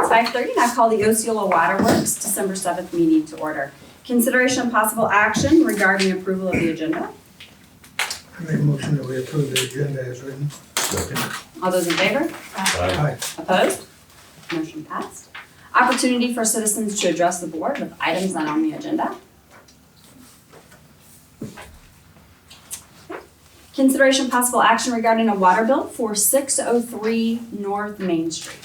5:30, and I call the Osceola Waterworks December 7th meeting to order. Consideration of possible action regarding approval of the agenda. I make a motion that we approve the agenda as written. All those in favor? Aye. Opposed? Motion passed. Opportunity for citizens to address the board with items not on the agenda. Consideration of possible action regarding a water bill for 603 North Main Street.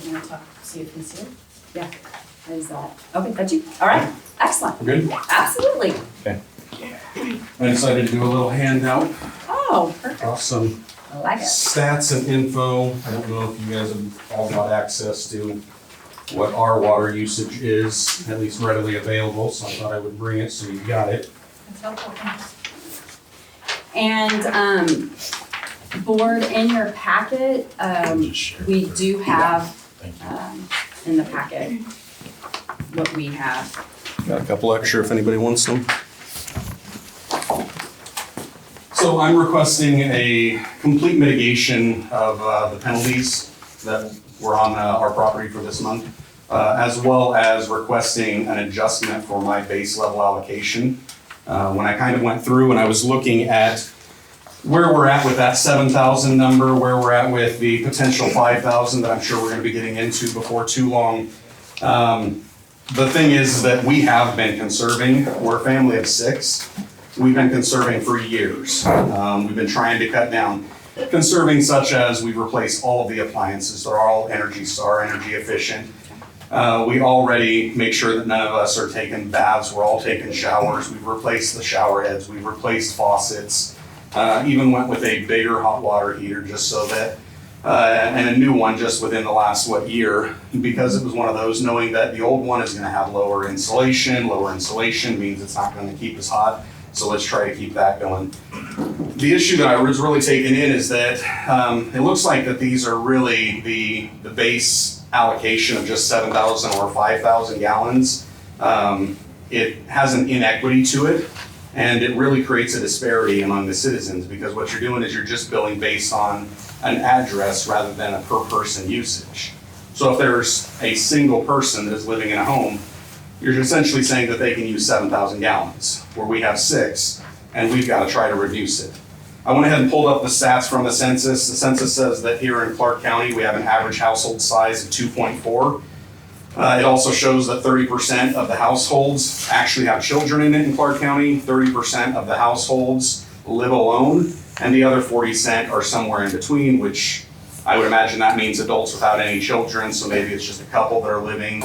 You want to talk, see if he's here? Yeah. Is that, okay, that's you. All right, excellent. We're good? Absolutely. Okay. I decided to do a little handout Oh, perfect. of some I like it. stats and info. I don't know if you guys have all got access to what our water usage is, at least readily available, so I thought I would bring it so you got it. That's helpful. And board, in your packet, we do have in the packet what we have. Got a couple extra if anybody wants them. So I'm requesting a complete mitigation of the penalties that were on our property for this month, as well as requesting an adjustment for my base level allocation. When I kind of went through and I was looking at where we're at with that 7,000 number, where we're at with the potential 5,000 that I'm sure we're going to be getting into before too long. The thing is that we have been conserving. We're a family of 6. We've been conserving for years. We've been trying to cut down. Conserving such as we've replaced all of the appliances. They're all Energy Star, energy efficient. We already make sure that none of us are taking baths. We're all taking showers. We've replaced the shower heads. We've replaced faucets. Even went with a bigger hot water heater just so that, and a new one just within the last, year, because it was one of those, knowing that the old one is gonna have lower insulation. Lower insulation means it's not gonna keep as hot. So let's try to keep that going. The issue that I was really taking in is that it looks like that these are really the base allocation of just 7,000 or 5,000 gallons. It has an inequity to it, and it really creates a disparity among the citizens, because what you're doing is you're just billing based on an address rather than a per person usage. So if there's a single person that is living in a home, you're essentially saying that they can use 7,000 gallons, where we have 6, and we've got to try to reduce it. I went ahead and pulled up the stats from the census. The census says that here in Clark County, we have an average household size of 2.4. It also shows that 30% of the households actually have children in it in Clark County, 30% of the households live alone, and the other 40% are somewhere in between, which I would imagine that means adults without any children, so maybe it's just a couple that are living,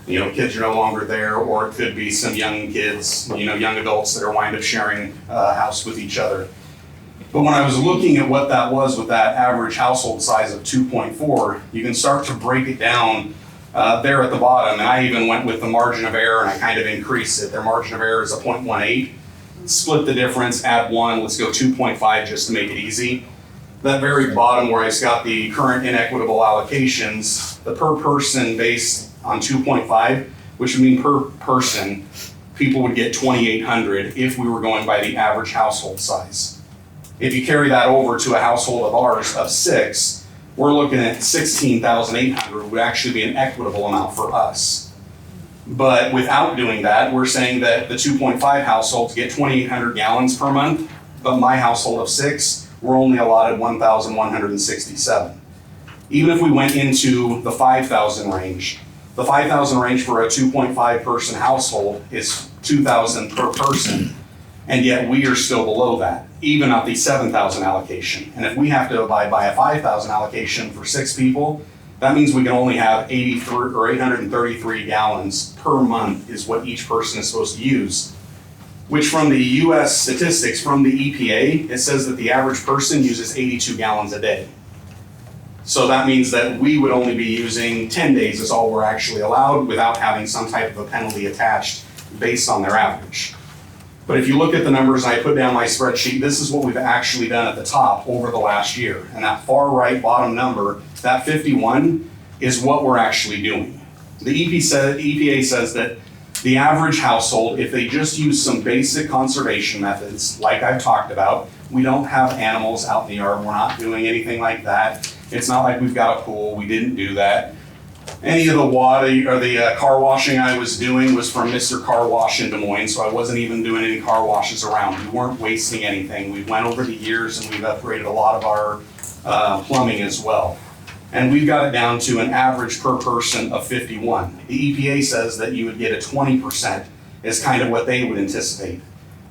kids are no longer there, or it could be some young kids, young adults that are wind up sharing a house with each other. But when I was looking at what that was with that average household size of 2.4, you can start to break it down there at the bottom. And I even went with the margin of error and I kind of increased it. Their margin of error is a 0.18. Split the difference, add 1, let's go 2.5 just to make it easy. That very bottom where I've got the current inequitable allocations, the per person based on 2.5, which would mean per person, people would get 2,800 if we were going by the average household size. If you carry that over to a household of ours of 6, we're looking at 16,800 would actually be an equitable amount for us. But without doing that, we're saying that the 2.5 households get 2,800 gallons per month, but my household of 6, we're only allotted 1,167. Even if we went into the 5,000 range, the 5,000 range for a 2.5 person household is 2,000 per person, and yet we are still below that, even at the 7,000 allocation. And if we have to abide by a 5,000 allocation for 6 people, that means we can only have 83 or 833 gallons per month is what each person is supposed to use, which from the US statistics from the EPA, it says that the average person uses 82 gallons a day. So that means that we would only be using 10 days is all we're actually allowed without having some type of a penalty attached based on their average. But if you look at the numbers and I put down my spreadsheet, this is what we've actually done at the top over the last year. And that far right bottom number, that 51, is what we're actually doing. The EPA says that the average household, if they just use some basic conservation methods, like I've talked about, We don't have animals out in the yard. We're not doing anything like that. It's not like we've got a pool. We didn't do that. Any of the water or the car washing I was doing was from Mr. Car Wash in Des Moines, so I wasn't even doing any car washes around. We weren't wasting anything. We went over the years and we've upgraded a lot of our plumbing as well. And we've got it down to an average per person of 51. The EPA says that you would get a 20% is kind of what they would anticipate,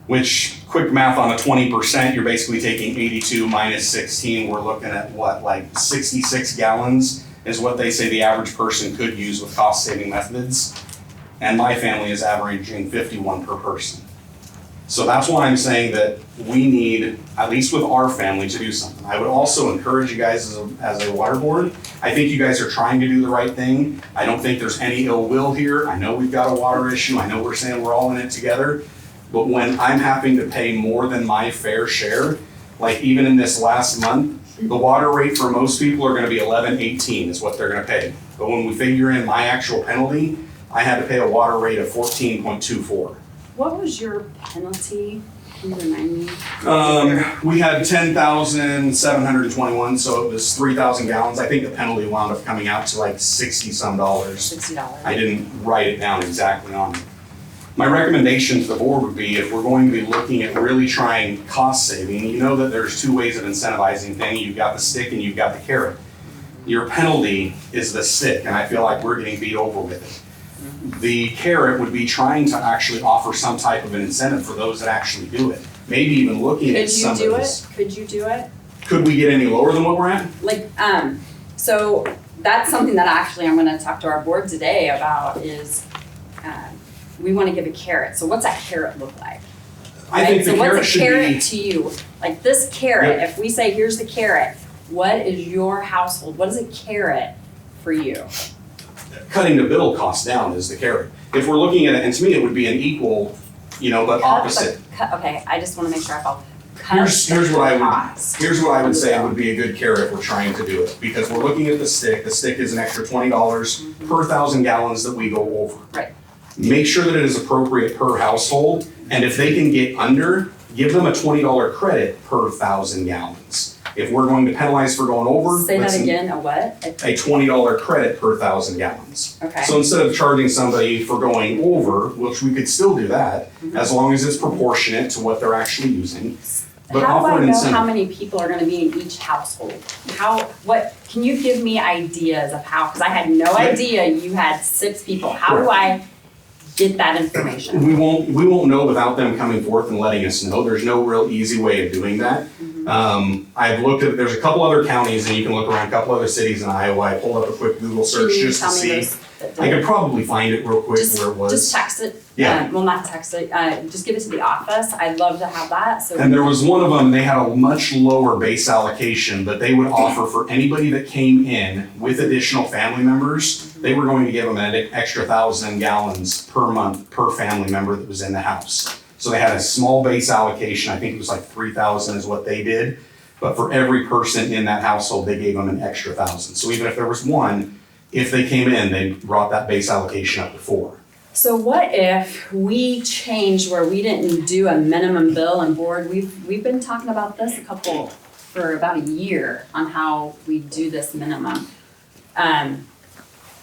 which quick math on a 20%, you're basically taking 82 minus 16. We're looking at what, like 66 gallons is what they say the average person could use with cost saving methods. And my family is averaging 51 per person. So that's why I'm saying that we need, at least with our family, to do something. I would also encourage you guys as a water board. I think you guys are trying to do the right thing. I don't think there's any ill will here. I know we've got a water issue. I know we're saying we're all in it together. But when I'm having to pay more than my fair share, like even in this last month, the water rate for most people are gonna be $11.18 is what they're gonna pay. But when we figure in my actual penalty, I had to pay a water rate of 14.24. What was your penalty? Can you remind me? We had 10,721, so it was 3,000 gallons. I think the penalty wound up coming out to like $60-some. $60. I didn't write it down exactly on it. My recommendation to the board would be if we're going to be looking at really trying cost saving, you know that there's two ways of incentivizing things. You've got the stick and you've got the carrot. Your penalty is the stick, and I feel like we're getting beat over with it. The carrot would be trying to actually offer some type of an incentive for those that actually do it. Maybe even looking at some of this. Could you do it? Could we get any lower than what we're at? Like, so that's something that actually I'm gonna talk to our board today about is, we wanna give a carrot. So what's that carrot look like? I think the So carrot what's a should carrot be, to you? Like this carrot, Yep. if we say, here's the carrot, what is your household? What is a carrot for you? cutting the bill cost down is the carrot. If we're looking at it, and to me, it would be an equal, but opposite. Okay, I just wanna make sure I follow. Here's what I would say would be a good carrot if we're trying to do it, because we're looking at the stick. The stick is an extra $20 per 1,000 gallons that we go over. Right. Make sure that it is appropriate per household, and if they can get under, give them a $20 credit per 1,000 gallons. If we're going to penalize for going over. Say that again, a what? A $20 credit per 1,000 gallons. Okay. So instead of charging somebody for going over, which we could still do that, as long as it's proportionate to what they're actually using. But How do offer I an know incentive. how many people are gonna be in each household? Can you give me ideas of how, cause I had no idea you had 6 people. How do I get that information? We won't know without them coming forth and letting us know. There's no real easy way of doing that. I've looked at, there's a couple other counties and you can look around a couple other cities in Iowa. I pulled up a quick Google search Can you just to tell me see. those that did I it? could probably find it real quick where it was. Just text it. Yeah. Well, not text it, just give it to the office. I'd love to have that, so. And there was one of them, they had a much lower base allocation, but they would offer for anybody that came in with additional family members, they were going to give them an extra 1,000 gallons per month per family member that was in the house. So they had a small base allocation, I think it was like 3,000 is what they did. But for every person in that household, they gave them an extra 1,000. So even if there was one, if they came in, they brought that base allocation up to 4. So what if we changed where we didn't do a minimum bill and board, we've been talking about this for about a year on how we do this minimum.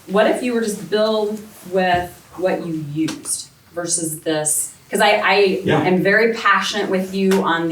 What if you were just billed with what you used versus this? Cause I Yeah. am very passionate with you on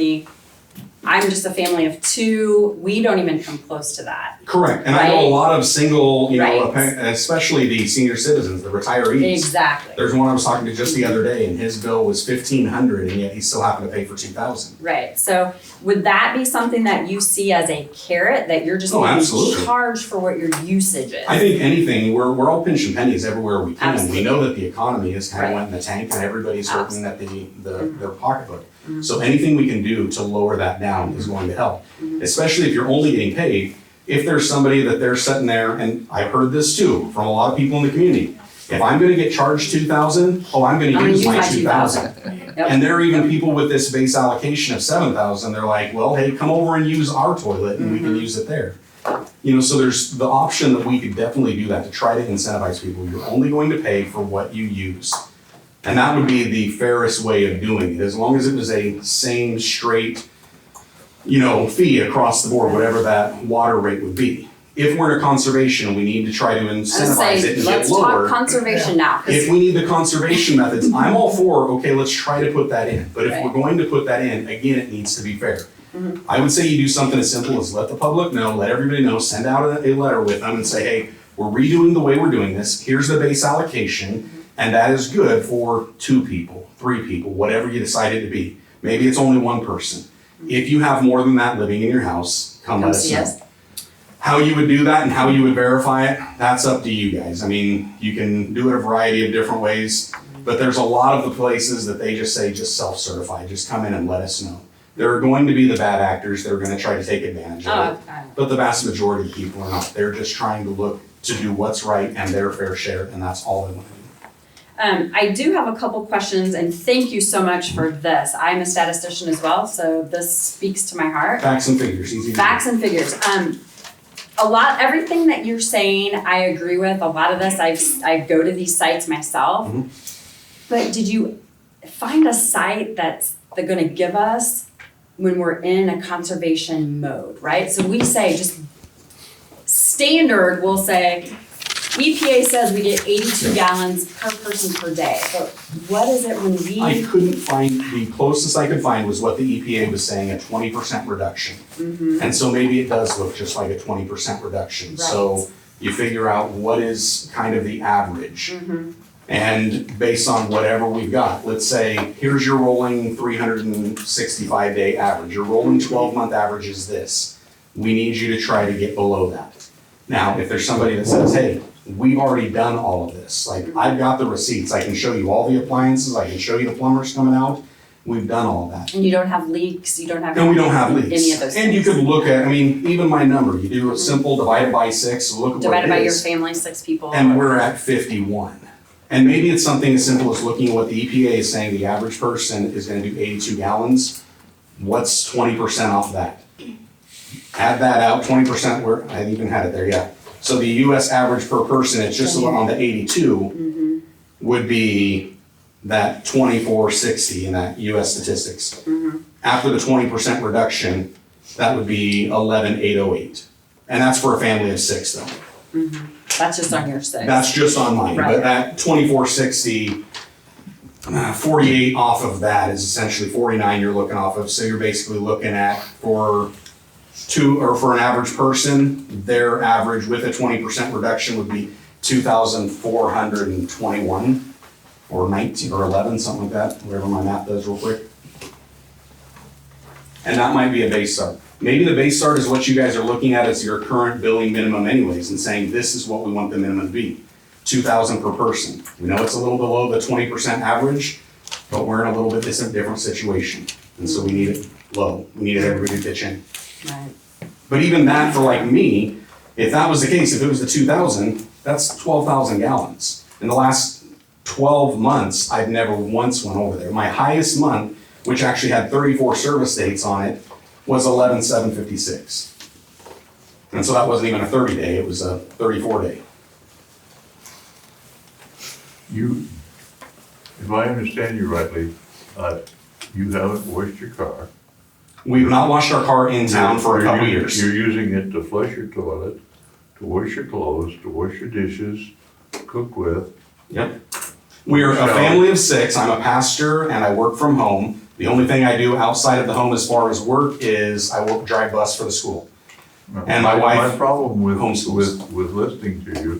I'm just a family of 2, we don't even come close to that. Correct, and I know a Right. lot of single, Right. especially the senior citizens, the retirees. Exactly. There's one I was talking to just the other day, and his bill was $1,500, and yet he still happened to pay for $2,000. Right, so would that be something that you see as a carrot, that you're just Oh, being absolutely. charged for what your usage is? I think anything, we're all pinching pennies everywhere we can. Absolutely. We know that the economy has kind of Right. went in the tank, and everybody's hurting at their pocketbook. So anything we can do to lower that down is going to help, especially if you're only getting paid. If there's somebody that they're sitting there, and I've heard this too from a lot of people in the community, if I'm gonna get charged $2,000, I'm gonna use my $2,000. Yep. And there are even people with this base allocation of $7,000, they're like, well, hey, come over and use our toilet and we can use it there. So there's the option that we could definitely do that to try to incentivize people. You're only going to pay for what you use. And that would be the fairest way of doing it, as long as it was a same straight fee across the board, whatever that water rate would be. If we're in a conservation, we need to try to incentivize it and get Let's lower. talk conservation now. 'Cause If we need the conservation methods, I'm all for, okay, let's try to put that in. But if we're going to put that in, again, it needs to be fair. I would say you do something as simple as let the public know, let everybody know, send out a letter with them and say, hey, we're redoing the way we're doing this. Here's the base allocation, and that is good for 2 people, 3 people, whatever you decide it to be. Maybe it's only 1 person. If you have more than that living in your house, come let us know. How you would do that and how you would verify it, that's up to you guys. I mean, you can do it a variety of different ways, but there's a lot of the places that they just say, just self-certify, just come in and let us know. There are going to be the bad actors that are gonna try to take advantage of it, but the vast majority of people are not. They're just trying to look to do what's right and their fair share, and that's all they wanna do. I do have a couple questions, and thank you so much for this. I'm a statistician as well, so this speaks to my heart. Facts and figures, easy to do. Facts and figures. Everything that you're saying, I agree with. A lot of this, I go to these sites myself. But did you find a site that's they're gonna give us when we're in a conservation mode, right? So we say just standard, we'll say, EPA says we get 82 gallons per person per day, but what is it when we? I couldn't find, the closest I could find was what the EPA was saying, a 20% reduction. And so maybe it does look just like a 20% reduction. So you figure out what is kind of the average. And based on whatever we've got, let's say, here's your rolling 365 day average. Your rolling 12-month average is this. We need you to try to get below that. Now, if there's somebody that says, hey, we've already done all of this. Like, I've got the receipts. I can show you all the appliances. I can show you the plumbers coming out. We've done all of that. And you don't have leaks, you don't have. And we don't have leaks. Any of those and things. You could look at, I mean, even my number, you do a simple divided by 6, look at what it is. Divided by your family, 6 people. And we're at 51. And maybe it's something as simple as looking at what the EPA is saying, the average person is gonna do 82 gallons. What's 20% off that? Add that out, 20%, I even had it there, yeah. So the US average per person, it's just on the 82, would be that 2460 in that US statistics. After the 20% reduction, that would be 11,808. And that's for a family of 6 though. That's just on your 6. That's just on mine, but that 2460, 48 off of that is essentially 49 you're looking off of. So you're basically looking at for an average person, their average with a 20% reduction would be 2,421 or 19 or 11, something like that, whatever my math does real quick. And that might be a base start. Maybe the base start is what you guys are looking at as your current billing minimum anyways, and saying this is what we want the minimum to be, 2,000 per person. We know it's a little below the 20% average, but we're in a little bit different situation. And so we need it low. We need everybody to pitch in. Right. But even that for like me, if that was the case, if it was the 2,000, that's 12,000 gallons. In the last 12 months, I've never once went over there. My highest month, which actually had 34 service dates on it, was 11,756. And so that wasn't even a 30 day, it was a 34 day. If I understand you rightly, you haven't washed your car. We've not washed our car in town for a couple years. You're using it to flush your toilet, to wash your clothes, to wash your dishes, cook with. Yep. We're a family of 6, I'm a pastor and I work from home. The only thing I do outside of the home as far as work is I drive bus for the school. And my wife My problem with homeschools. listening to you,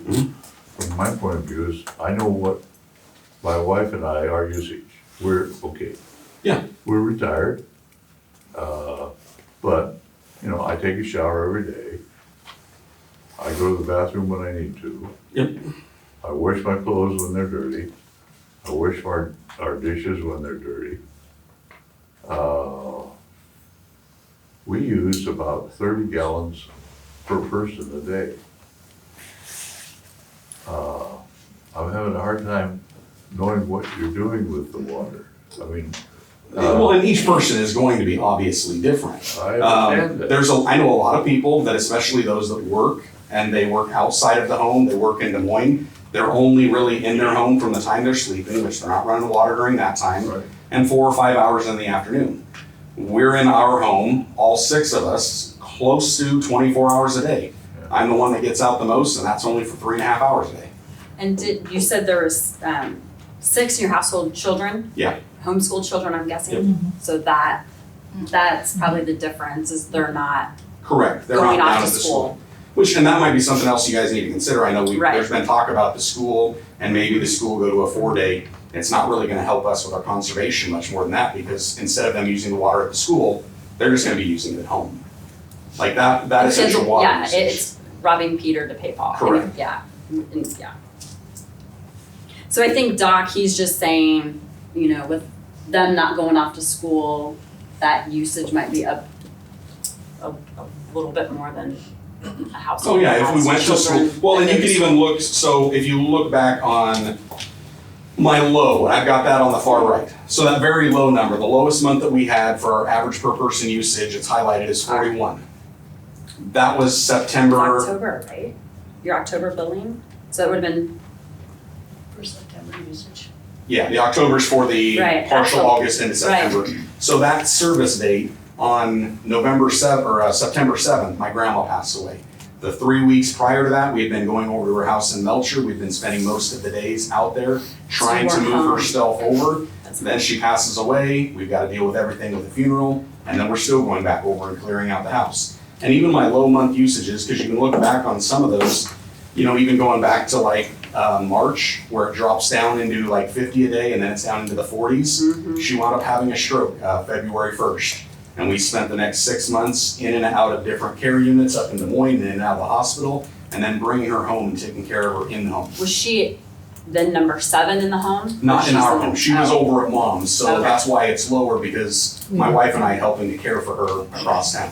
from my point of view, is I know what my wife and I, our usage, we're okay. Yeah. We're retired, but, I take a shower every day. I go to the bathroom when I need to. Yep. I wash my clothes when they're dirty. I wash our dishes when they're dirty. We use about 30 gallons per person a day. I'm having a hard time knowing what you're doing with the water. I mean. Well, and each person is going to be obviously different. I understand that. I know a lot of people that, especially those that work, and they work outside of the home, they work in Des Moines, they're only really in their home from the time they're sleeping, which they're not running the water during that time, Right. and 4 or 5 hours in the afternoon. We're in our home, all 6 of us, close to 24 hours a day. I'm the one that gets out the most, and that's only for 3.5 hours a day. And you said there was 6 in your household children? Yeah. Homeschool children, I'm guessing? So that's probably the difference, is they're not Correct. They're going not off down to at the school. Which, and that might be something else you guys need to consider. I know Right. there's been talk about the school, and maybe the school go to a 4-day. It's not really gonna help us with our conservation much more than that, because instead of them using the water at the school, they're just gonna be using it at home. Like that essential water Yeah, usage. it's robbing Peter to pay Paul. Correct. Yeah, yeah. So I think Doc, he's just saying, with them not going off to school, that usage might be a little bit more than a household Oh, yeah, that if we has went to school, children well, and you that could go to even look, so if you look back on my low, and I've got that on the far right. So that very low number, the lowest month that we had for our average per person usage, it's highlighted as 41. That was September. October, right? Your October billing? So it would have been, For September usage. Yeah, the October's for the Right, partial actual- August into September. So that service date on September 7th, my grandma passed away. The 3 weeks prior to that, we had been going over to her house in Melcher. We'd been spending most of the days out there trying to you were move her home. stuff over. that's Then she passes away, we've got to deal with everything with the funeral, and then we're still going back over and clearing out the house. And even my low month usages, because you can look back on some of those, even going back to like March, where it drops down into like 50 a day and then it's down into the 40s. She wound up having a stroke February 1st. And we spent the next 6 months in and out of different care units up in Des Moines and in and out of the hospital, and then bringing her home and taking care of her in the home. Was she then number 7 in the home? Not Or in she's our the- home, she was oh. over at mom's, so Okay. that's why it's lower, because my wife and I helping to care for her across town.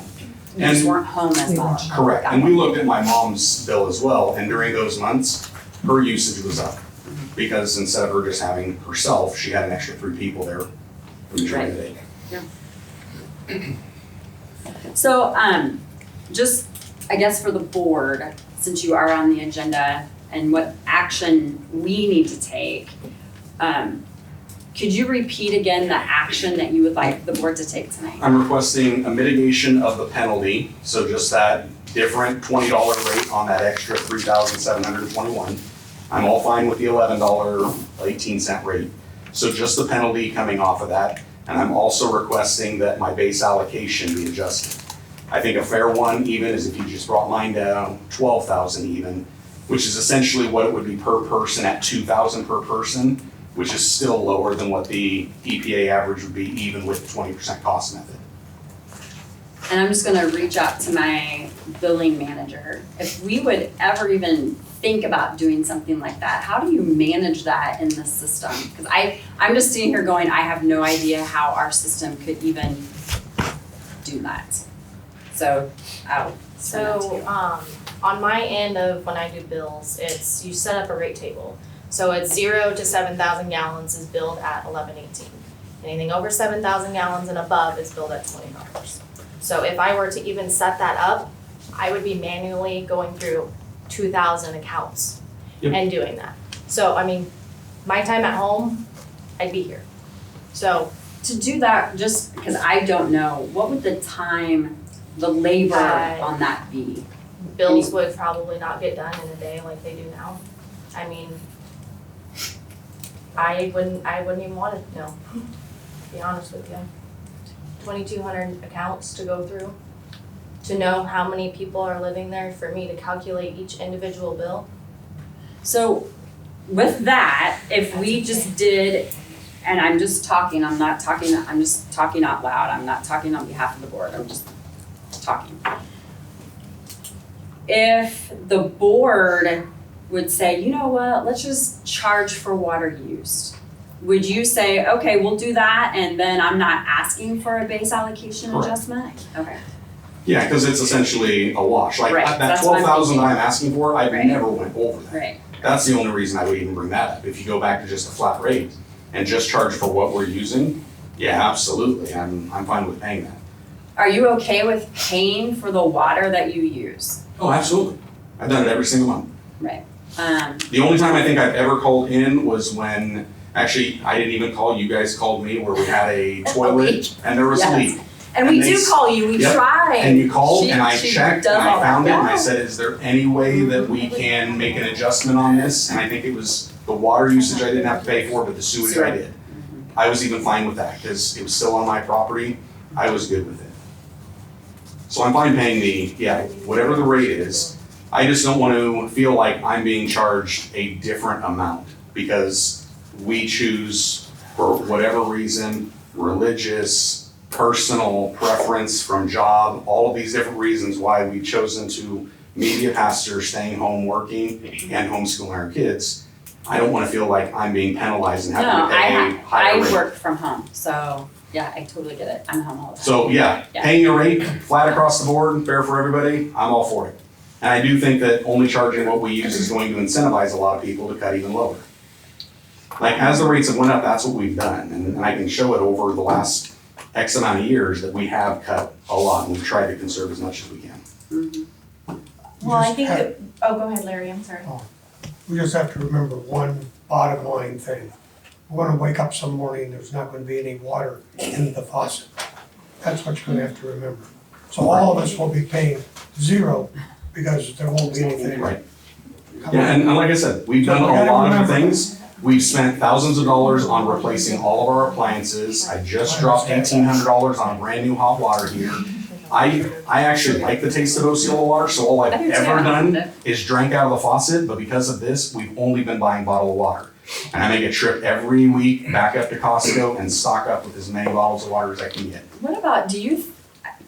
You just And- weren't home as much. Correct, and we looked at my mom's bill as well, and during those months, her usage was up. Because instead of her just having herself, she had an extra 3 people there for the majority of the day. So, just, I guess for the board, since you are on the agenda and what action we need to take, could you repeat again the action that you would like the board to take tonight? I'm requesting a mitigation of the penalty, so just that different $20 rate on that extra $3,721. I'm all fine with the $11.18 rate, so just the penalty coming off of that. And I'm also requesting that my base allocation be adjusted. I think a fair one even is if you just brought mine down 12,000 even, which is essentially what it would be per person at 2,000 per person, which is still lower than what the EPA average would be even with the 20% cost method. And I'm just gonna reach out to my billing manager. If we would ever even think about doing something like that, how do you manage that in the system? Because I'm just sitting here going, I have no idea how our system could even do that. So, I'll send that to So, you. on my end of when I do bills, it's, you set up a rate table. So it's 0 to 7,000 gallons is billed at $11.18. Anything over 7,000 gallons and above is billed at $20. So if I were to even set that up, I would be manually going through 2,000 accounts Yep. and doing that. So, I mean, my time at home, I'd be here. So, To do that, just because I don't know, what would the time, the labor on that be? bills would probably not get done in a day like they do now. I mean, I wouldn't even want to know, to be honest with you. 2,200 accounts to go through, to know how many people are living there, for me to calculate each individual bill. So with that, if we just did, and I'm just talking, I'm just talking out loud, I'm not talking on behalf of the board, I'm just talking. If the board would say, you know what, let's just charge for water used, would you say, okay, we'll do that, and then I'm not asking for a base allocation Correct. adjustment? Okay. Yeah, because it's essentially a wash. Like Right, that that's what I'm 12,000 that thinking. I'm asking for, I Right. never went over that. Right. That's the only reason I would even bring that up. If you go back to just a flat rate and just charge for what we're using, yeah, absolutely, I'm fine with paying that. Are you okay with paying for the water that you use? Oh, absolutely. I've done it every single month. Right. The only time I think I've ever called in was when, actually, I didn't even call, you guys called me where we had a toilet leak. and there was a Yes. leak. And we And they do s- call you, we Yep. try. And you called She- and I she checked does and I all found it that. and I Yeah. said, is there any way that we can make an adjustment on this? And I think it was the water usage I didn't have to pay for, but the sewage I did. I was even fine with that because it was still on my property. I was good with it. So I'm fine paying whatever the rate is. I just don't want to feel like I'm being charged a different amount because we choose, for whatever reason, religious, personal preference from job, all of these different reasons why we've chosen to be a pastor, staying home, working, and homeschooling our kids. I don't want to feel like I'm being penalized and No, having to pay a higher I rate. work from home, so, yeah, I totally get it, I'm home all the time. So, yeah, Yeah. paying a rate, flat across the board, fair for everybody, I'm all for it. And I do think that only charging what we use is going to incentivize a lot of people to cut even lower. Like, as the rates have went up, that's what we've done, and I can show it over the last X amount of years that we have cut a lot, and we've tried to conserve as much as we can. Mhm. Well, I just think have- that, oh, go ahead, Larry, I'm sorry. We just have to remember one bottom line thing. We're gonna wake up some morning, there's not gonna be any water in the faucet. That's what you're gonna have to remember. So all of us will be paying zero because there won't be anything. Right. Yeah, and like I said, we've done So we a gotta lot of remember- things. We've spent thousands of dollars on replacing all of our appliances. I just dropped $1,800 on a brand new hot water heater. I actually like the taste of Osceola water, so all I've I do too. ever done is drank out of the faucet, but because of this, we've only been buying bottled water. And I make a trip every week back up to Costco and stock up with as many bottles of water as I can get. What about,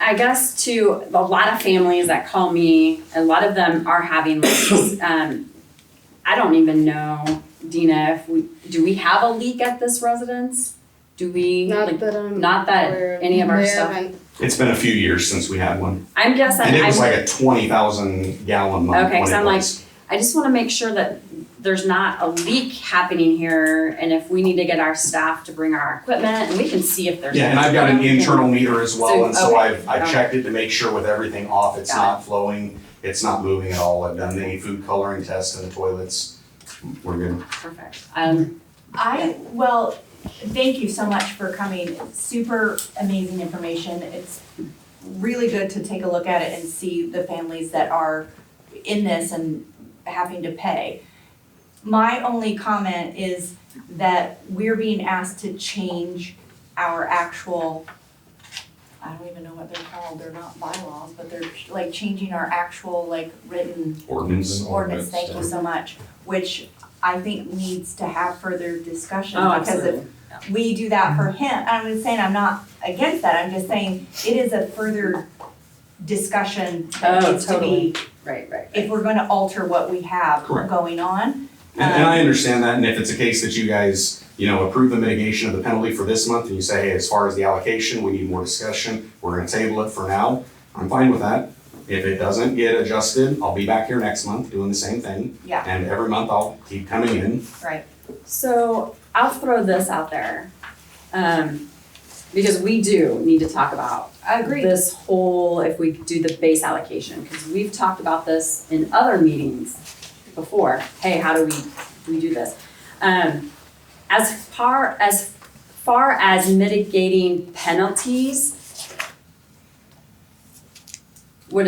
I guess to a lot of families that call me, a lot of them are having leaks. I don't even know, Dina, do we have a leak at this residence? Do we, like, not that any of our stuff? It's been a few years since we had one. I'm guessing, And it was like a 20,000 gallon month Okay, when 'cause it I'm like, was. I just wanna make sure that there's not a leak happening here, and if we need to get our staff to bring our equipment, and we can see if there's. Yeah, and I've got an anything. internal meter as well, and so okay, I've okay. checked it to make sure with everything off, it's Got not flowing, it's not moving at all. I've done any food coloring tests in the toilets. We're good. Perfect. Well, thank you so much for coming. Super amazing information. It's really good to take a look at it and see the families that are in this and having to pay. My only comment is that we're being asked to change our actual, I don't even know what they're called, they're not bylaws, but they're like changing our actual like written Ordinance. ordinance, thank you so much, which I think needs to have further discussion. Oh, Because if absolutely. we do that for him, I'm saying I'm not against that, I'm just saying it is a further discussion that Oh, needs to be, Right. if we're gonna alter what we have Correct. going on. And I understand that, and if it's a case that you guys, approve the mitigation of the penalty for this month, and you say, hey, as far as the allocation, we need more discussion, we're gonna table it for now, I'm fine with that. If it doesn't get adjusted, I'll be back here next month doing the same thing, Yeah, and every month I'll keep coming in. right, So I'll throw this out there, because we do need to talk about I agree. this whole, if we do the base allocation, because we've talked about this in other meetings before. Hey, how do we do this? As far as mitigating penalties, what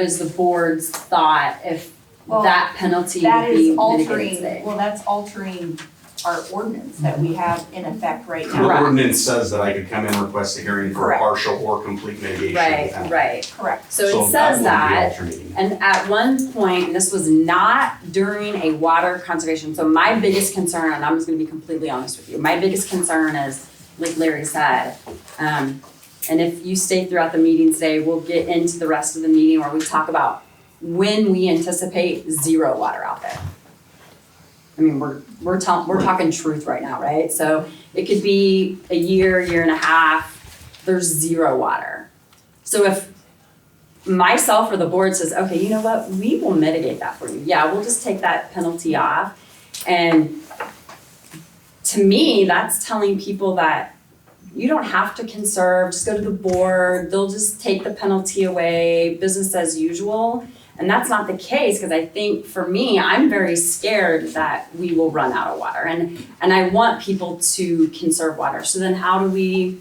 is the board's thought if Well, that penalty That would be is mitigated altering, today? well, that's altering our ordinance that we have in effect right The now. Correct. ordinance says that I could come in and request a hearing for a Correct. partial or complete mitigation of the Right, penalty. right. Correct. So it says that would be that, alternating. and at one point, and this was not during a water conservation, so my biggest concern, and I'm just gonna be completely honest with you, my biggest concern is, like Larry said, and if you stay throughout the meeting today, we'll get into the rest of the meeting where we talk about when we anticipate zero water out there. I mean, we're talking truth right now, right? So it could be a year and a half, there's zero water. So if myself or the board says, okay, you know what, we will mitigate that for you. Yeah, we'll just take that penalty off. And to me, that's telling people that you don't have to conserve, just go to the board, they'll just take the penalty away, business as usual. And that's not the case, because I think for me, I'm very scared that we will run out of water. And I want people to conserve water. So then how do we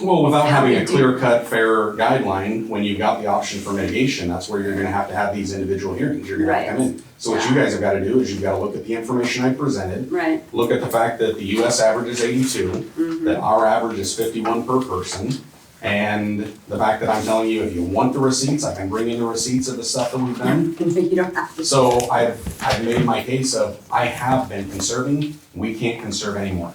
Well, without How having we a do- clear-cut, fair guideline, when you've got the option for mitigation, that's where you're gonna have these individual hearings, you're gonna have to come in. So what you guys have gotta do is you've gotta look at the information I presented, Right. look at the fact that the US average is 82, that our average is 51 per person, and the fact that I'm telling you, if you want the receipts, I can bring in the receipts of the stuff that we've done. You don't have to. So I've made my case of, I have been conserving, we can't conserve anymore.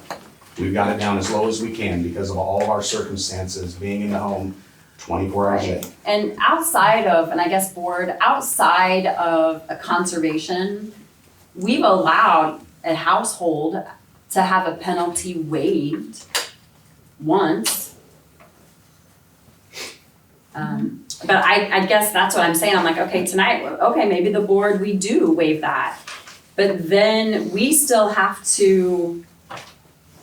We've got it down as low as we can because of all of our circumstances, being in the home 24 hours a day. And outside of, and I guess board, outside of a conservation, we've allowed a household to have a penalty waived once. But I guess that's what I'm saying, I'm like, okay, tonight, okay, maybe the board, we do waive that. But then we still have to,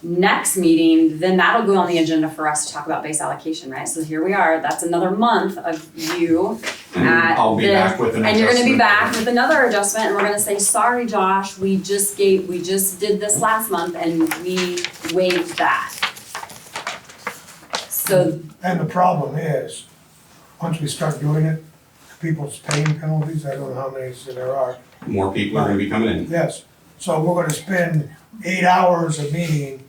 next meeting, then that'll go on the agenda for us to talk about base allocation, right? So here we are, that's another month of you And at I'll be back the, with an and you're gonna be adjustment. back with another adjustment, and we're gonna say, sorry, Josh, we just did this last month and we waived that. So, And the problem is, once we start doing it, people's paying penalties, I don't know how many there are. More people are gonna be coming in, Yes, so we're gonna spend 8 hours a meeting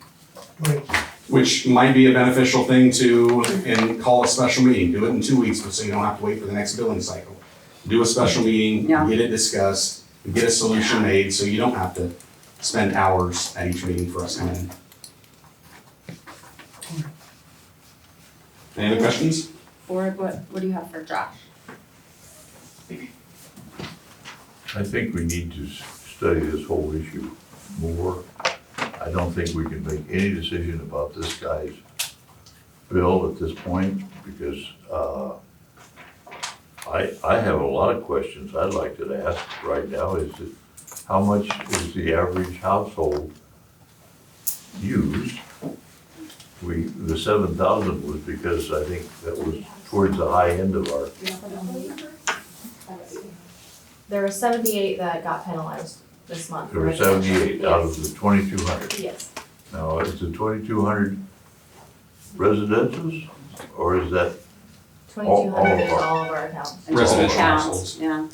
doing, which might be a beneficial thing to, and call a special meeting, do it in 2 weeks, so you don't have to wait for the next billing cycle. Do a special meeting, Yeah. get it discussed, get a solution made, so you don't have to spend hours at each meeting for us coming in. Any other questions? board, what do you have for Josh? I think we need to study this whole issue more. I don't think we can make any decision about this guy's bill at this point, because I have a lot of questions I'd like to ask right now. Is it, how much is the average household used? The 7,000 was because I think that was towards the high end of our, There were 78 that got penalized this month. there were 78 out of the 2,200. Yes. Now, is the 2,200 residentials, or is that, 2,200 is all of all of our accounts. And Residential counts, households. Yeah,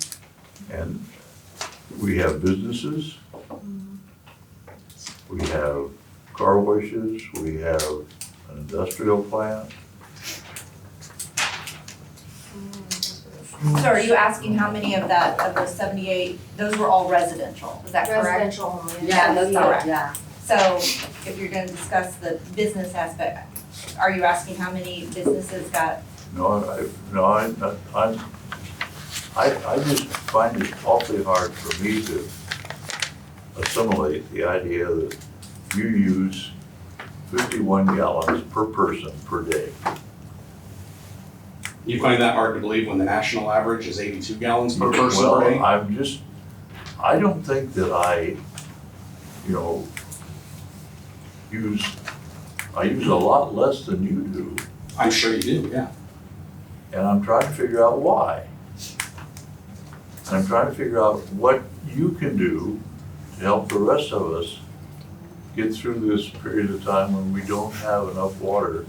and we have businesses, we have car washes, we have an industrial plant. So are you asking how many of that, of the 78, those were all residential, is that correct? Residential only. yeah, that's all, correct. yeah. So if you're gonna discuss the business aspect, are you asking how many businesses got, I just find it awfully hard for me to assimilate the idea that you use 51 gallons per person per day. You find that hard to believe when the national average is 82 gallons per person per day? Well, I don't think that I use a lot less than you do, I'm sure you do, yeah. and I'm trying to figure out why. And I'm trying to figure out what you can do to help the rest of us get through this period of time when we don't have enough water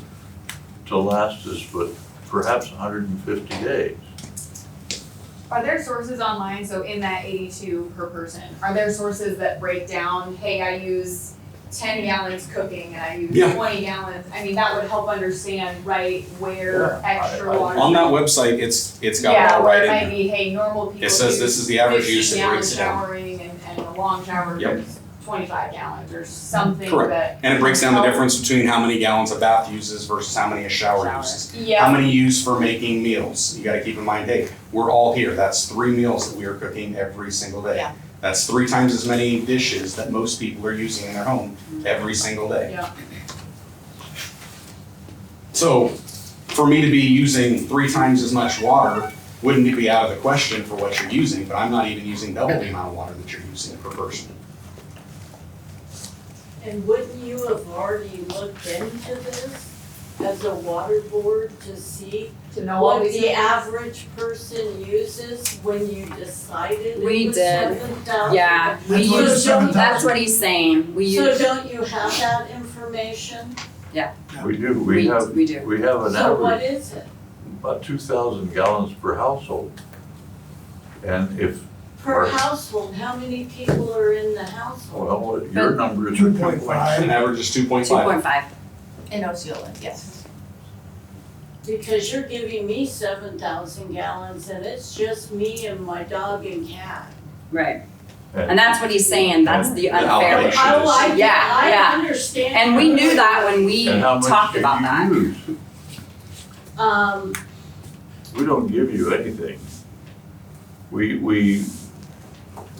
to last us but perhaps 150 days. Are there sources online, so in that 82 per person, are there sources that break down, hey, I use 10 gallons cooking and I use Yeah. 20 gallons? I mean, that would help understand, right, where Yeah, extra I- water. On that website, it's got it Yeah, all where right it in might there. be, hey, normal people It says this is the average use, it 15 breaks it down. gallons showering and a long shower Yep. is 25 gallons or something Correct. that. And it breaks down the help- difference between how many gallons a bath uses versus how many a shower Shower. uses. How Yeah, many used for making meals? You gotta keep in mind, hey, we're all here, that's 3 meals that we are cooking every single day. Yeah. That's 3 times as many dishes that most people are using in their home every single day. yeah. So, for me to be using 3 times as much water, wouldn't it be out of the question for what you're using, but I'm not even using double the amount of water that you're using per person. And wouldn't you have already looked into this as a water board to see To know all what these the things. average person uses when you decided it We was did. 7,000? Yeah, we That's what use, the 7,000 that's what he's saying, we So use, don't you have that information? We do, we have We do. an So what average, is it? about 2,000 gallons per household. And if, Per Or- household, how many people are in the household? well, your number is 2.5. An average is 2.5. 2.5. In Osceola, yes. Because you're giving me 7,000 gallons and it's just me and my dog and cat. Right. And that's what he's saying, that's the unfair. outpatient. Oh, I, Yeah, yeah. I understand. And we knew that when we And how much talked do about that. you use? We don't give you anything. We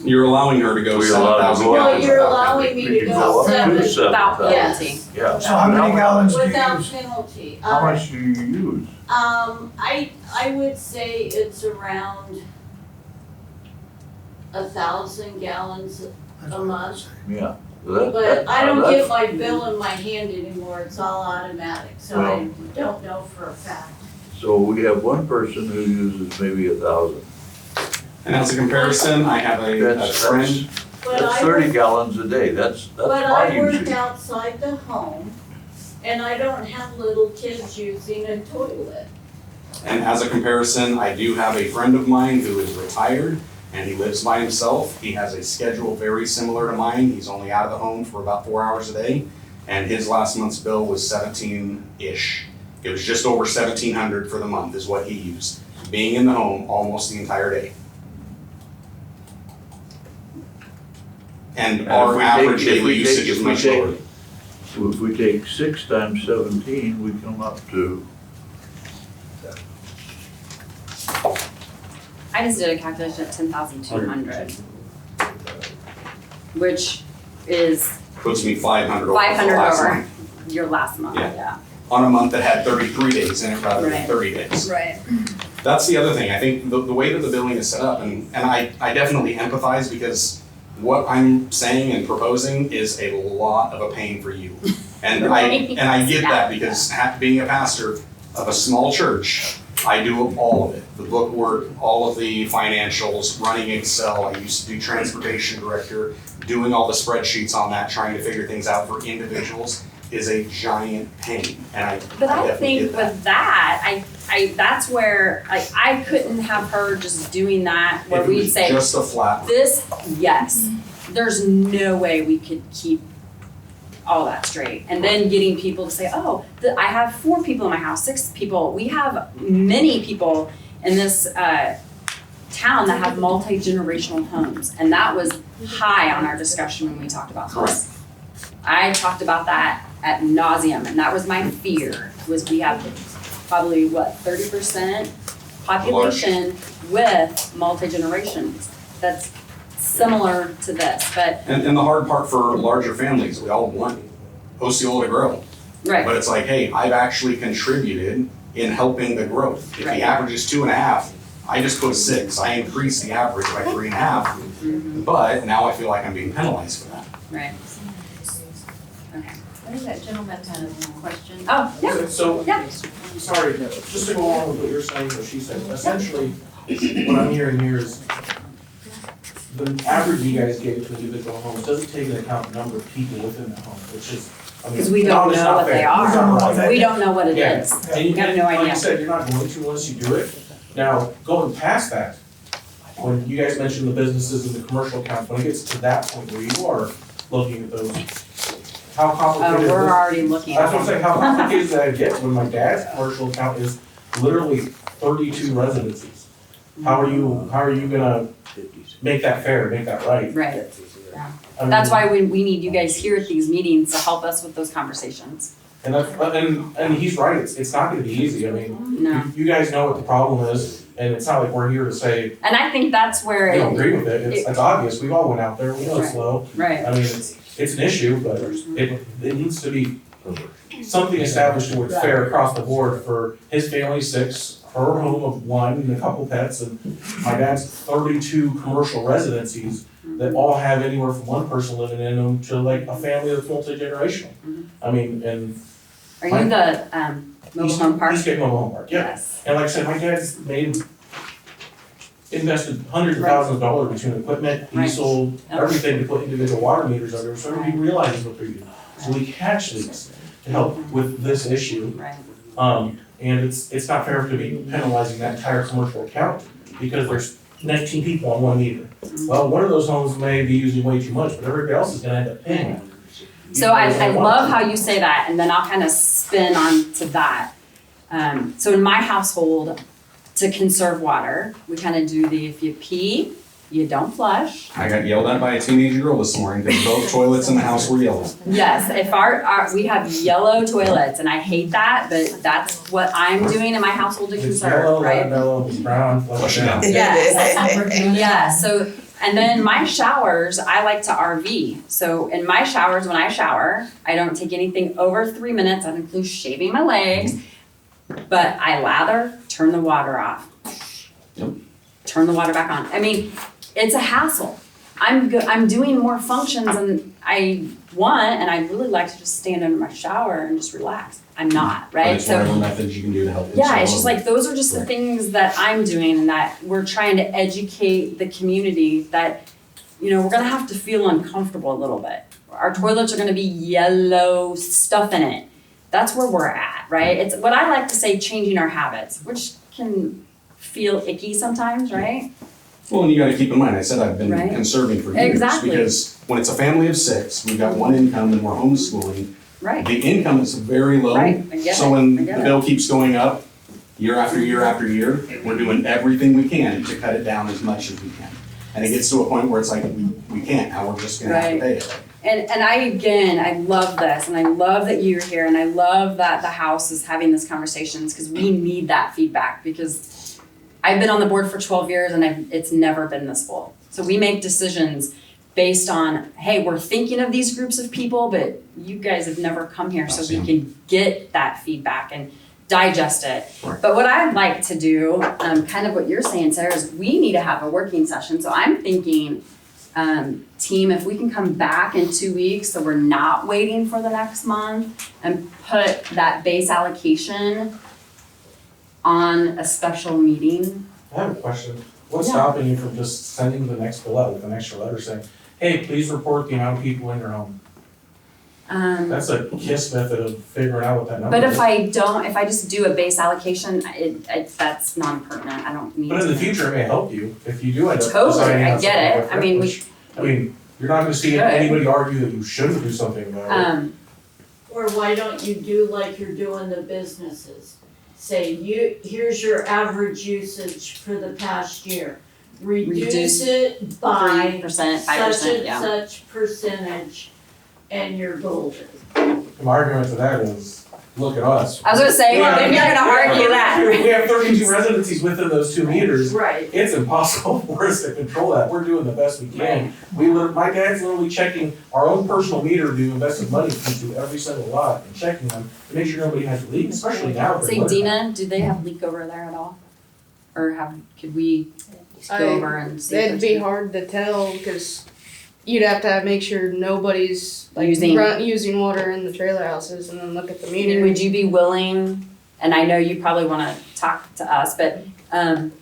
You're allowing her to go We allow her to 7,000 go Well, gallons. you're without allowing penalty. me we to can go go up to 7,000. Without 7,000. penalty. Yeah. So how many gallons do you Without use? penalty. How much do you use? I would say it's around 1,000 gallons a month. Yeah. But I don't get my bill in my hand anymore, it's all automatic, so I Well- don't know for a fact. So we have one person who uses maybe 1,000. And as a comparison, I have a friend, But That's I 30 work- gallons a day, that's But my I work usage. outside the home, and I don't have little kids using a toilet. and as a comparison, I do have a friend of mine who is retired and he lives by himself. He has a schedule very similar to mine. He's only out of the home for about 4 hours a day. And his last month's bill was 17-ish. It was just over 1,700 for the month is what he used, being in the home almost the entire day. And And our if we average take- if daily we take- usage is if we much take- lower. So if we take 6 times 17, we come up to, I just did a calculation at 10,200, which is Puts me 500 over the 500 last over month. your last month, Yeah. yeah. On a month that had 33 days in it rather than Right. 30 days. Right. That's the other thing, I think the way that the billing is set up, and I definitely empathize because what I'm saying and proposing is a lot of a pain for you. And I get that because being a pastor of a small church, I do all of it. The bookwork, all of the financials, running Excel, I used to do transportation director, doing all the spreadsheets on that, trying to figure things out for individuals is a giant pain, and I But I definitely think get that. with that, that's where, I couldn't have her just doing that, where If it we'd was say, just a flat. this, yes, there's no way we could keep all that straight. And then getting people to say, oh, I have 4 people in my house, 6 people. We have many people in this town that have multi-generational homes. And that was high on our discussion when we talked about this. I talked about that at nauseum, and that was my fear, was we have probably, 30% population with multi-generations. That's similar to this, but, And the hard part for larger families, we all want Osceola to grow. right, But it's like, hey, I've actually contributed in helping the growth. If Right. the average is 2.5, I just put 6, I increased the average by 3.5. But now I feel like I'm being penalized for that. right. Okay. I think that gentleman had a question. Oh, yeah, So, Yeah. sorry, just to go along with what you're saying, what she said, essentially, what I'm hearing here is the average you guys gave to individual homes doesn't take into account the number of people within the home, which is, I mean, because we no, don't it's know not what they fair. We don't know what are. that We is. don't know what it Yeah. is. And you We have no like idea. you said, you're not going to unless you do it. Now, going past that, when you guys mentioned the businesses and the commercial accounts, when it gets to that point where you are looking at those, how complicated is We're this? already looking That's at what I'm saying, how complicated does that get when my dad's commercial account is literally 32 residencies? How are you gonna make that fair, make that right? Right. I mean, That's why we need you guys here at these meetings to help us with those conversations. And that's, and he's right, it's not gonna be easy, I mean, No. you guys know what the problem is, and it's not like we're here to say, And I think that's where we don't it, agree with it, it's obvious, we've all went out there, we know it's Right. slow. right, I mean, it's an issue, but it needs to be something established to where it's fair across the board for his family, 6, her home of 1, and a couple pets, and my dad's 32 commercial residencies that all have anywhere from 1 person living in them to like a family that's multi-generational. I mean, and are you the, mobile home park? he's getting mobile home park, yeah. Yes. And like I said, my dad's invested hundreds of thousands of dollars between equipment, Right. diesel, Yep. everything to put individual water meters under, so everybody realizes what they're doing. So we catch these. to help with this issue. Right. And it's not fair to be penalizing that entire commercial account because there's 19 people on one meter. Well, one of those homes may be using way too much, but everybody else is gonna end up paying. So I love how you say that, and then I'll kind of spin on to that. So in my household, to conserve water, we kind of do the if you pee, you don't flush. I got yelled at by a teenage girl this morning because both toilets in the house were yellow. Yes, if we have yellow toilets, and I hate that, but that's what I'm doing in my household to It's conserve, yellow, right? yellow, brown, flush it out. Yes. Yeah, so, and then my showers, I like to RV. So in my showers, when I shower, I don't take anything over 3 minutes. That includes shaving my legs. But I lather, turn the water off. Yep. Turn the water back on. I mean, it's a hassle. I'm doing more functions than I want, and I really like to just stand under my shower and just relax. I'm not, But right? it's So whatever methods you can do to help. yeah, it's conserve. just like, those are just the Right. things that I'm doing, and that we're trying to educate the community that, you know, we're gonna have to feel uncomfortable a little bit. Our toilets are gonna be yellow stuff in it. That's where we're at, right? It's what I like to say, changing our habits, which can feel icky sometimes, right? Well, and you gotta keep in mind, I said I've been Right. conserving for years. Exactly. Because when it's a family of 6, we've got one income and we're homeschooling, Right, the income is very low. right, I get it, So when I get the it. bill keeps going up, year after year after year, we're doing everything we can to cut it down as much as we can. And it gets to a point where it's like, we can't, now we're just gonna have to Right. pay it. And I love this, and I love that you're here, and I love that the house is having these conversations, because we need that feedback, because I've been on the board for 12 years and it's never been this full. So we make decisions based on, hey, we're thinking of these groups of people, but you guys have never come here, so we can get that feedback and digest it. Right. But what I'd like to do, kind of what you're saying, Sarah, is we need to have a working session. So I'm thinking, team, if we can come back in 2 weeks, so we're not waiting for the next month, and put that base allocation on a special meeting. I have a question. What's Yeah. stopping you from just sending the next bill out with an extra letter saying, hey, please report the amount of people in your home? That's a KISS method of figuring out what that number But is. if I just do a base allocation, that's non-pertinent, I don't need to. But in the future, it may help you if you do end up Totally, deciding I on get something it. different, I mean, which- I mean, you're not gonna see Good. anybody argue that you shouldn't do something about it. Or why don't you do like you're doing the businesses? Say, here's your average usage for the past year. Reduce it by 3%, such 5%, and yeah. such percentage, and you're golden. My argument to that is, look at us. I was gonna say, Yeah. then you're gonna argue that. We have 32 residencies within those 2 meters. Right. It's impossible for us to control that. We're doing the best we can. My dad's literally checking our own personal meter to invested money into every single lot and checking them to make sure nobody has leaks, especially now. Say, Dina, do they have leak over there at all? Or could we go over and see? if It'd be there's- hard to tell because you'd have to make sure nobody's like Using- using water in the trailer houses and then look at the meter. Would you be willing, and I know you probably wanna talk to us, but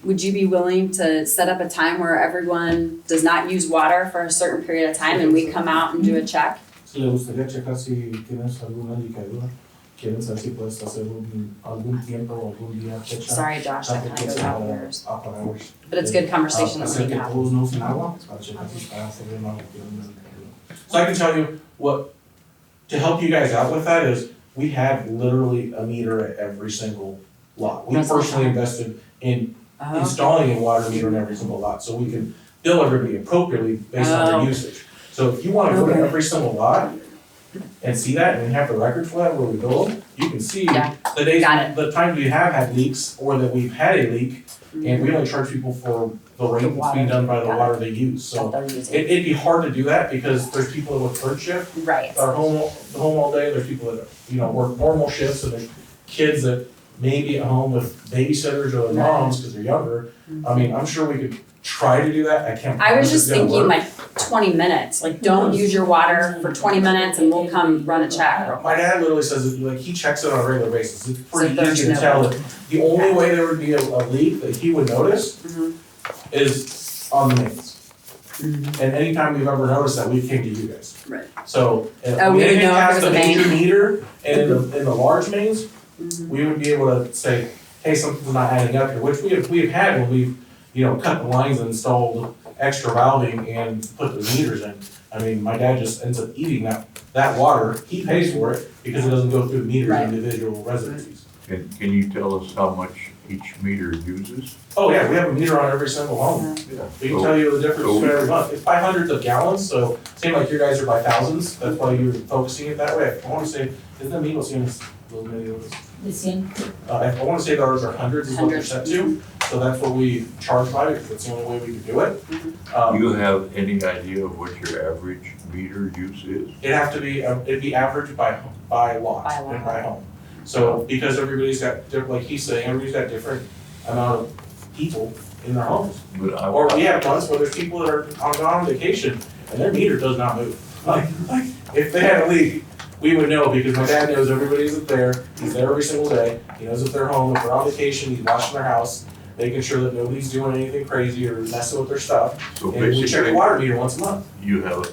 would you be willing to set up a time where everyone does not use water for a certain period of time and we come out and do a check? Si le gustaría checar si tienes alguna indicadura, quieren saber si puedes hacer algún tiempo o algún día fecha. Sorry, Josh, that kinda goes out of yours. Apagar. But it's good conversation that we Hacer can que have. todos no usen agua, para checar si está haciendo algo que no es. So I can tell you what, to help you guys out with that is, we have literally a meter at every single lot. We That's personally awesome. invested in Oh, installing a water meter in every single lot, so we can bill everybody appropriately based on their Oh. usage. So if you wanna go to Okay. every single lot and see that, and have the record for that where we bill them, you can see Yeah. the days, Got it. the times we have had leaks, or that we've had a leak, and we only charge people for the rate that's being water. done by the Got it. water they use, so. that they're using. It'd be hard to do that, because there's people that work third shift, Right. that are home all day, there's people that, work normal shifts, and there's kids that may be at home with babysitters or their moms, cause they're younger. I mean, I'm sure we could try to do that, I can't I was promise just it's gonna thinking work. like 20 minutes, like don't use your water for 20 minutes and we'll come run a check. My dad literally says, that, like, he checks it on a regular basis, it's pretty there's easy to no- tell that the only way there would be a leak that he would notice Mhm. is on the mains. Mhm. And anytime we've ever noticed that, we came to you guys. Right. So, if Oh, we would anything know if past it the was a main. major meter and in the large mains, Mhm. we would be able to say, hey, something's not adding up here, which we have had when we've, cut the lines and installed extra valving and put the meters in. I mean, my dad just ends up eating that water, he pays for it because it doesn't go through the meters Right. of individual residencies. Can you tell us how much each meter uses? Oh yeah, we have a meter on every single home. Yeah. We can tell you the difference between every month. It's by hundreds of gallons, so seem like your guys are by thousands, that's why you're focusing it that way. I wanna say, isn't that mean, those many of us? I wanna say ours are hundreds is what they're set to, so that's what we charge by, because that's the only way we can do it. Do you have any idea of what your average meter use is? It'd be averaged by lot By and lot. by home. So, because everybody's got, like he's saying, everybody's got different amount of people in their homes. But I- Or we have months where there's people that are on vacation and their meter does not move. Like, if they had a leak, we would know because my dad knows everybody's up there, he's there every single day. He knows if they're home, if they're on vacation, he's watching their house, making sure that nobody's doing anything crazy or messing with their stuff. So And we check the basically, water meter once a month. you have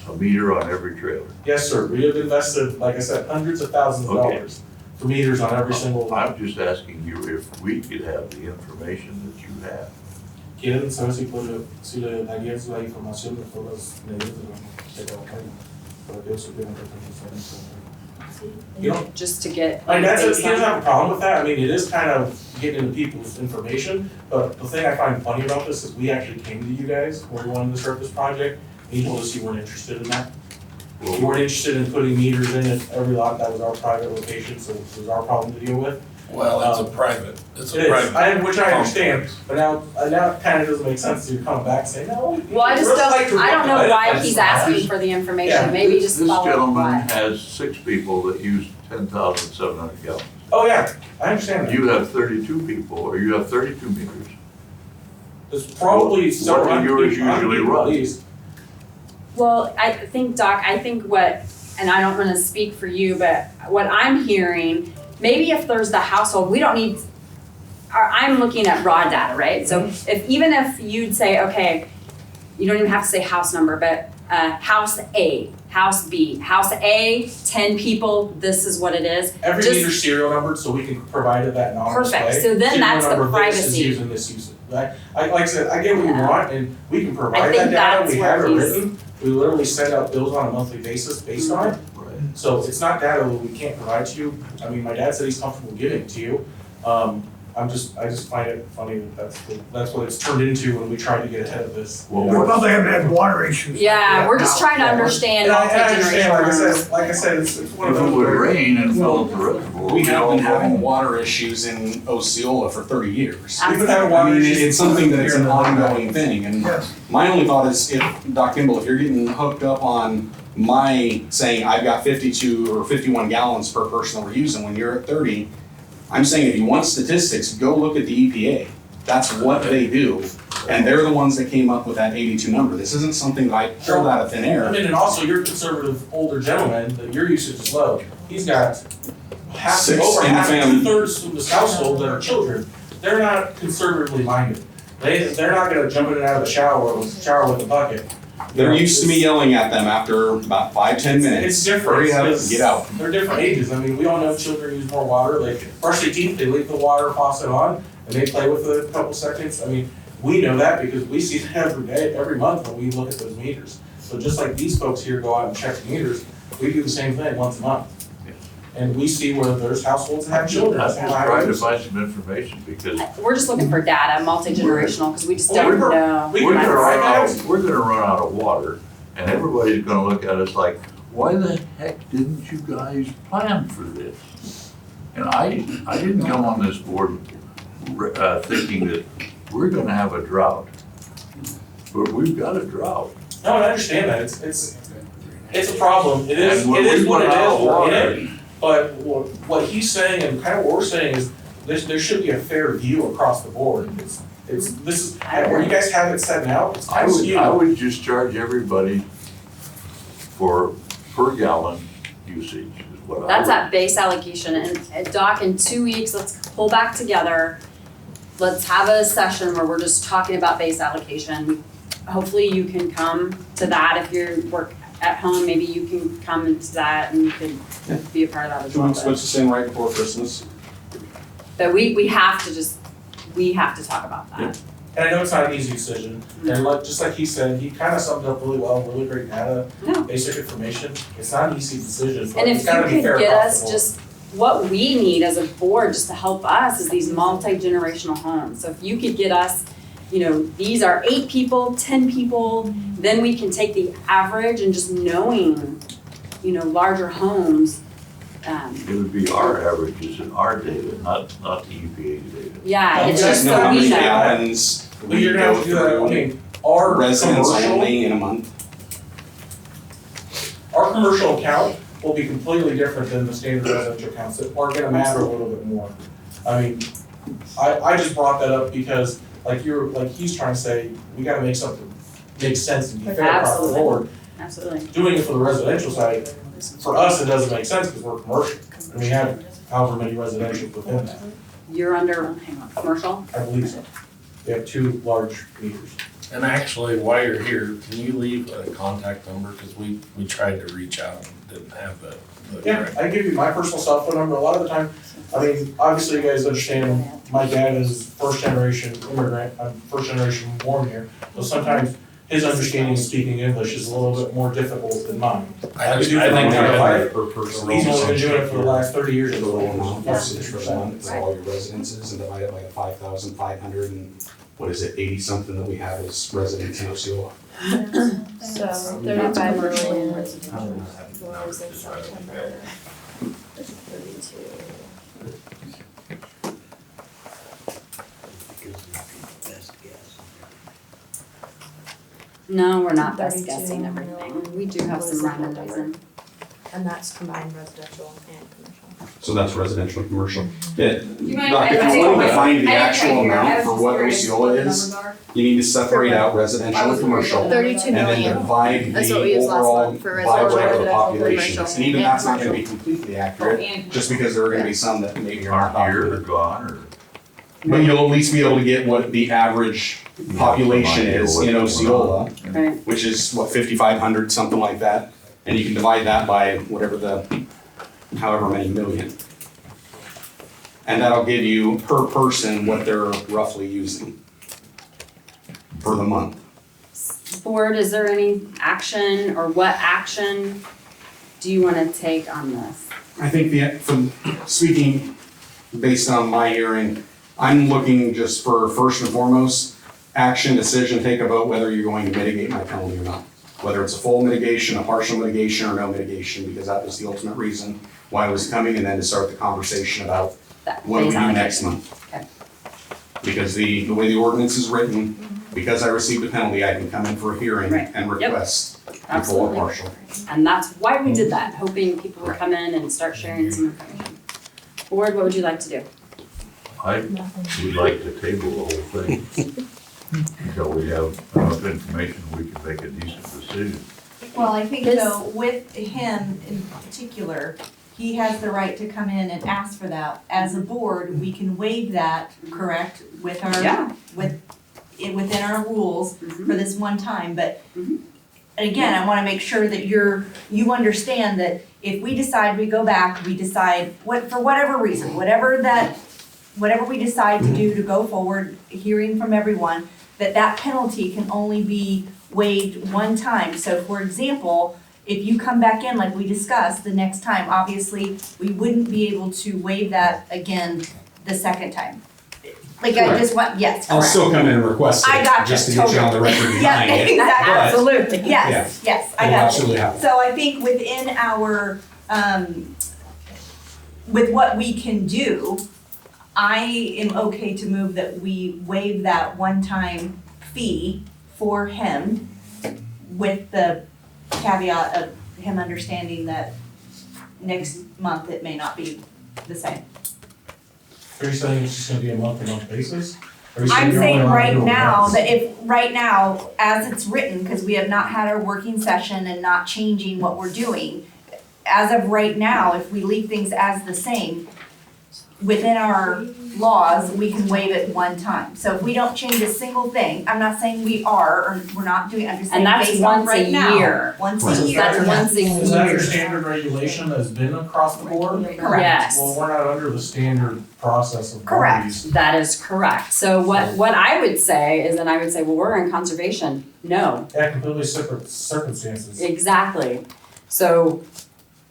a meter on every trailer. Yes, sir, we have invested, like I said, hundreds of thousands of Okay. dollars for meters on every single. I'm just asking you if we could have the information that you have. ¿Quieren saber si le daría la información de todas las medidas de la campaña? Para que ellos supieran qué hacer. Just to get. I mean, he doesn't baseline. have a problem with that, I mean, it is kind of getting into people's information, but the thing I find funny about this is we actually came to you guys when we wanted to start this project, and you told us you weren't interested in that. You weren't interested in putting meters in at every lot, that was our private location, so it was our problem to deal with. Well, it's a private, it's It a is, private. which I understand, but now it kind of doesn't make sense to come back and say, no. Well, I just don't know why he's asking for the Yeah. information, maybe just This follow up gentleman why. has 6 people that use 10,700 gallons. Oh, yeah, I understand that. You have 32 people, or you have 32 meters. There's probably What several do hundred yours people, usually at run? least. Well, I think, Doc, and I don't wanna speak for you, but what I'm hearing, maybe if there's the household, we don't need, I'm looking at raw data, right? So even if you'd say, okay, you don't even have to say house number, but house A, house B, house A, 10 people, this is what it is. Every Just- meter's serial numbered, so we can provide it that anonymous way. Perfect, so then Serial that's the number, this is privacy. using this usage, right? Like I said, I get what you Yeah. want, and we can I provide think that data, that's we where have it he's- written. We literally send out bills on a monthly basis based on it. Right. So it's not data that we can't provide to you. I mean, my dad said he's comfortable giving it to you. I just find it funny that that's what it's turned into when we tried to get ahead of this. Well, We probably haven't had water issues. Yeah, we're just trying to understand And I understand, multi-generational. like I said, it's one of If those. it would where- rain and fill up the reservoir. We have been having know. water issues in Osceola for 30 years. We've been having I water mean, issues. it's something that it's an ongoing thing, and Yes. my only thought is if, Doc Kimball, if you're getting hooked up on my saying I've got 52 or 51 gallons per person that we're using when you're at 30, I'm saying if you want statistics, go look at the EPA. That's what they do, and they're the ones that came up with that 82 number. This isn't something that I pulled out of thin I air. mean, and also you're a conservative older gentleman, that your usage is low. He's got half, Six over in the half, family. 2/3 of this household that are children. They're not conservatively minded. They're not gonna jump in and out of the shower with a bucket. They're used to me yelling at them after about 5-10 minutes. It's different. Hurry up, It's- get out. They're different ages. I mean, we all know children use more water. They brush their teeth, they leave the water faucet on, and they play with it a couple seconds. I mean, we know that because we see that every day, every month when we look at those meters. So just like these folks here go out and check the meters, we do the same thing once a month. And we see where there's households that have children. I'm That's just why I trying to use- find some information because We're just looking for data, multi-generational, because we just Well, don't we're- know. we we're can gonna provide run that. out, we're gonna run out of water and everybody's gonna look at us like, why the heck didn't you guys plan for this? And I didn't come on this board thinking that we're gonna have a drought. But we've got a drought. No, I understand that. It's a problem. It is And when what we it run out of is. We're in water- it. But what he's saying and kind of what we're saying is there should be a fair view across the board. This is, where you guys have it set now, it's kind of skewed. I would just charge everybody for per gallon usage is what I would. That's at base allocation, and Doc, in 2 weeks, let's pull back together. Let's have a session where we're just talking about base allocation. hopefully you can come to that if you work at home, maybe you can come into that and you could be a part of that as Can well. we switch this in right before Christmas? But we have to talk about that. And I know it's not an easy decision, and like, just like he said, he kind of summed it up really well, really great data, No. basic information. It's not an easy decision, but And it's if you gotta be could fair get across us the board. just, what we need as a board, just to help us, is these multi-generational homes. So if you could get us, these are 8 people, 10 people, then we can take the average and just knowing, larger homes. It would be our averages and our data, not the EPA data. Yeah, You it's guys just know so how we many know. gallons But we you're gonna go have to do that, I through mean, our residents commercial, only in a month? our commercial account will be completely different than the standard residential accounts that are gonna matter a little bit more. I mean, I just brought that up because like he's trying to say, we gotta make something make sense and be fair across the Absolutely. board. Absolutely. Doing it for the residential side, for us, it doesn't make sense because we're commercial. And we have however many residential within that. You're under, commercial? I believe so. We have 2 large meters. And actually, while you're here, can you leave a contact number? Because we tried to reach out and didn't have the Yeah, correct. I can give you my personal cell phone number. A lot of the time, I mean, obviously you guys understand, my dad is first generation immigrant. I'm first generation born here. So sometimes his understanding of speaking English is a little bit more difficult than mine. I could do it for my think entire life. Per person. He's only been doing it for the last 30 years. The little amount, Yes. percentage for the month, for all your residences, and divide it by the 5,500 and, 80 something that we have as residents in Osceola. So 35 million. Was in September. 32. No, we're not best 32 guessing everything. million We do have some was rhyme and September. reason. And that's combined residential and commercial. So that's residential and commercial. Yeah, You mind- Doc, if I you didn't want to quite- find I the didn't actual quite hear. I amount was for just what curious Osceola what the is, numbers are. you need to separate out residential I and was commercial, curious. 32 and then million. divide That's the what we used last overall month for by residential, whatever the residential, population commercial, is. And even and that's not gonna be commercial. completely Oh, accurate, and just because there are gonna be some that maybe are not Aren't here or populated. gone or? But you'll at least be able to get what the average population is in Osceola, Right. which is 5,500, something like that. And you can divide that by whatever however many million. And that'll give you per person what they're roughly using for the month. Board, is there any action or what action do you wanna take on this? I think from speaking based on my hearing, I'm looking just for first and foremost, action, decision, take a vote whether you're going to mitigate my penalty or not. Whether it's a full mitigation, a partial mitigation, or no mitigation, because that was the ultimate reason why I was coming, and then to start the conversation about That what do we phase do out? next month. Okay. Because the way the ordinance is written, because I received a penalty, I can come in for a hearing Right. and Yep. request a full or Absolutely. partial. And that's why we did that, hoping people would come in and start sharing some information. Board, what would you like to do? I would like to table the whole thing until we have enough information, we can make a decent decision. Well, I think His- though, with him in particular, he has the right to come in and ask for that. As a board, we can waive that, correct, with our, Yeah. within our rules Mhm. for this one time, but Mhm. and again, I wanna make sure that you understand that if we decide we go back, we decide, for whatever reason, whatever we decide to do to go forward, hearing from everyone, that penalty can only be waived one time. So for example, if you come back in like we discussed the next time, obviously, we wouldn't be able to waive that again the second time. Like I just want, yes, I'll correct. still come in and request I it, got you, just to get you on the record Yeah, behind it. exactly. But- Absolutely. Yes, yes, I It'll got you. absolutely happen. So I think within our, with what we can do, I am okay to move that we waive that one-time fee for him with the caveat of him understanding that next month it may not be the same. Are you saying it's just gonna be a month-to-month basis? Or are you saying I'm you're only saying allowed to right do it now, once? that if, right now, as it's written, because we have not had our working session and not changing what we're doing, as of right now, if we leave things as the same, within our laws, we can waive it one time. So if we don't change a single thing, I'm not saying we are, or we're not doing, I'm just saying And that's based on once a right now. year. Once Right. a year. That's once a Is that your year. standard regulation that's been across the board? Correct. Yes. Well, we're not under the standard process of Correct. these. That is correct. So what I would say is, then I would say, well, we're in conservation. No, Yeah, completely separate circumstances. exactly. So,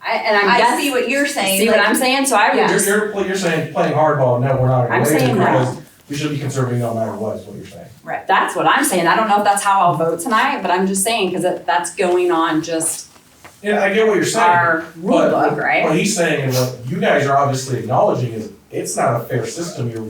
I'm I guessing. see what you're saying. See what like- I'm saying? So I would Yeah. just, You're saying playing hardball, no, we're not gonna I'm waive it saying no. because we should be conserving no matter what, is what you're saying. that's what I'm saying. I don't know if that's how I'll vote tonight, but I'm just saying, because that's going on just Yeah, I get what you're saying. our rule But book, right? what he's saying and what you guys are obviously acknowledging is it's not a fair system you're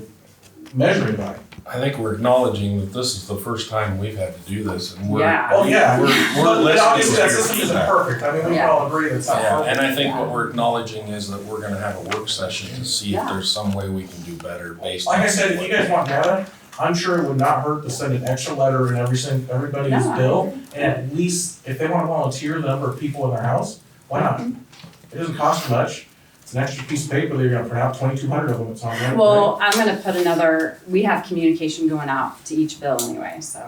measuring by. I think we're acknowledging that this is the first time we've had to do this, and we're. Yeah. Oh, yeah. We're But listening obviously to that your system isn't feedback. perfect. I mean, we can Yeah. all agree that's not Yeah, perfect. and I think what we're acknowledging is that we're gonna have a work session to see if Yeah. there's some way we can do better based on. Like I said, if you guys want data, I'm sure it would not hurt to send an extra letter in everybody's No, I bill. And at least, if they wanna volunteer the number of people in their house, why not? It doesn't cost much. It's an extra piece of paper that you're gonna print out, 2,200 of them, it's on there. Well, I'm gonna put we have communication going out to each bill anyway, so.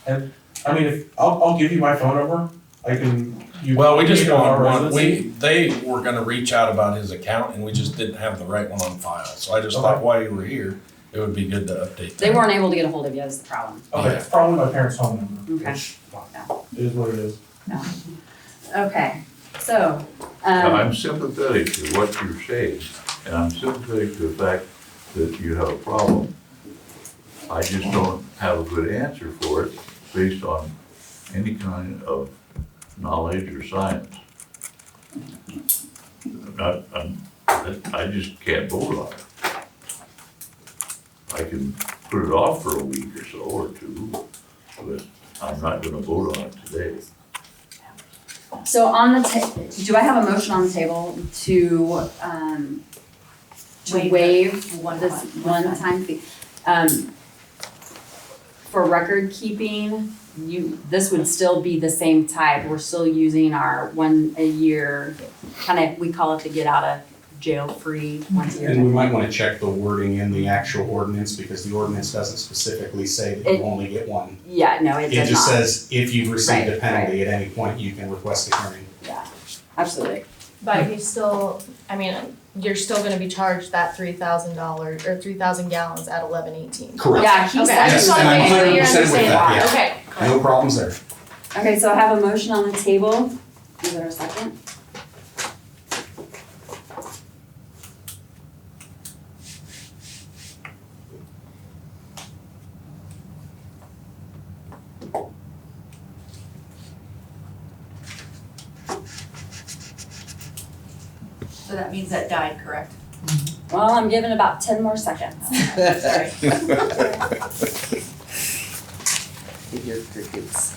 I mean, I'll give you my phone number, I can. Well, we just you know, want our one, residency. they were gonna reach out about his account and we just didn't have the right one on file. So I just Okay. thought while you were here, it would be good to update that. They weren't able to get a hold of you, is the problem. Okay, it's probably my parents' phone number, Okay. which it is what it is. Okay, so, Now, I'm sympathetic to what you're saying, and I'm sympathetic to the fact that you have a problem. I just don't have a good answer for it based on any kind of knowledge or science. I just can't vote on it. I can put it off for a week or so or two, but I'm not gonna vote on it today. so on the do I have a motion on the table to waive this one-time fee? For record keeping, this would still be the same type. We're still using our 1 a year, we call it the get out of jail free once a year. And we might wanna check the wording in the actual ordinance, because the ordinance doesn't specifically say that you only get one. Yeah, no, it It does just not. says, if you've received a Right, penalty at any point, you can request a hearing. Yeah, absolutely. But you still, I mean, you're still gonna be charged that $3,000 or 3,000 gallons at 11.18. Correct. Yeah, keep Okay, I just saying. wanna And I'm make sure you 100% with understand that, that, yeah. okay. No problems there. Okay, so I have a motion on the table. Is there a second? So that means that died, correct? Well, I'm giving about 10 more seconds. Sorry. Your crickets.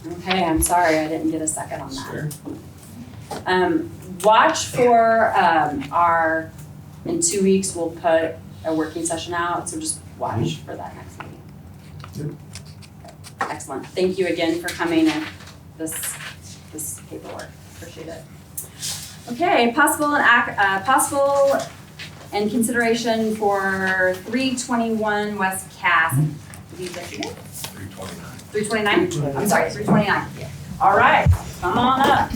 Okay, I'm sorry, I didn't get a second on that. Watch for in 2 weeks, we'll put a working session out, so just watch for that next meeting. Excellent, thank you again for coming and this paperwork, appreciate it. Okay, possible and consideration for 321 West Cass. Did you get it? 329. 329? I'm sorry, 329. All right, come on up.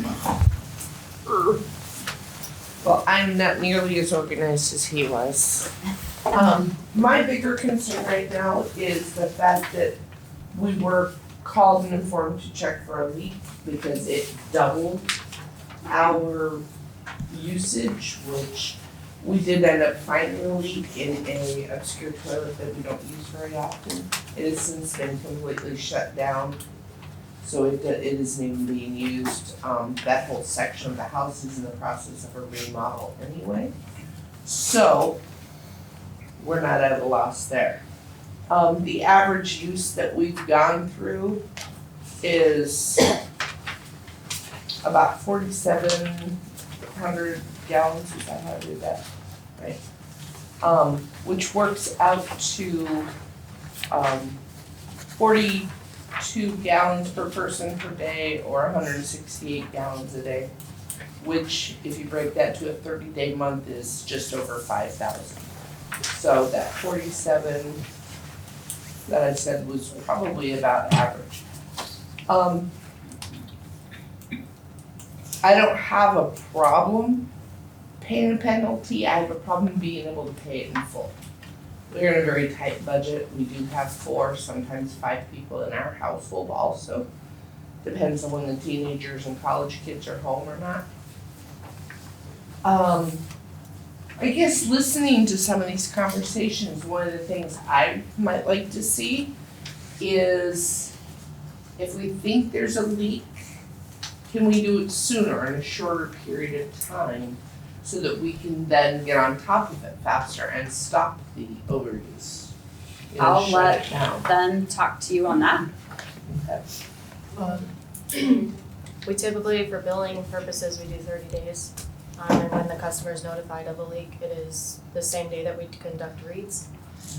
Well, I'm not nearly as organized as he was. My bigger concern right now is the fact that we were called and informed to check for a leak because it doubled our usage, which we did end up finding a leak in a obscure toilet that we don't use very often. It has since been completely shut down, so it isn't even being used. That whole section of the house is in the process of a remodel anyway. So, we're not at a loss there. The average use that we've gone through is about 4,700 gallons, is that how I do that? Right. Which works out to 42 gallons per person per day, or 168 gallons a day. which if you break that to a 30-day month is just over 5,000. So that 47 that I said was probably about average. I don't have a problem paying a penalty, I have a problem being able to pay it in full. We're in a very tight budget, we do have 4, sometimes 5 people in our household also. Depends on when the teenagers and college kids are home or not. I guess listening to some of these conversations, one of the things I might like to see is if we think there's a leak, can we do it sooner in a shorter period of time so that we can then get on top of it faster and stop the overuse? You know, I'll shut let it down. them talk to you on that. We typically, for billing purposes, we do 30 days. And when the customer is notified of a leak, it is the same day that we conduct reads.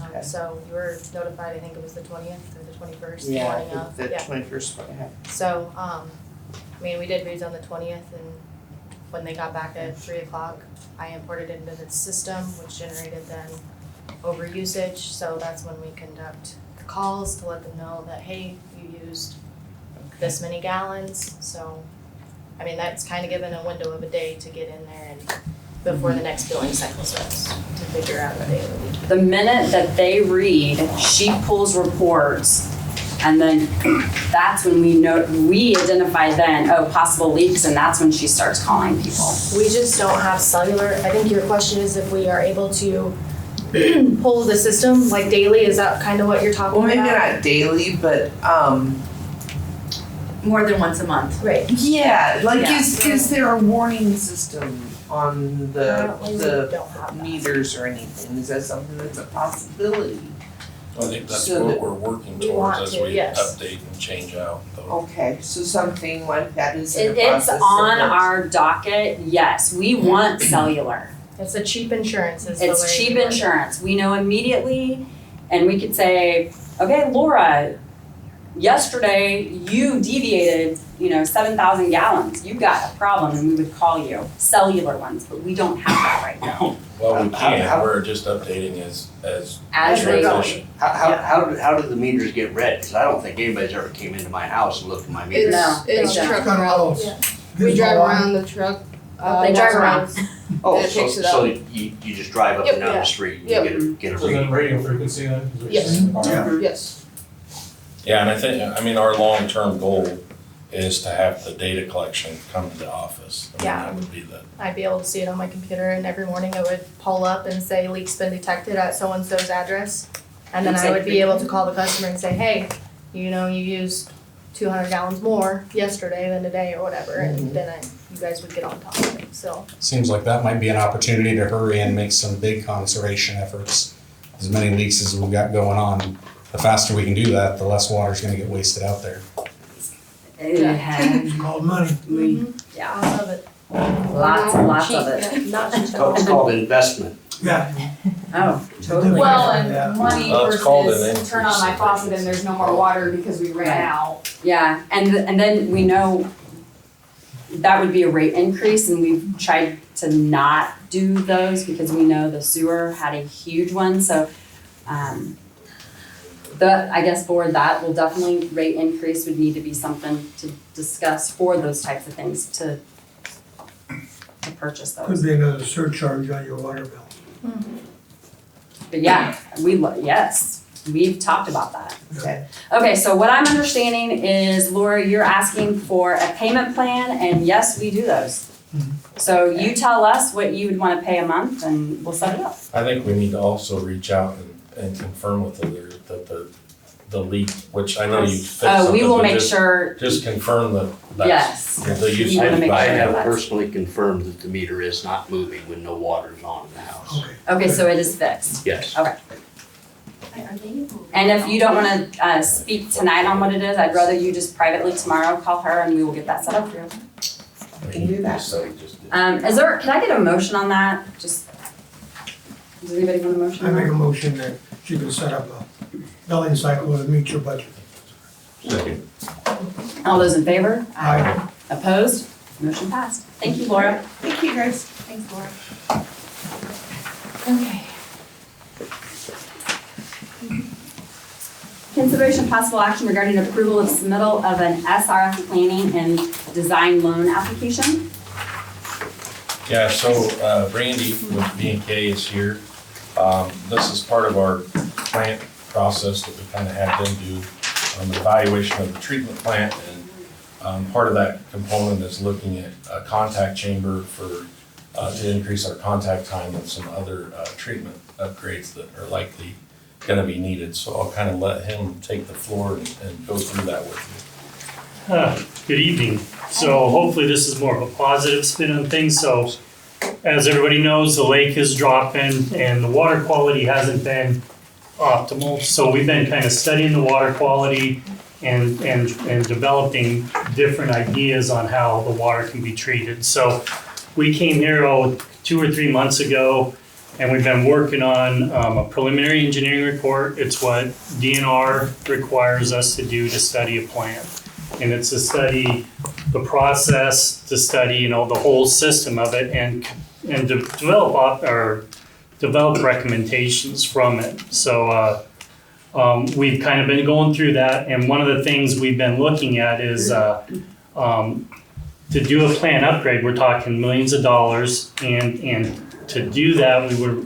Okay. So you were notified, I think it was the 20th or the 21st, Yeah, morning I of, think the yeah. 21st, what I have. So, I mean, we did reads on the 20th, and when they got back at 3 o'clock, I imported it into the system, which generated then overusage. So that's when we conduct calls to let them know that, hey, you used this many gallons. So, I mean, that's kind of given a window of a day to get in there and before the next billing cycle starts to figure out the daily leak. The minute that they read, she pulls reports, and then that's when we identify then, oh, possible leaks, and that's when she starts calling people. We just don't have cellular. I think your question is if we are able to pull the system like daily. Is that kind of what you're talking Well, maybe about? not daily, but More than once a month. Right. yeah, like Yeah. is there a warning system on Currently, we the don't have that. meters or anything? Is that something that's a possibility? I think that's So what that- we're working We towards want as to, we yes. update and change out though. Okay, so something like that is in the It's process. on our docket, yes, we want cellular. It's a cheap insurance is the way. It's cheap we work it. insurance, we know immediately, and we could say, okay, Laura, yesterday you deviated, 7,000 gallons, you got a problem, and we would call you, cellular ones, but we don't have that right now. Well, we can, How- we're just updating as As they go. transition. How do the meters get read? Because I don't think anybody's ever came into my house and looked at my meters. No, It's they don't. got all those. Yeah. We drive around the truck. They drive around. Oh, It so, picks it so you just drive up and down Yeah. the street and Yep. get a So then reading? radio frequency then? is what you're Yes. saying? Yeah. Yes. Yeah, and I think, our long-term goal is to have the data collection come to the office. I mean, Yeah. that would be the, I'd be able to see it on my computer, and every morning it would pull up and say leak's been detected at so-and-so's address. And then I would be able to call the customer and say, hey, you used 200 gallons more yesterday than today or whatever, and then you guys would get on top of it, so. Seems like that might be an opportunity to hurry and make some big conservation efforts. As many leaks as we've got going on, the faster we can do that, the less water's gonna get wasted out there. It's called money. Yeah, I love it. lots and lots of it. Not It's called investment. Yeah. Oh, totally. Well, Yeah. and money Well, it's called an versus turn on my increase. faucet and there's no more water because we ran Right. out. Yeah, and then we know that would be a rate increase, and we've tried to not do those because we know the sewer had a huge one, so, I guess for that, will definitely rate increase would need to be something to discuss for those types of things to purchase Could those. be another surcharge on your water bill. But yeah, yes, we've talked about that. Okay. Okay, so what I'm understanding is, Laura, you're asking for a payment plan, and yes, we do those. So you tell us what you would wanna pay a month, and we'll set it up. I think we need to also reach out and confirm with others that the leak, which I know you fixed something. We will but make just- sure, Just confirm that that's. yes. The You use. wanna make I sure have that's- personally confirmed that the meter is not moving when no water's on in the house. Okay. Okay, so it is fixed. Yes. And if you don't wanna, speak tonight on what it is, I'd rather you just privately tomorrow call her and we will get that set up for you. Can do that. So we just did. Can I get a motion on that? Just, does anybody want a motion I on make a that? motion that you can set up a billing cycle to meet your budget. Second. All those in favor? Aye. Opposed? Motion passed. Thank you, Laura. Thank you, guys. Thanks, Laura. Okay. Consideration possible action regarding approval of submittal of an SRF planning and design loan application. Yeah, so Brandy with B&K is here. This is part of our plant process that we kind of had them do an evaluation of the treatment plant, and part of that component is looking at a contact chamber for to increase our contact time and some other treatment upgrades that are likely going to be needed. So I'll kind of let him take the floor and go through that with you. Good evening. So hopefully this is more of a positive spin on things. So as everybody knows, the lake is dropping and the water quality hasn't been optimal. So we've been kind of studying the water quality and developing different ideas on how the water can be treated. So we came here 2 or 3 months ago, and we've been working on a preliminary engineering report. It's what DNR requires us to do to study a plan. And it's to study the process, to study, the whole system of it, and to develop recommendations from it. So we've kind of been going through that, and one of the things we've been looking at is to do a plan upgrade. We're talking millions of dollars, and to do that, we were,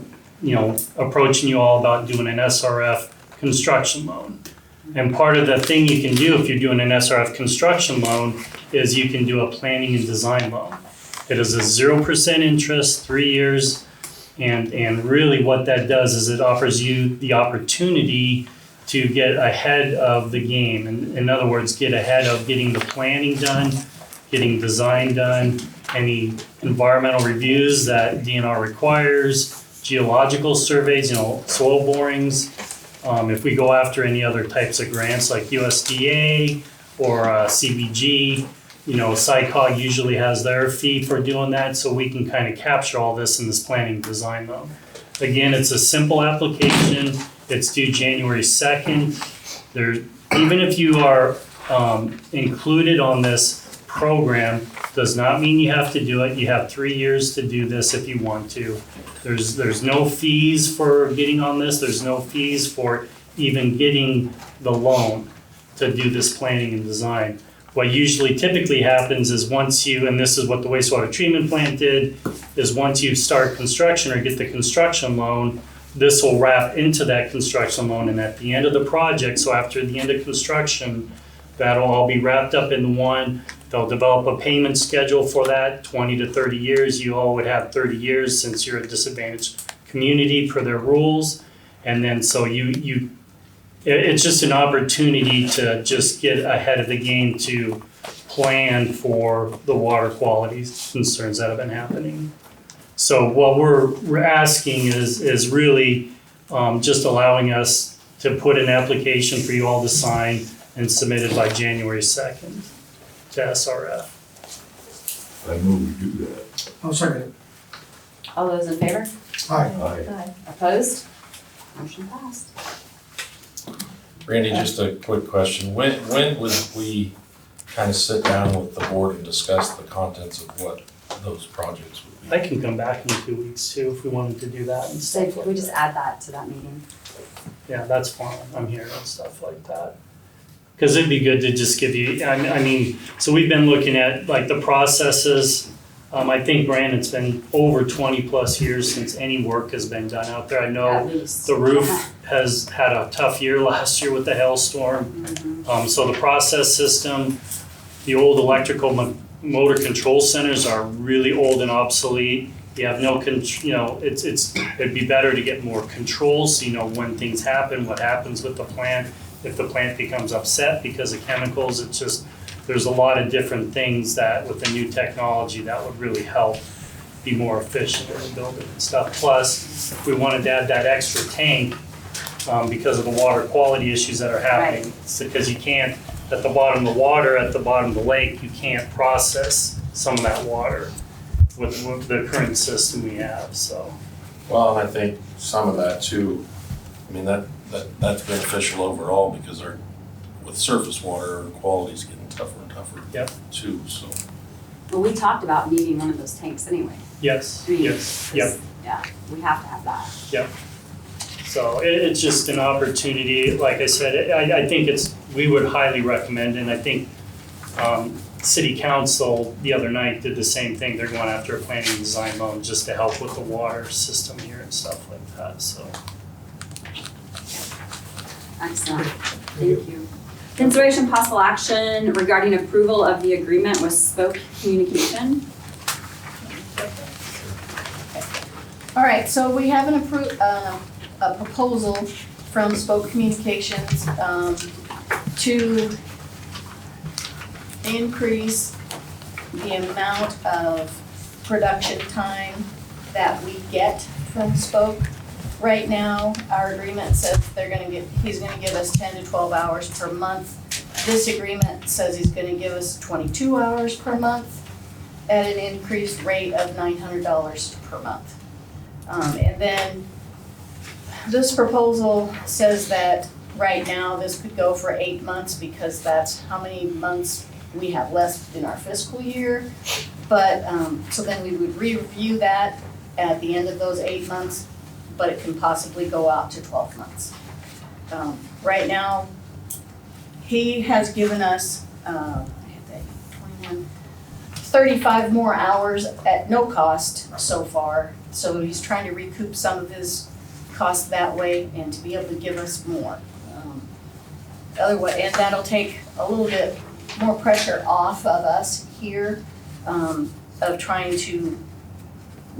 approaching you all about doing an SRF construction loan. And part of the thing you can do if you're doing an SRF construction loan is you can do a planning and design loan. It is a 0% interest, 3 years, and really what that does is it offers you the opportunity to get ahead of the game. And in other words, get ahead of getting the planning done, getting design done, any environmental reviews that DNR requires, geological surveys, soil borings. If we go after any other types of grants like USDA or CBG, SciCog usually has their fee for doing that, so we can kind of capture all this in this planning design loan. Again, it's a simple application. It's due January 2nd. Even if you are included on this program, does not mean you have to do it. You have 3 years to do this if you want to. There's no fees for getting on this. There's no fees for even getting the loan to do this planning and design. What usually typically happens is once you, and this is what the wastewater treatment plant did, is once you start construction or get the construction loan, this will wrap into that construction loan, and at the end of the project, so after the end of construction, that'll all be wrapped up in one. They'll develop a payment schedule for that, 20 to 30 years. You all would have 30 years since you're a disadvantaged community per their rules. And then so it's just an opportunity to just get ahead of the game to plan for the water quality concerns that have been happening. So what we're asking is really just allowing us to put an application for you all to sign and submit it by January 2nd. To SRF. I move we do that. I'll second it. All those in favor? Aye. Aye. Opposed? Motion passed. Randy, just a quick question. When would we kind of sit down with the board and discuss the contents of what those projects would be? I can come back in 2 weeks too if we wanted to do that and So stuff can like we just that. add that to that meeting? Yeah, that's fine. I'm here and stuff like that. Because it'd be good to just give you, I mean, so we've been looking at like the processes. I think, Brandon, it's been over 20 plus years since any work has been done out there. I At know least. the roof has had a tough year last year with the hailstorm. So the process system, the old electrical motor control centers are really old and obsolete. You have no, it'd be better to get more controls, so you know when things happen, what happens with the plant. If the plant becomes upset because of chemicals, it's just, there's a lot of different things that with the new technology that would really help be more efficient in the building and stuff. Plus, if we wanted to add that extra tank because of the water quality issues that are happening. It's because you can't, at the bottom of the water, at the bottom of the lake, you can't process some of that water with the current system we have, so. Well, and I think some of that too, I mean, that's beneficial overall because with surface water, our quality's getting tougher and tougher Yep. too, so. Well, we talked about needing one of those tanks anyway. Yes, I mean, yes, yep. Yeah, we have to have that. So it's just an opportunity, like I said, I think we would highly recommend, and I think City Council the other night did the same thing. They're going after a planning and design loan just to help with the water system here and stuff like that, so. Excellent, thank you. Consideration possible action regarding approval of the agreement with Spoke Communication. All right, so we have a proposal from Spoke Communications, to increase the amount of production time that we get from Spoke. Right now, our agreement says he's gonna give us 10 to 12 hours per month. This agreement says he's gonna give us 22 hours per month at an increased rate of $900 per month. And then this proposal says that right now this could go for 8 months because that's how many months we have left in our fiscal year. But, so then we would review that at the end of those 8 months, but it can possibly go out to 12 months. Right now, he has given us, 35 more hours at no cost so far. So he's trying to recoup some of his costs that way and to be able to give us more. Otherwise, and that'll take a little bit more pressure off of us here, of trying to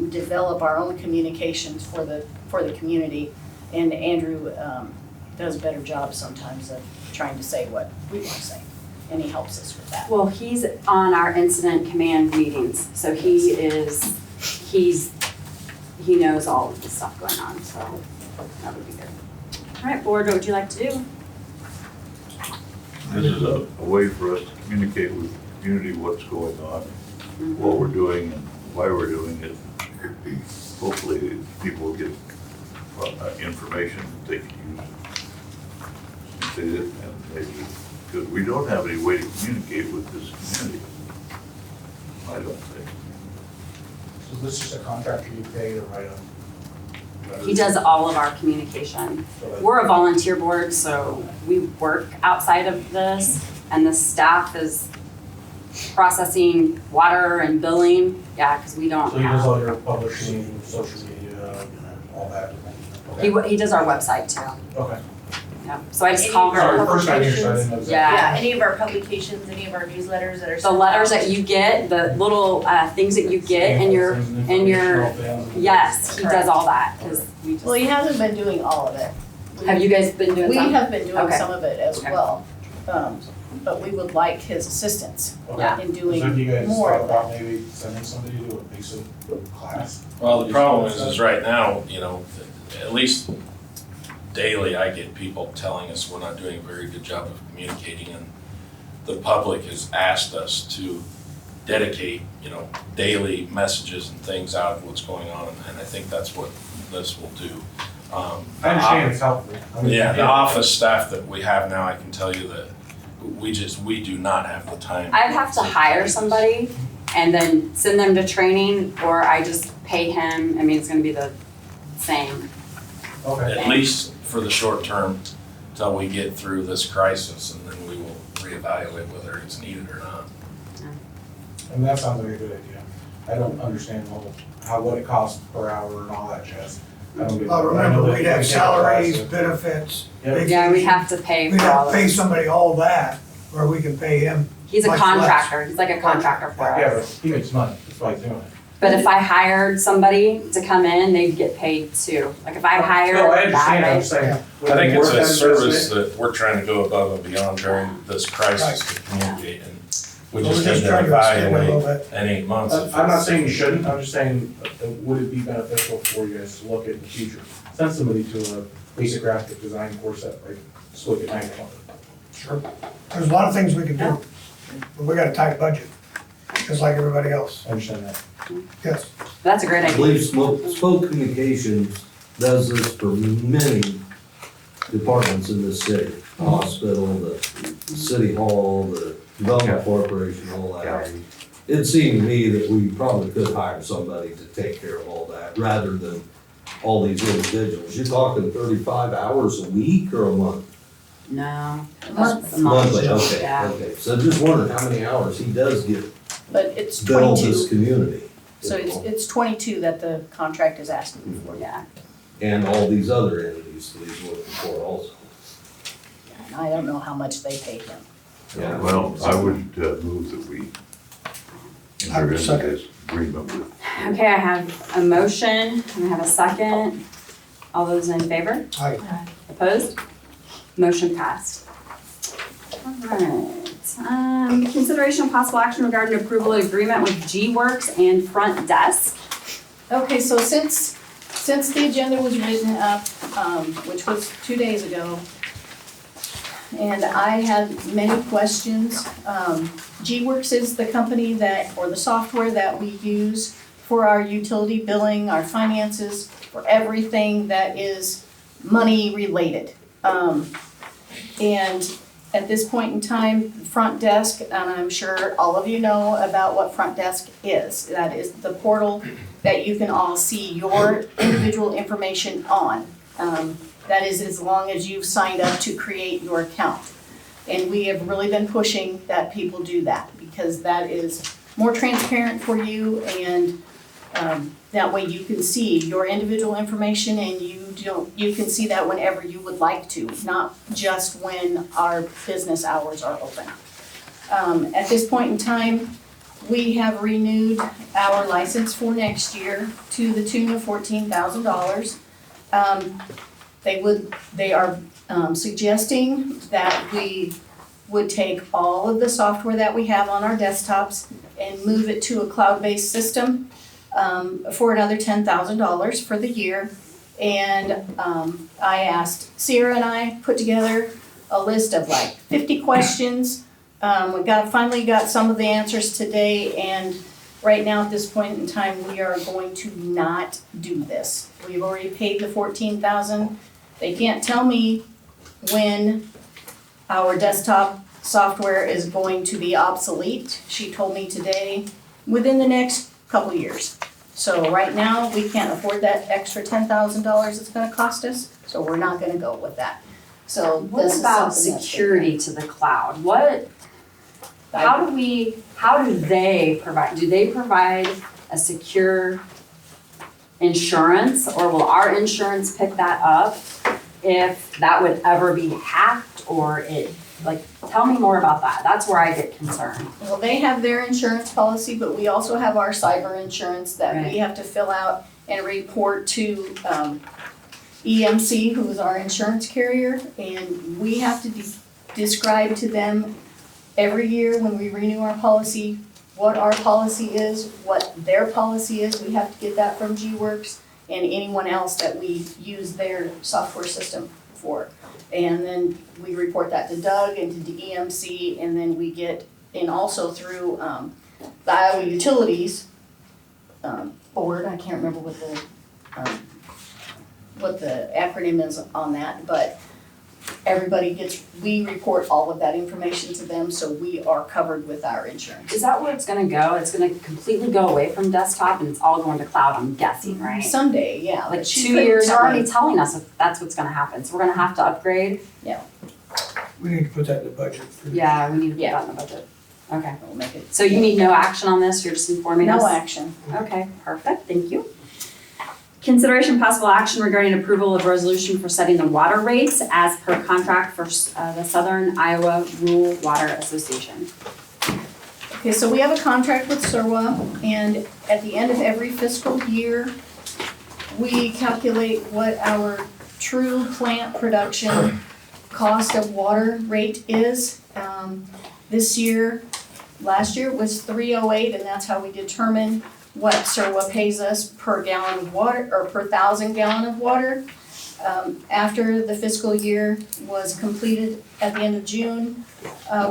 develop our own communications for the community. And Andrew does a better job sometimes of trying to say what we want to say, and he helps us with that. Well, he's on our incident command meetings, so he knows all of the stuff going on, so that would be good. All right, board, what would you like to do? This is a way for us to communicate with the community what's going on, what we're doing and why we're doing it. Hopefully, people will get information that they can use. Because we don't have any way to communicate with this community. I don't think. So this is just a contractor you pay to write on? He does all of our communication. We're a volunteer board, so we work outside of this, and the staff is processing water and billing. Yeah, because we don't So he does have. all your publishing, social media, all that? He does our website too. Okay. Yeah, so I just call Sorry, her. first time here, so I didn't know that. Yeah. Any of our publications, any of our newsletters that are. The letters that you get, the little things that you get in your, yes, he does all that, because we just. Well, he hasn't been doing all of it. Have you guys been doing We some? have been doing Okay. some of it as Okay. well, but we would like his assistance Yeah. in So doing have you guys more thought of that. about maybe sending somebody to a basic class? Well, the problem is right now, at least daily, I get people telling us we're not doing a very good job of communicating, and the public has asked us to dedicate, daily messages and things out of what's going on, and I think that's what this will do. I understand it's helpful. Yeah, the office staff that we have now, I can tell you that we do not have the time. I'd have to hire somebody and then send them to training, or I just pay him. I mean, it's gonna be the same. Okay. At least for the short term, till we get through this crisis, and then we will reevaluate whether it's needed or not. And that sounds like a good idea. I don't understand what it costs per hour and all that jazz. I don't get. Remember, we'd have salaries, benefits. Yep. Yeah, we have to pay We'd for all have of to pay this. somebody all that, where we can pay him. He's a much less. contractor. He's like a contractor for Yeah, us. but he makes money, that's why he's doing it. But if I hired somebody to come in, they'd get paid too. Like if I hired No, I that understand, I'm way. just saying. I think it's a service that we're trying to go above and beyond during this crisis to communicate, and we So just we're need to trying to extend it a little evaluate bit. in 8 months. if I'm not it's- saying you shouldn't, I'm just saying, would it be beneficial for you guys to look at in the future? Send somebody to a basic graphic design course at like Slick at 9 o'clock. Sure. There's a lot of things we can do, but we got a tight budget, just like everybody else. I understand that. Yes. That's a great I idea. believe Spoke Communications does this for many departments in this city. The hospital, the city hall, the development corporation, all that. it seemed to me that we probably could hire somebody to take care of all that, rather than all these individuals. You're talking 35 hours a week or a month? No. Month. A month. Monthly, okay, Yeah. okay. So just wondering how many hours he does get But it's build 22, this community. so it's 22 that the contract is asking for. Yeah. And all these other entities that he's working for also. And I don't know how much they pay him. Yeah. Well, I would move that we I would enter into second. this agreement with. Okay, I have a motion, and I have a second. All those in favor? Aye. Opposed? Motion passed. Alright, consideration of possible action regarding approval of agreement with gWorks and FrontDesk. Okay, so since the agenda was written up, which was 2 days ago, and I had many questions, gWorks is the company that, or the software that we use for our utility billing, our finances, for everything that is money related. And at this point in time, FrontDesk, and I'm sure all of you know about what FrontDesk is. That is the portal that you can all see your individual information on. That is as long as you've signed up to create your account. And we have really been pushing that people do that, because that is more transparent for you, and that way you can see your individual information, and you can see that whenever you would like to, not just when our business hours are open. At this point in time, we have renewed our license for next year to the tune of $14,000. They are suggesting that we would take all of the software that we have on our desktops and move it to a cloud-based system for another $10,000 for the year. And I asked, Sierra and I put together a list of like 50 questions. We finally got some of the answers today, and right now at this point in time, we are going to not do this. We've already paid the $14,000. They can't tell me when our desktop software is going to be obsolete. She told me today, within the next couple years. So right now, we can't afford that extra $10,000 it's gonna cost us, so we're not gonna go with that. So What this is about something that's- security to the cloud? How do they provide a secure insurance, or will our insurance pick that up if that would ever be hacked, or tell me more about that. That's where I get concerned. Well, they have their insurance policy, but we also have our cyber insurance that Right. we have to fill out and report to EMC, who is our insurance carrier, and we have to describe to them every year when we renew our policy, what our policy is, what their policy is. We have to get that from gWorks and anyone else that we use their software system for. And then we report that to Doug and to EMC, and then we get, and also through the Iowa Utilities board, I can't remember what the acronym is on that, but we report all of that information to them, so we are covered with our insurance. Is that where it's gonna go? It's gonna completely go away from desktop and it's all going to cloud, I'm guessing, right? Someday, yeah. Like but she 2 couldn't years, tell they're already me. telling us if that's what's gonna happen, so we're gonna have to upgrade. We need to put that in the budget for. Yeah, we need to put that in the budget. Okay, We'll make it. so you need no action on this, you're just informing us? No action. Okay, perfect, thank you. Consideration possible action regarding approval of resolution for setting the water rates as per contract for the Southern Iowa Rural Water Association. Okay, so we have a contract with SERWA, and at the end of every fiscal year, we calculate what our true plant production cost of water rate is. Last year was 308, and that's how we determine what SERWA pays us per gallon of water, or per 1,000 gallon of water. After the fiscal year was completed at the end of June,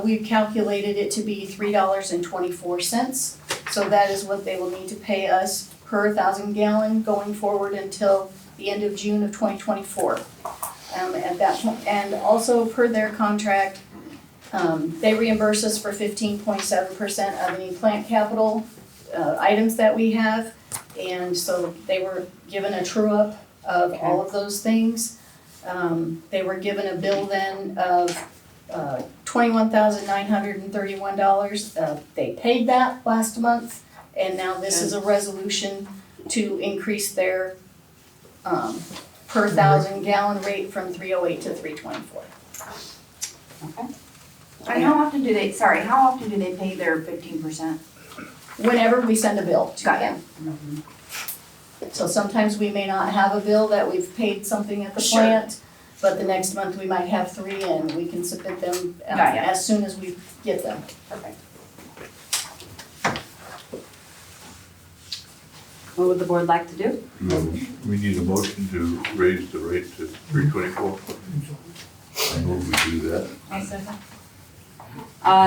we calculated it to be $3.24. So that is what they will need to pay us per 1,000 gallon going forward until the end of June of 2024. At that point, and also per their contract, They reimburse us for 15.7% of any plant capital items that we have. And so they were given a true-up of all of those things. They were given a bill then of $21,931. They paid that last month, and now this is a resolution to increase their per 1,000 gallon rate from 308 to 324. Okay. And how often do they pay their 15%? Whenever we send a bill to Got them. So sometimes we may not have a bill that we've paid something at the Sure. plant, but the next month we might have 3 and we can submit them Got ya. as soon as we get them. Perfect. What would the board like to do? We need a motion to raise the rate to 324. I move we do that.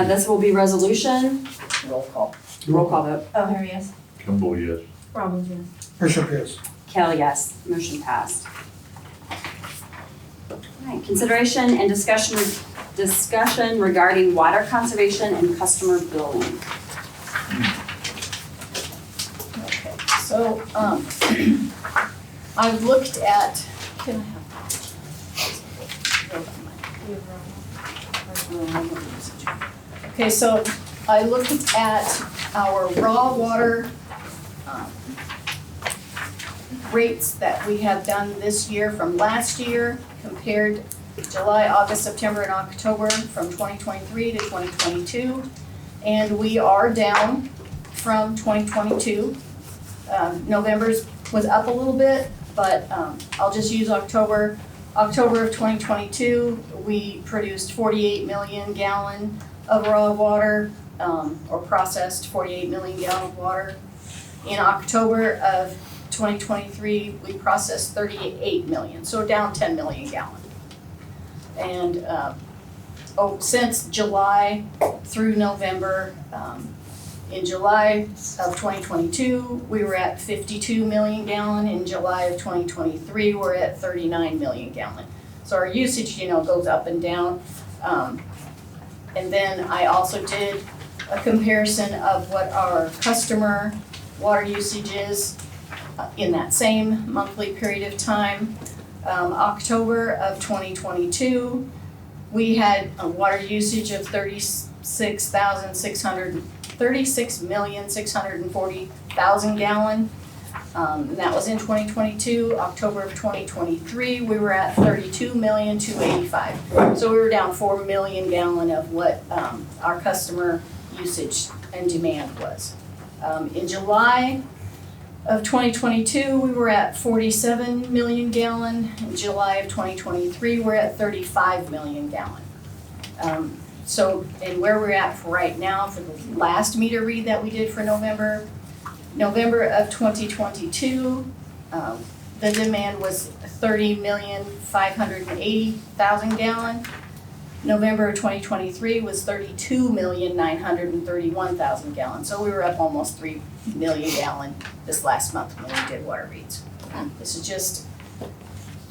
This will be resolution. Roll call. Roll call vote. O'Hare, yes. Kimball, yes. Robbins, yes. Bishop, yes. Kell, yes. Motion passed. Alright, consideration and discussion regarding water conservation and customer billing. Okay, so, I've looked at, can I have? Okay, so I looked at our raw water rates that we have done this year from last year, compared July, August, September, and October from 2023 to 2022. And we are down from 2022. November's was up a little bit, but I'll just use October. October of 2022, we produced 48 million gallon of raw water, or processed 48 million gallon of water. In October of 2023, we processed 38 million, so down 10 million gallon. And since July through November, in July of 2022, we were at 52 million gallon. In July of 2023, we're at 39 million gallon. So our usage, goes up and down. And then I also did a comparison of what our customer water usage is in that same monthly period of time. October of 2022, we had a water usage of 36,640,000 gallon. And that was in 2022. October of 2023, we were at 32,285,000. So we were down 4 million gallon of what our customer usage and demand was. In July of 2022, we were at 47 million gallon. In July of 2023, we're at 35 million gallon. And where we're at for right now, for the last meter read that we did for November of 2022, the demand was 30,580,000 gallon. November of 2023 was 32,931,000 gallons. So we were up almost 3 million gallon this last month when we did water reads. This is just,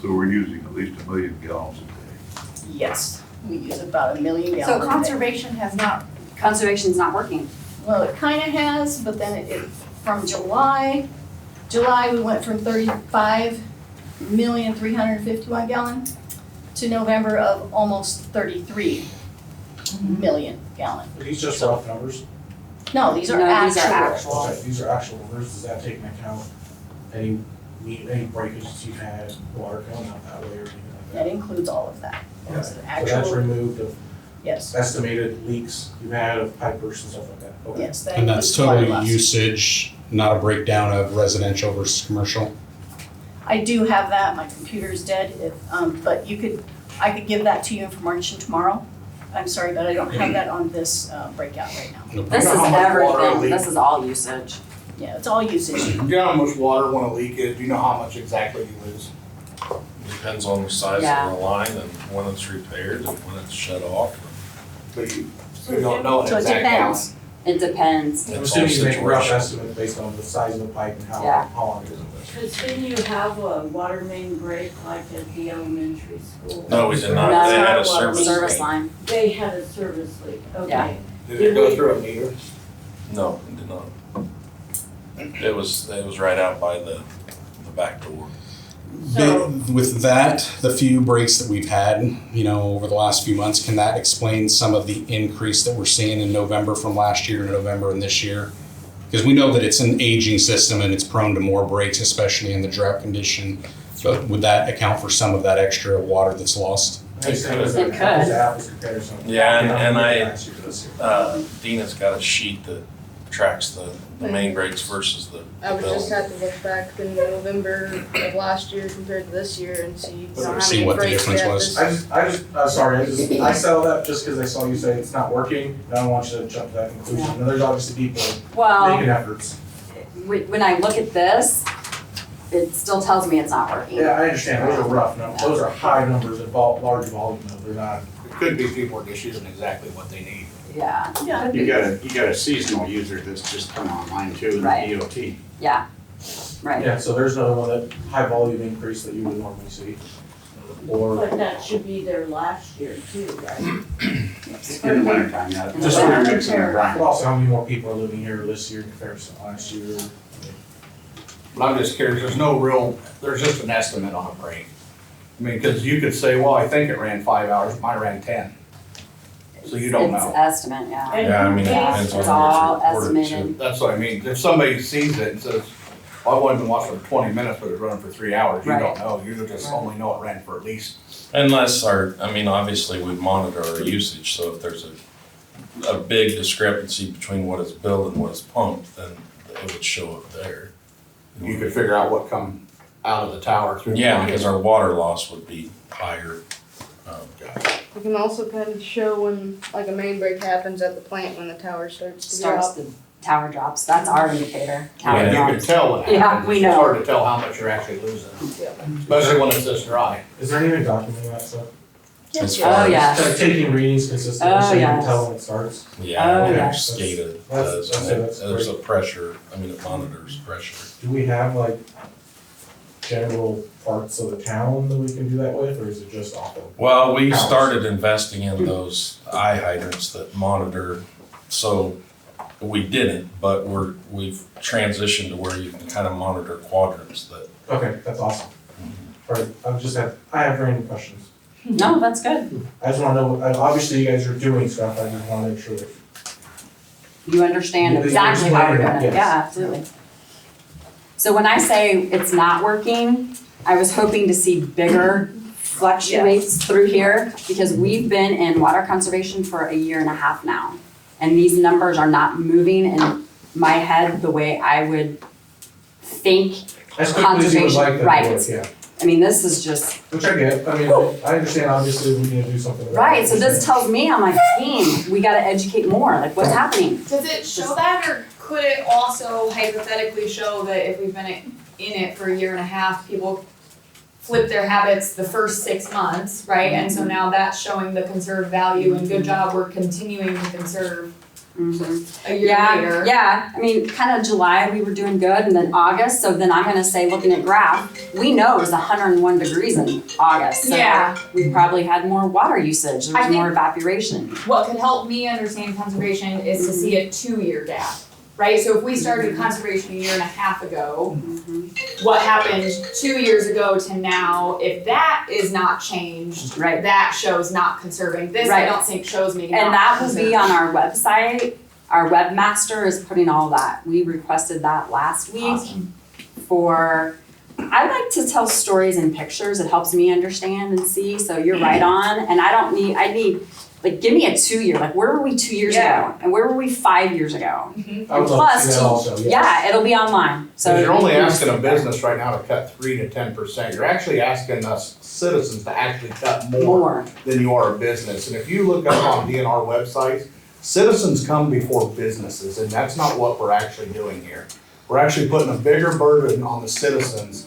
So we're using at least 1 million gallons a day. yes, we use about 1 million gallons a So day. Conservation's not working. Well, it kind of has, but then from July we went from 35,351,000 gallon to November of almost 33 million gallon. Are these just rough numbers? No, these are No, actual. these are actual. Okay, these are actual numbers. Does that take into account any breakages you've had, water coming out that way or anything like That that? includes all of that. It's So that's actual, removed of yes, estimated leaks you've had of pipe bursts and stuff like that? Okay. yes, that And that's includes water total loss. usage, not a breakdown of residential versus commercial? I do have that, my computer's dead, but I could give that to you information tomorrow. I'm sorry, but I don't have that on this breakout right now. No This is problem. how much water everything. leak? This is all usage. Yeah, it's all usage. Do you know how much water when a leak is? Do you know how much exactly you lose? Depends on the size Yeah. of the line and when it's repaired and when it's shut off. So you don't know an So it exact depends. count. It depends. I'm It's all assuming you make a rough situational. estimate based on the size of the pipe and Yeah. how long it is. Because didn't you have a water main break like at the elementary school? No, we did not. No, They had a service Service line. They had a service leak, Yeah. okay. Did it go through a meter? No, it did not. It was right out by the back door. So- With that, the few breaks that we've had, over the last few months, can that explain some of the increase that we're seeing in November from last year to November and this year? Because we know that it's an aging system and it's prone to more breaks, especially in the drought condition. But would that account for some of that extra water that's lost? It could. Comparison. Yeah, and I, Last year to this year. Dina's got a sheet that tracks the main breaks versus the I would just bill. have to look back in November of last year compared to this year and see how See many what the breaks we difference had was. this. I settled that just because I saw you say it's not working. I don't want you to jump to that conclusion. And there's obviously people Well, making efforts. when I look at this, it still tells me it's not working. Yeah, I understand. Those are rough numbers. Those are high numbers and large volume though. They're not. It could be people are just using exactly what they need. Yeah. Yeah. You got a seasonal user that's just coming online too in Right. the DOT. Yeah, right. Yeah, so there's another one that high volume increase that you would normally see. Or But that should be there last year too, right? In the wintertime, yeah. In the Just winter. when you're mixing and but grinding. also how many more people are living here this year in comparison to last year? But I'm just curious, there's just an estimate on a break. I mean, because you could say, well, I think it ran 5 hours, mine ran 10. So you don't It's know. estimate, yeah. And Yeah, I mean, it Yeah, depends on it's where all it's reported to. estimated. That's what I mean. If somebody sees it and says, well, I've only been watching for 20 minutes, but it's running for 3 hours, you Right. don't know. You just Right. only know it ran for at least. Unless obviously we monitor our usage, so if there's a big discrepancy between what is billed and what is pumped, then it would show up there. You could figure out what come out of the tower through. the Yeah, line. because our water loss would be higher. We can also kind of show when like a main break happens at the plant when the tower starts to Starts drop. the tower drops. That's our indicator. Tower Yeah, you can drops. tell what Yeah, happens. we It's know. hard to tell how much you're actually losing, especially when it's this dry. Is there anything documenting that stuff? As Oh, far as- yeah. Like taking readings consistently Oh, so you can yes. tell when it starts? Yeah, Oh, we yeah. have SCADA That's- does, and that's there's a great. pressure, it monitors pressure. Do we have like general parts of the town that we can do that with, or is it just off of? Well, we House. started investing in those eye hydrants that monitor, so we didn't, but we've transitioned to where you can kind of monitor quadrants that. Okay, that's awesome. All right, I have random questions. No, that's good. I just wanna know, obviously you guys are doing stuff, I just wanna make sure that. You understand You exactly how we're doing explain it, it. yes. Yeah, absolutely. So when I say it's not working, I was hoping to see bigger fluctuates through here because we've been in water conservation for a year and a half now. And these numbers are not moving in my head the way I would think As quickly as you would like them to Right. work, yeah. I mean, this is just, Which I get, I understand obviously we need to do something about it. right, so this tells me, I'm like, dang, we gotta educate more, like what's happening? Does it show that, or could it also hypothetically show that if we've been in it for a year and a half, people flip their habits the first 6 months, right? And so now that's showing the conserved value and good job, we're continuing to conserve a year later. Yeah, I mean, kind of July, we were doing good, and then August, so then I'm gonna say, looking at graph, we know it was 101 degrees in August. So Yeah. we probably had more water usage, there I was think- more evaporation. What could help me understand conservation is to see a 2-year gap, right? So if we started conservation a year and a half ago, what happened 2 years ago to now, if that is not changed, Right. that shows not conserving. This, I Right. don't think shows me not And that will be conserving. on our website, our webmaster is putting all that, we requested that last week. Awesome. For, I like to tell stories and pictures, it helps me understand and see, so you're right on, and I need, like, give me a 2-year, like, where were we 2 years Yeah. ago? And where were we 5 years ago? I would love to see that Plus, also, yes. Yeah, it'll be online, so. So you're only asking a business right now to cut 3 to 10%. You're actually asking us citizens to actually cut more than you are a business. And if you look up on DNR websites, citizens come before businesses, and that's not what we're actually doing here. We're actually putting a bigger burden on the citizens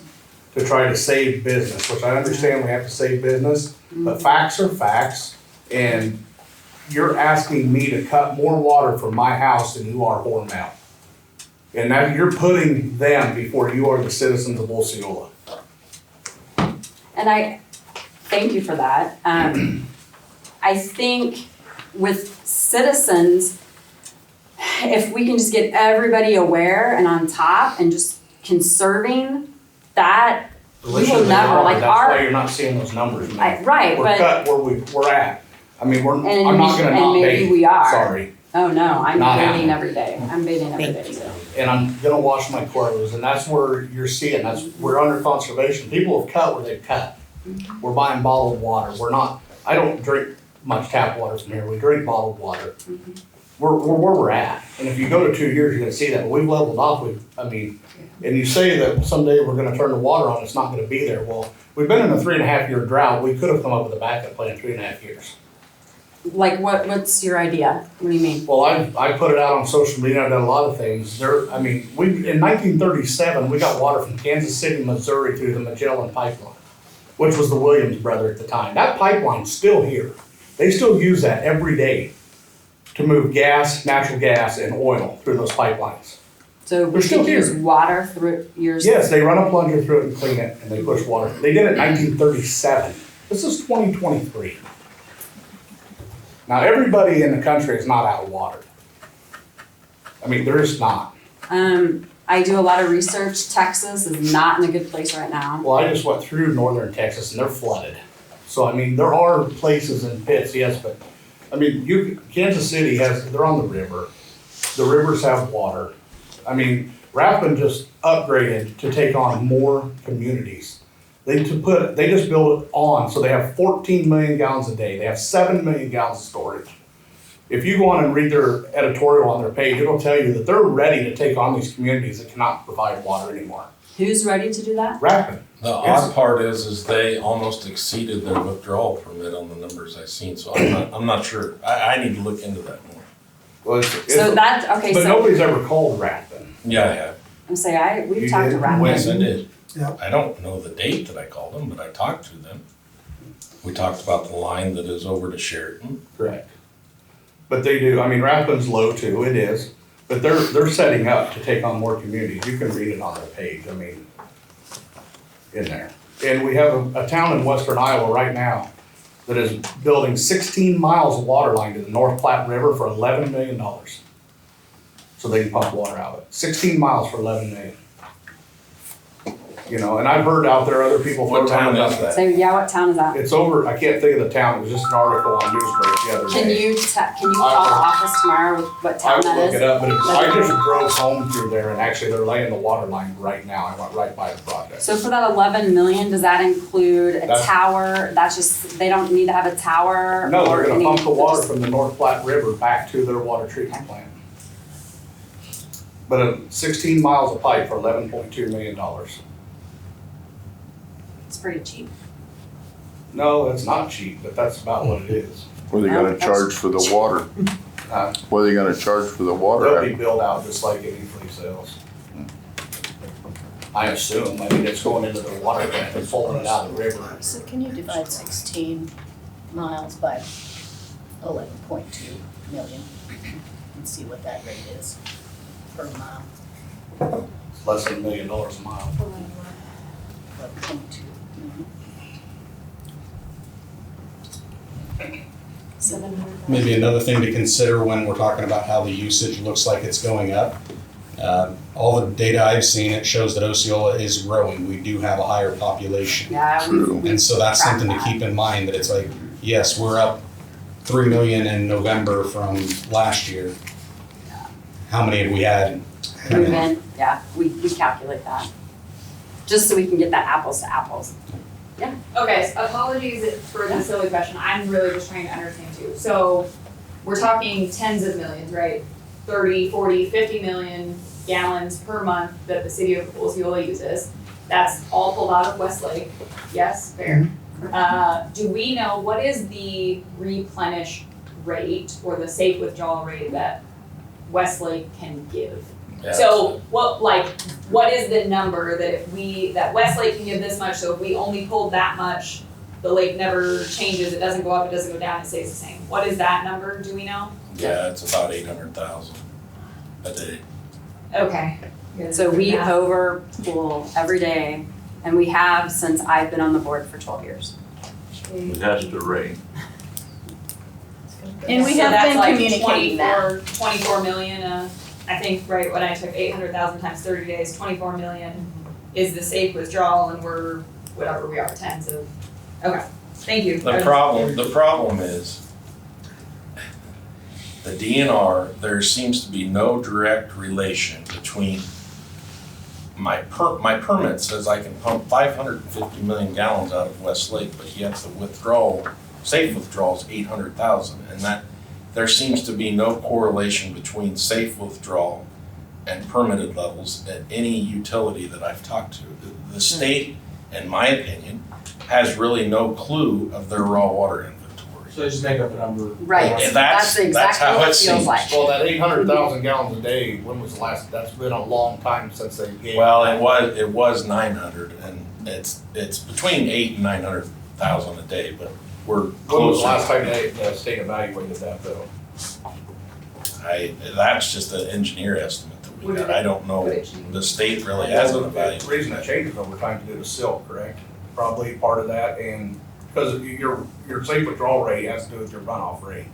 to try to save business, which I understand we have to save business, but facts are facts. And you're asking me to cut more water from my house than you are Hormel. And now you're putting them before you are the citizens of Osceola. And I thank you for that. I think with citizens, if we can just get everybody aware and on top and just conserving that, we will never, like That's our. why you're not seeing those numbers, man. Right, We're but. cut where we're at. I mean, And I'm not gonna not and maybe bathe, we are. sorry. Oh, no, I'm Not bathing happening. every day. I'm bathing every day too. And I'm gonna wash my clothes, and that's where you're seeing, we're under conservation. People have cut where they've cut. We're buying bottled water. I don't drink much tap water from here. We drink bottled water. We're where we're at. And if you go to 2 years, you're gonna see that. But we've leveled off. And you say that someday we're gonna turn the water on, it's not gonna be there. Well, we've been in a 3.5-year drought. We could have come up with a backup plan in 3.5 years. Like what's your idea? What do you mean? Well, I put it out on social media. I've done a lot of things. In 1937, we got water from Kansas City, Missouri through the Magellan pipeline, which was the Williams brother at the time. That pipeline's still here. They still use that every day to move gas, natural gas, and oil through those pipelines. So we still could here. use water through yours? Yes, they run a plunger through it and clean it, and they push water. They did it in 1937. This is 2023. Now, everybody in the country is not out of water. I mean, there is not. I do a lot of research. Texas is not in a good place right now. Well, I just went through northern Texas and they're flooded. So, I mean, there are places and pits, yes, but, I mean, Kansas City they're on the river. The rivers have water. I mean, Rathbun just upgraded to take on more communities. They just built it on, so they have 14 million gallons a day. They have 7 million gallons of storage. If you go on and read their editorial on their page, it'll tell you that they're ready to take on these communities that cannot provide water anymore. Who's ready to do that? Rathbun. The odd part is they almost exceeded their withdrawal permit on the numbers I've seen, so I'm not sure. I need to look into that more. Well, But nobody's ever called Rathbun. Yeah, I have. We've talked to Rathbun. Yes, I did. Yeah. I don't know the date that I called them, but I talked to them. We talked about the line that is over to Sheraton. Correct. But they do, I mean, Rathbun's low too, it is, but they're setting up to take on more communities. You can read it on their page, I mean, in there. And we have a town in western Iowa right now that is building 16 miles of water line to the North Platte River for $11 million. So they can pump water out of it. 16 miles for $11 million. You know, and I've heard out there other people. What town is that? So yeah, what town is that? It's over, I can't think of the town, it was just an article on Newsbreak the other Can day. you call the office tomorrow with what I town would that look is? it up, but I just drove home through there and actually they're laying the water line right now. I went right by the project. So for that 11 million, does that include a tower? That's just, they don't need to have a tower? No, or they're gonna any- pump the water from the North Platte River back to their water treatment plant. But 16 miles of pipe for $11.2 million. It's pretty cheap. No, it's not cheap, but that's about what it is. What are they gonna charge for the water? What are they gonna charge for the water? They'll be billed out just like any fleet sales. I assume, I mean, it's going into the water plant, it's pulling it out of the river. So can you divide 16 miles by 11.2 million and see what that rate is per mile? It's less than $1 million a mile. 11.2. Maybe another thing to consider when we're talking about how the usage looks like it's going up. All the data I've seen, it shows that Osceola is growing. We do have a higher population. Yeah, And so that's something to keep in mind, that it's like, yes, we're up 3 million in November from last year. How many have we had? Move in, yeah, we calculate that. Just so we can get that apples to apples. Yeah. Okay, so apologies for the silly question, I'm really just trying to understand too. So, we're talking tens of millions, right? 30, 40, 50 million gallons per month that the city of Osceola uses. That's all pulled out of Westlake, yes, fair. Do we know, what is the replenish rate or the safe withdrawal rate that Westlake can give? Yeah. So what is the number that that Westlake can give this much, so if we only pulled that much the lake never changes, it doesn't go up, it doesn't go down, it stays the same. What is that number, do we know? Yeah, it's about 800,000 a day. Okay. So we overpool every day, and we have since I've been on the board for 12 years. It has to rain. And we So have that's been like communicating that. 24 million, I think, right, when I took 800,000 times 30 days, 24 million is the safe withdrawal, and we're, whatever we are, tens of, okay, thank you. The problem is, the DNR, there seems to be no direct relation between my permit says I can pump 550 million gallons out of West Lake, but yet the withdrawal, safe withdrawal is 800,000, and that there seems to be no correlation between safe withdrawal and permitted levels at any utility that I've talked to. The state, in my opinion, has really no clue of their raw water inventory. So they just make up a number. Right, And that's exactly how what it it feels seems. like. Well, that 800,000 gallons a day, when was the last, that's been a long time since they gave. Well, it was 900, and it's between 8 and 900,000 a day, but we're When was the closer. last time the state evaluated that though? That's just an engineer estimate that we got. I don't know, the state really hasn't The evaluated. reason that changes over time to do the silt, correct? Probably part of that, and because your safe withdrawal rate has to do with your runoff rate,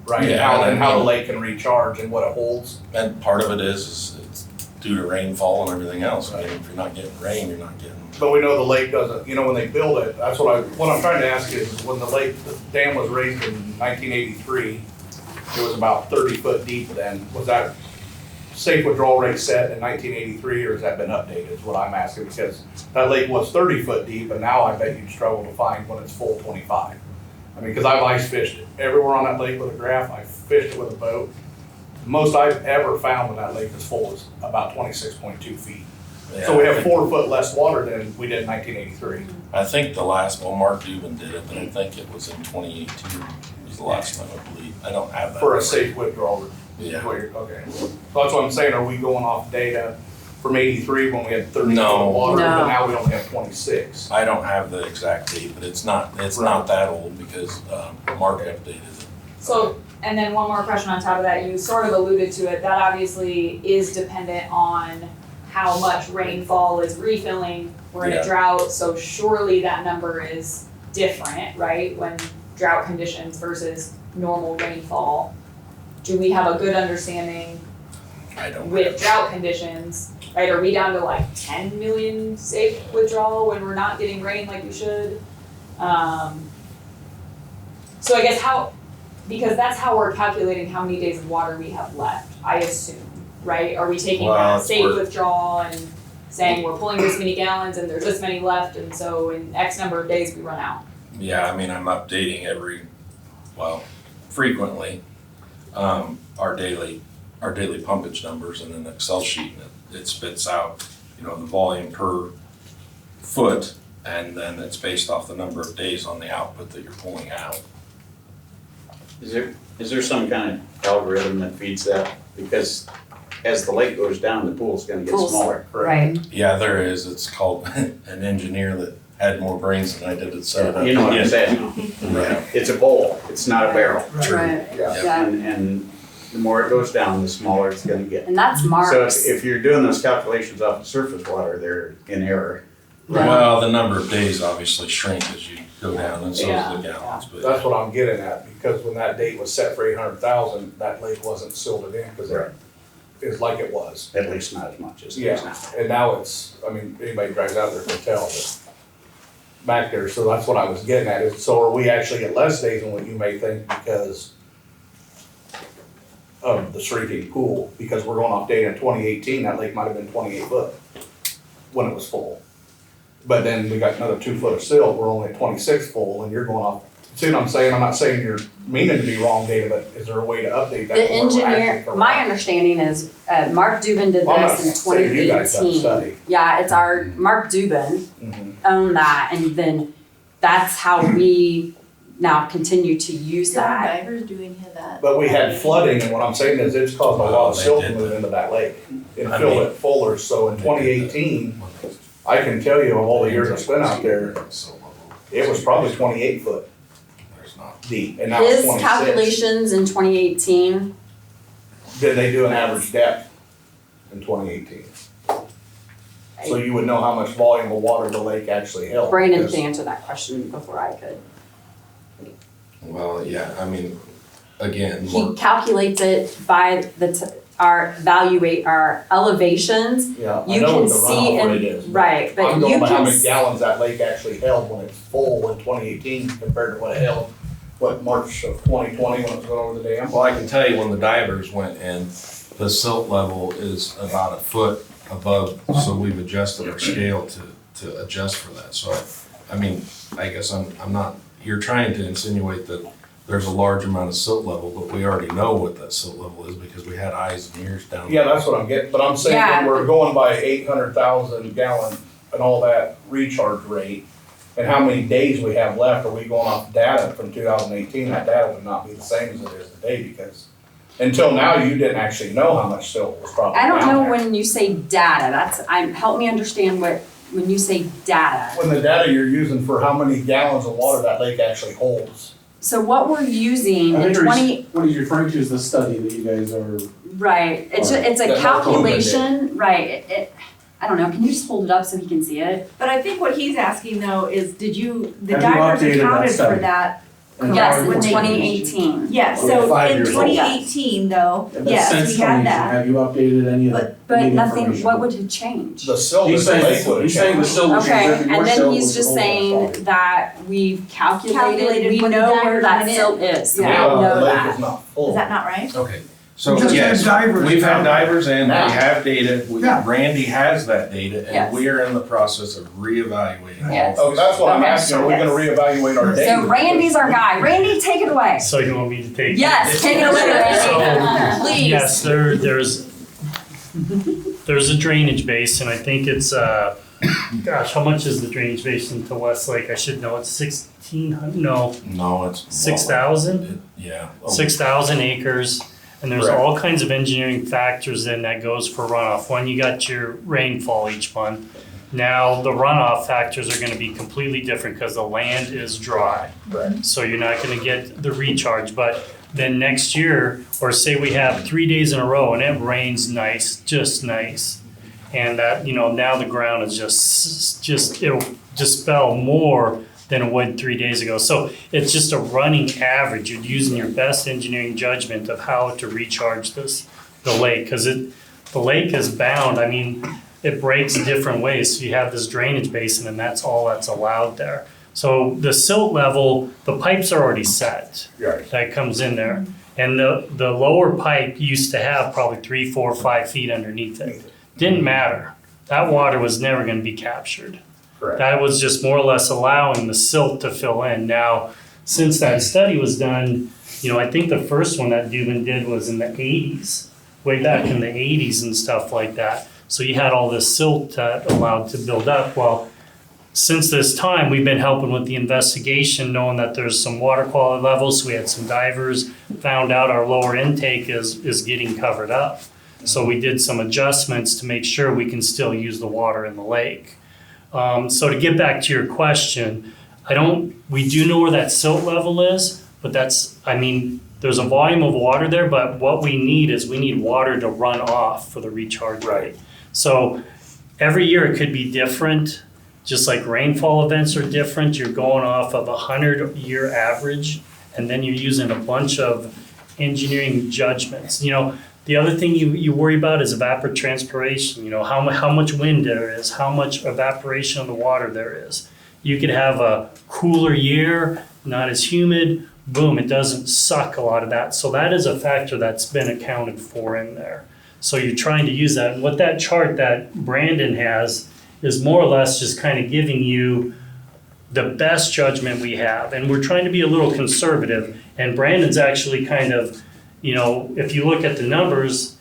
right? Yeah, And how the lake can recharge and what it holds. And part of it is it's due to rainfall and everything else. I mean, if you're not getting rain, you're not getting. But we know the lake doesn't, when they build it, that's what I'm trying to ask is, when the dam was raised in 1983, it was about 30 foot deep then. Was that safe withdrawal rate set in 1983, or has that been updated, is what I'm asking, because that lake was 30 foot deep, and now I bet you'd struggle to find when it's full 25. I mean, because I've ice fished it everywhere on that lake with a graph, I fished it with a boat. The most I've ever found when that lake is full is about 26.2 feet. So we have 4 foot less water than we did in 1983. I think the last, Mark Dubin did it, but I think it was in 2018 was the last time, I believe. I don't have that. For a safe withdrawal. Yeah. Okay. So that's what I'm saying, are we going off data from 83 when we had 30 No. foot of water, No. but now we only have 26? I don't have the exact date, but it's not that old because Mark updated it. So, and then one more question on top of that, you sort of alluded to it, that obviously is dependent on how much rainfall is refilling. We're in Yeah. a drought, so surely that number is different, right? When drought conditions versus normal rainfall. Do we have a good understanding I don't with have. drought conditions, right? Are we down to like 10 million safe withdrawal when we're not getting rain like we should? So I guess because that's how we're calculating how many days of water we have left, I assume, right? Are we taking Well, that it's safe worth- withdrawal and saying we're pulling this many gallons and there's this many left, and so in X number of days we run out? Yeah, I mean, I'm updating frequently, our daily pumpage numbers in an Excel sheet, and it spits out, the volume per foot, and then it's based off the number of days on the output that you're pulling out. Is there some kind of algorithm that feeds that? Because as the lake goes down, the pool's gonna get smaller, correct? Right. Yeah, there is, it's called an engineer that had more brains than I did at set it up. You know what I'm Yeah. saying? Yeah. It's a bowl, it's not a barrel. Right, yeah. And the more it goes down, the smaller it's gonna get. And that's So Mark's. if you're doing those calculations off of surface water, they're in error. Well, the number of days obviously shrink as you go down, and so Yeah. does the gallons, but. That's what I'm getting at, because when that date was set for 800,000, that lake wasn't silted in, because it is like it was. At least not as much as it is now. And now it's, anybody who drives out there can tell that back there, so that's what I was getting at, is, so are we actually at less days than what you may think because of the shrinking pool? Because we're going off data in 2018, that lake might have been 28 foot when it was full. But then we got another 2 foot of silt, we're only at 26 full, and you're going off, see what I'm saying? I'm not saying you're meaning to be wrong data, but is there a way to update that? The to where we're actually engineer, correct? my understanding is, Mark Dubin did Well, I'm not this in saying you guys done 2018. study. Yeah, it's our, Mark Dubin Mhm. owned that, and then that's how we now continue to use John that. Diver's doing that. But we had flooding, and what I'm saying is it's caused a lot of They silt to did move that. into that lake and I fill mean- it fuller, so in 2018, I can tell you of all the years I spent out there, It was probably 28 foot There's not. deep, and now it's His 26. calculations in 2018, Did they do an average depth in 2018? So you would know how much volume of water the lake actually held. Brandon because- can answer that question before I could. Well, yeah, I mean, again, He calculates it by our elevations. Yeah, I You know can what the see runoff in- rate is. right, but I'm you going by how can many s- gallons that lake actually held when it's full in 2018 compared to what it held, March of 2020 when it was going over the dam? well, I can tell you when the divers went in, the silt level is about a foot above, so we've adjusted our scale to adjust for that. So, I mean, I guess I'm not, you're trying to insinuate that there's a large amount of silt level, but we already know what that silt level is because we had eyes and ears down Yeah, there. that's what I'm getting, but I'm saying Yeah. when we're going by 800,000 gallon and all that recharge rate, and how many days we have left, are we going off data from 2018? That data would not be the same as it is today because until now, you didn't actually know how much silt was probably I don't down know there. when you say data, help me understand when you say data. When the data you're using for how many gallons of water that lake actually holds. So what we're using I in think 20, what he's referring to is the study that you guys are, right, it's a That Mark calculation, right, I don't know, can you just hold it up so he can see it? But I think what he's asking though is, the Have you divers updated that accounted for study? that? Yes, in When they- 2018. Yeah, Okay, so 5 in years old. 2018 though, but yes, since we had 2018, that. have you updated any of the But new nothing, information? what would have changed? The silt in He's the lake saying, would have he's saying the changed. silt was Okay, your and then silt he's was just old, that's saying fine. that we've calculated, Calculated we what the know where divers that went in. silt is, we Yeah. don't know The lake that. is not full. Is that not right? Okay, so Just yes, had divers we've had down. divers in, we Now. have data, Yeah. Randy has that data, Yes. and we are in the process of reevaluating all Yes. Oh, that's what I'm Okay. asking, are we gonna reevaluate our data? So Randy's our guy, Randy, take it away. So you want me to take? Yes, take it away, Randy, please. Yes, there's a drainage basin, I think it's, gosh, how much is the drainage basin to Westlake? I should know, it's 1,600, no, No, it's. 6,000? Yeah. 6,000 acres, and there's Correct. all kinds of engineering factors in that goes for runoff. One, you got your rainfall each month. Now, the runoff factors are gonna be completely different because the land is dry. Right. So you're not gonna get the recharge, but then next year, or say we have 3 days in a row and it rains nice, just nice. And that, now the ground is just, it'll dispel more than it would 3 days ago. So it's just a running average. You're using your best engineering judgment of how to recharge the lake, because the lake is bound. I mean, it breaks different ways. So you have this drainage basin and that's all that's allowed there. So the silt level, the pipes are already set. Right. That comes in there. And the lower pipe used to have probably 3, 4, 5 feet underneath it. Didn't matter. That water was never gonna be captured. Correct. That was just more or less allowing the silt to fill in. Now, since that study was done, I think the first one that Dubin did was in the 80s, way back in the 80s and stuff like that. So you had all this silt allowed to build up. Well, since this time, we've been helping with the investigation, knowing that there's some water quality levels. We had some divers found out our lower intake is getting covered up. So we did some adjustments to make sure we can still use the water in the lake. So to get back to your question, we do know where that silt level is, but there's a volume of water there, but what we need water to run off for the recharge rate. So every year it could be different, just like rainfall events are different. You're going off of 100-year average, and then you're using a bunch of engineering judgments. The other thing you worry about is evapotranspiration, how much wind there is, how much evaporation of the water there is. You could have a cooler year, not as humid, boom, it doesn't suck a lot of that. So that is a factor that's been accounted for in there. So you're trying to use that. And what that chart that Brandon has is more or less just kind of giving you the best judgment we have. And we're trying to be a little conservative. And Brandon's actually kind of, if you look at the numbers,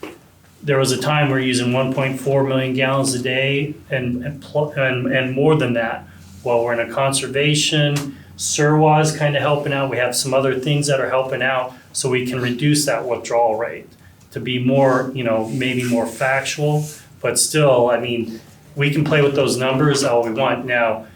there was a time we're using 1.4 million gallons a day and more than that. Well, we're in a conservation, Surwa is kind of helping out. We have some other things that are helping out so we can reduce that withdrawal rate to be more, maybe more factual, but still, we can play with those numbers all we want. Now,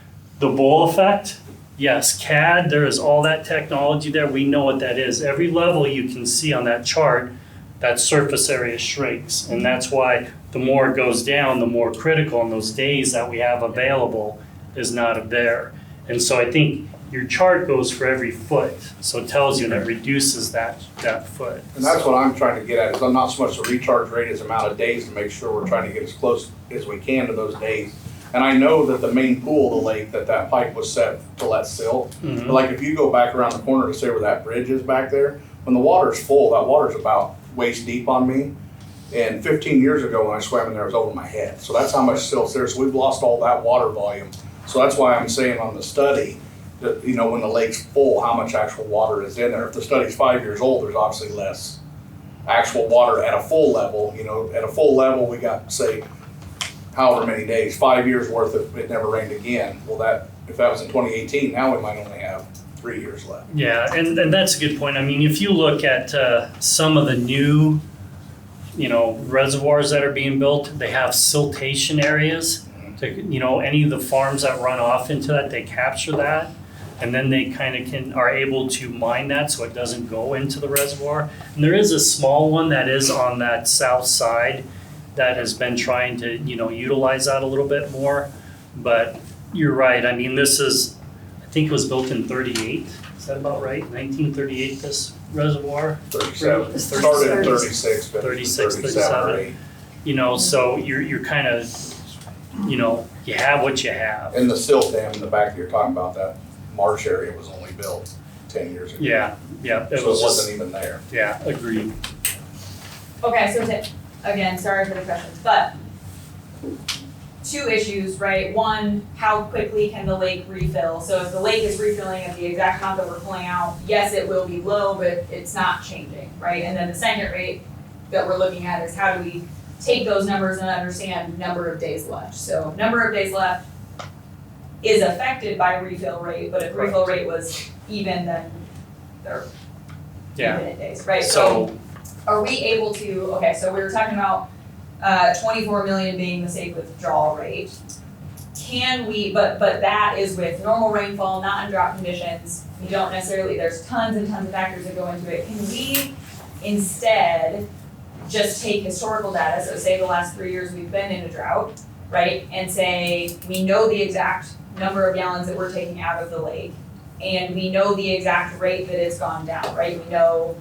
the bowl effect, yes, CAD, there is all that technology there, we know what that is. Every level you can see on that chart, that surface area shrinks. And that's why the more it goes down, the more critical, and those days that we have available is not there. And so I think your chart goes for every foot, so it tells you and it reduces that foot. And that's what I'm trying to get at, is I'm not so much the recharge rate as amount of days, to make sure we're trying to get as close as we can to those days. And I know that the main pool of the lake, that pipe was set to let silt. But like if you go back around the corner to say where that bridge is back there, when the water's full, that water's about waist deep on me. And 15 years ago when I swam in there, it was over my head. So that's how much silt's there. So we've lost all that water volume. So that's why I'm saying on the study that, you know, when the lake's full, how much actual water is in there. If the study's 5 years old, there's obviously less actual water at a full level. You know, at a full level, we got, say, however many days, 5 years worth of it never rained again. Well, that, if that was in 2018, now we might only have 3 years left. Yeah, and that's a good point. I mean, if you look at some of the new, you know, reservoirs that are being built, they have siltation areas. To, you know, any of the farms that run off into that, they capture that, and then they kind of are able to mine that so it doesn't go into the reservoir. And there is a small one that is on that south side that has been trying to, you know, utilize that a little bit more. But you're right. I mean, this is, I think it was built in 38. Is that about right? 1938, this reservoir? 37. Started in 36, but 36, 37. 37. You know, so you're kind of, you know, you have what you have. And the silt dam in the back that you're talking about, that marsh area was only built 10 years ago. Yeah. So it wasn't even there. Yeah, agreed. Okay, so again, sorry for the questions, but two issues, right? One, how quickly can the lake refill? So if the lake is refilling at the exact amount that we're pulling out, yes, it will be low, but it's not changing, right? And then the second rate that we're looking at is how do we take those numbers and understand number of days left. So number of days left is affected by refill rate, but if refill rate was even, then they're infinite days, right? So are we able to, okay, so we were talking about 24 million being the safe withdrawal rate. Can we, but that is with normal rainfall, not in drought conditions. We don't necessarily, there's tons and tons of factors that go into it. Can we instead just take historical data, so say the last 3 years we've been in a drought, right? And say, we know the exact number of gallons that we're taking out of the lake, and we know the exact rate that it's gone down, right? We know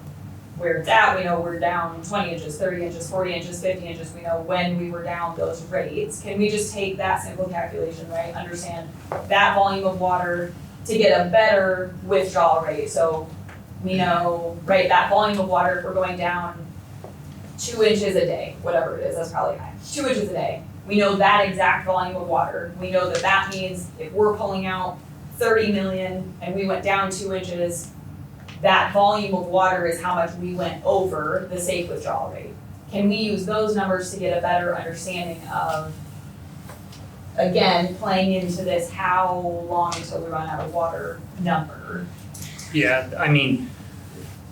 where it's at, we know we're down 20 inches, 30 inches, 40 inches, 50 inches, we know when we were down those rates. Can we just take that simple calculation, right? Understand that volume of water to get a better withdrawal rate. So we know, right, that volume of water, if we're going down 2 inches a day, whatever it is, that's probably high, 2 inches a day. We know that exact volume of water. We know that that means if we're pulling out 30 million and we went down 2 inches, that volume of water is how much we went over the safe withdrawal rate. Can we use those numbers to get a better understanding of, again, playing into this how long until we run out of water number? Yeah, I mean,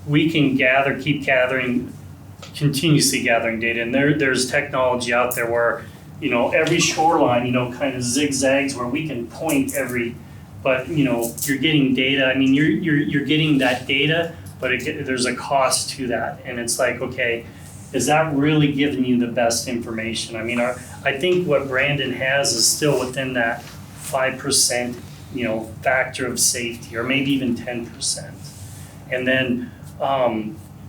we can keep gathering, continuously gathering data, and there's technology out there where, you know, every shoreline, you know, kind of zigzags where we can point every, but, you know, you're getting data. I mean, you're getting that data, but there's a cost to that, and it's like, okay, is that really giving you the best information? I mean, I think what Brandon has is still within that 5%, you know, factor of safety, or maybe even 10%. And then,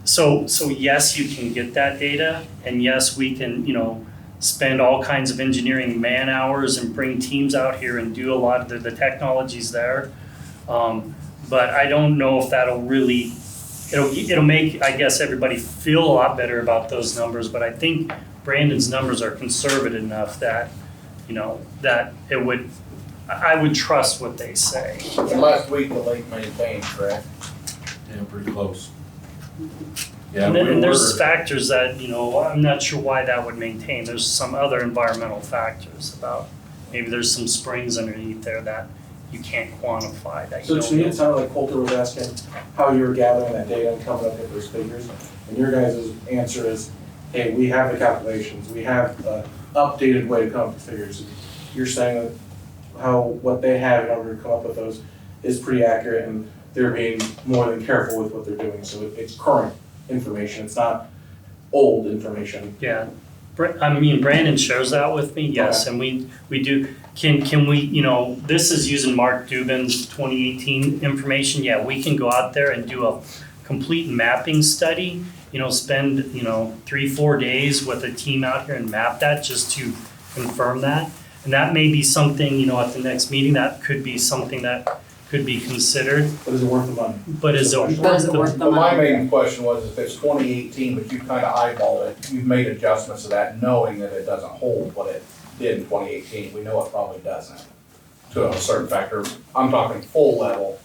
so yes, you can get that data, and yes, we can, you know, spend all kinds of engineering man hours and bring teams out here and do a lot of the technologies there. But I don't know if that'll really, it'll make, I guess, everybody feel a lot better about those numbers, but I think Brandon's numbers are conservative enough that, you know, that it would, I would trust what they say. And last week the lake maintained, correct? Yeah, pretty close. Yeah, and there's factors that, you know, I'm not sure why that would maintain. There's some other environmental factors about, maybe there's some springs underneath there that you can't quantify that you So don't to me, know. it sounded like Coulter was asking how you were gathering that data and coming up with those figures. And your guys' answer is, hey, we have the calculations, we have an updated way to come up with figures. You're saying that what they have in order to come up with those is pretty accurate and they're being more than careful with what they're doing. So it's current information, it's not old information. Yeah, I mean, Brandon shares that with me, yes, and we do, can we, this is using Mark Dubin's 2018 information, yeah, we can go out there and do a complete mapping study, spend, 3-4 days with a team out here and map that just to confirm that. And that may be something, at the next meeting, that could be something that could be considered. But is it worth the money? But is it worth the But my money? main question was, if it's 2018, but you kind of eyeballed it, you've made adjustments to that, knowing that it doesn't hold what it did in 2018. We know it probably doesn't, to a certain factor. I'm talking full level.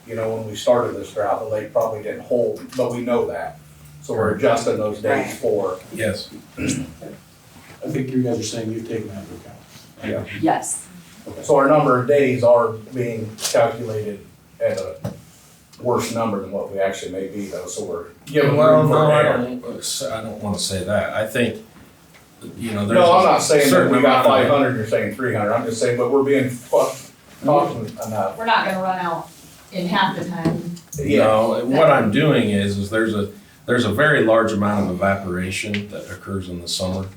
When we started this drought, the lake probably didn't hold, but we know that. So we're adjusting those dates for. Yes. I think you guys are saying you've taken that into account. Yeah. Yes. So our number of days are being calculated at a worse number than what we actually may be though, so we're giving room for I error. don't wanna say that. I think, there's. No, I'm not saying that certain we got amount of- 500, you're saying 300, I'm just saying, but we're being cautious enough. We're not gonna run out in half the time. No, what I'm doing is there's a very large amount of evaporation that occurs in the summer.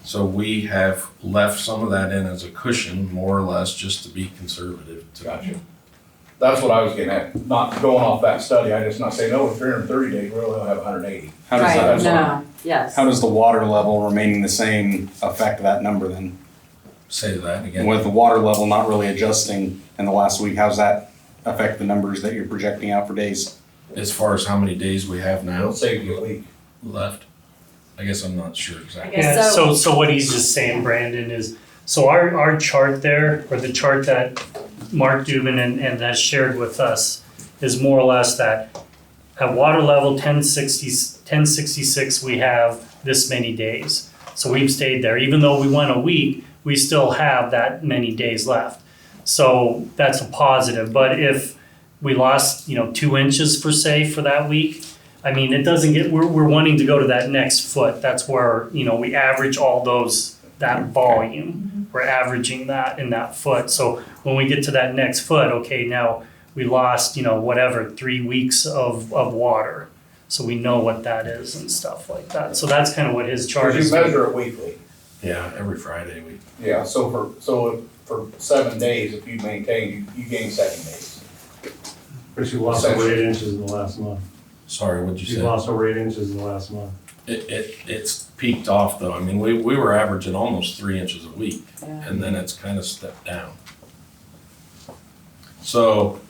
So we have left some of that in as a cushion, more or less, just to be conservative. Gotcha. That's what I was getting at, not going off that study, I just not saying, no, in 330 days, we only have 180. How does Right, that, no, yes. how does the water level remaining the same affect that number then? Say that again. With the water level not really adjusting in the last week, how's that affect the numbers that you're projecting out for days? As far as how many days we have now It'll save you a week. left, I guess I'm not sure exactly. Yeah, so what he's just saying, Brandon, is, so our chart there, or the chart that Mark Dubin and has shared with us, is more or less that at water level 1066, we have this many days. So we've stayed there, even though we went a week, we still have that many days left. So that's a positive, but if we lost, 2 inches for that week, I mean, it doesn't get, we're wanting to go to that next foot. That's where, we average all that volume. We're averaging that in that foot. So when we get to that next foot, okay, now we lost, 3 weeks of water. So we know what that is and stuff like that. So that's kind of what his chart Because is. you measure it weekly. Yeah, every Friday we. Yeah, so for 7 days, if you maintain, you gain 7 days. But you lost over 8 inches in the last month. Sorry, what'd you say? You lost over 8 inches in the last month. It's peaked off though. I mean, we were averaging almost 3 inches a week, and then it's kind of stepped down. So.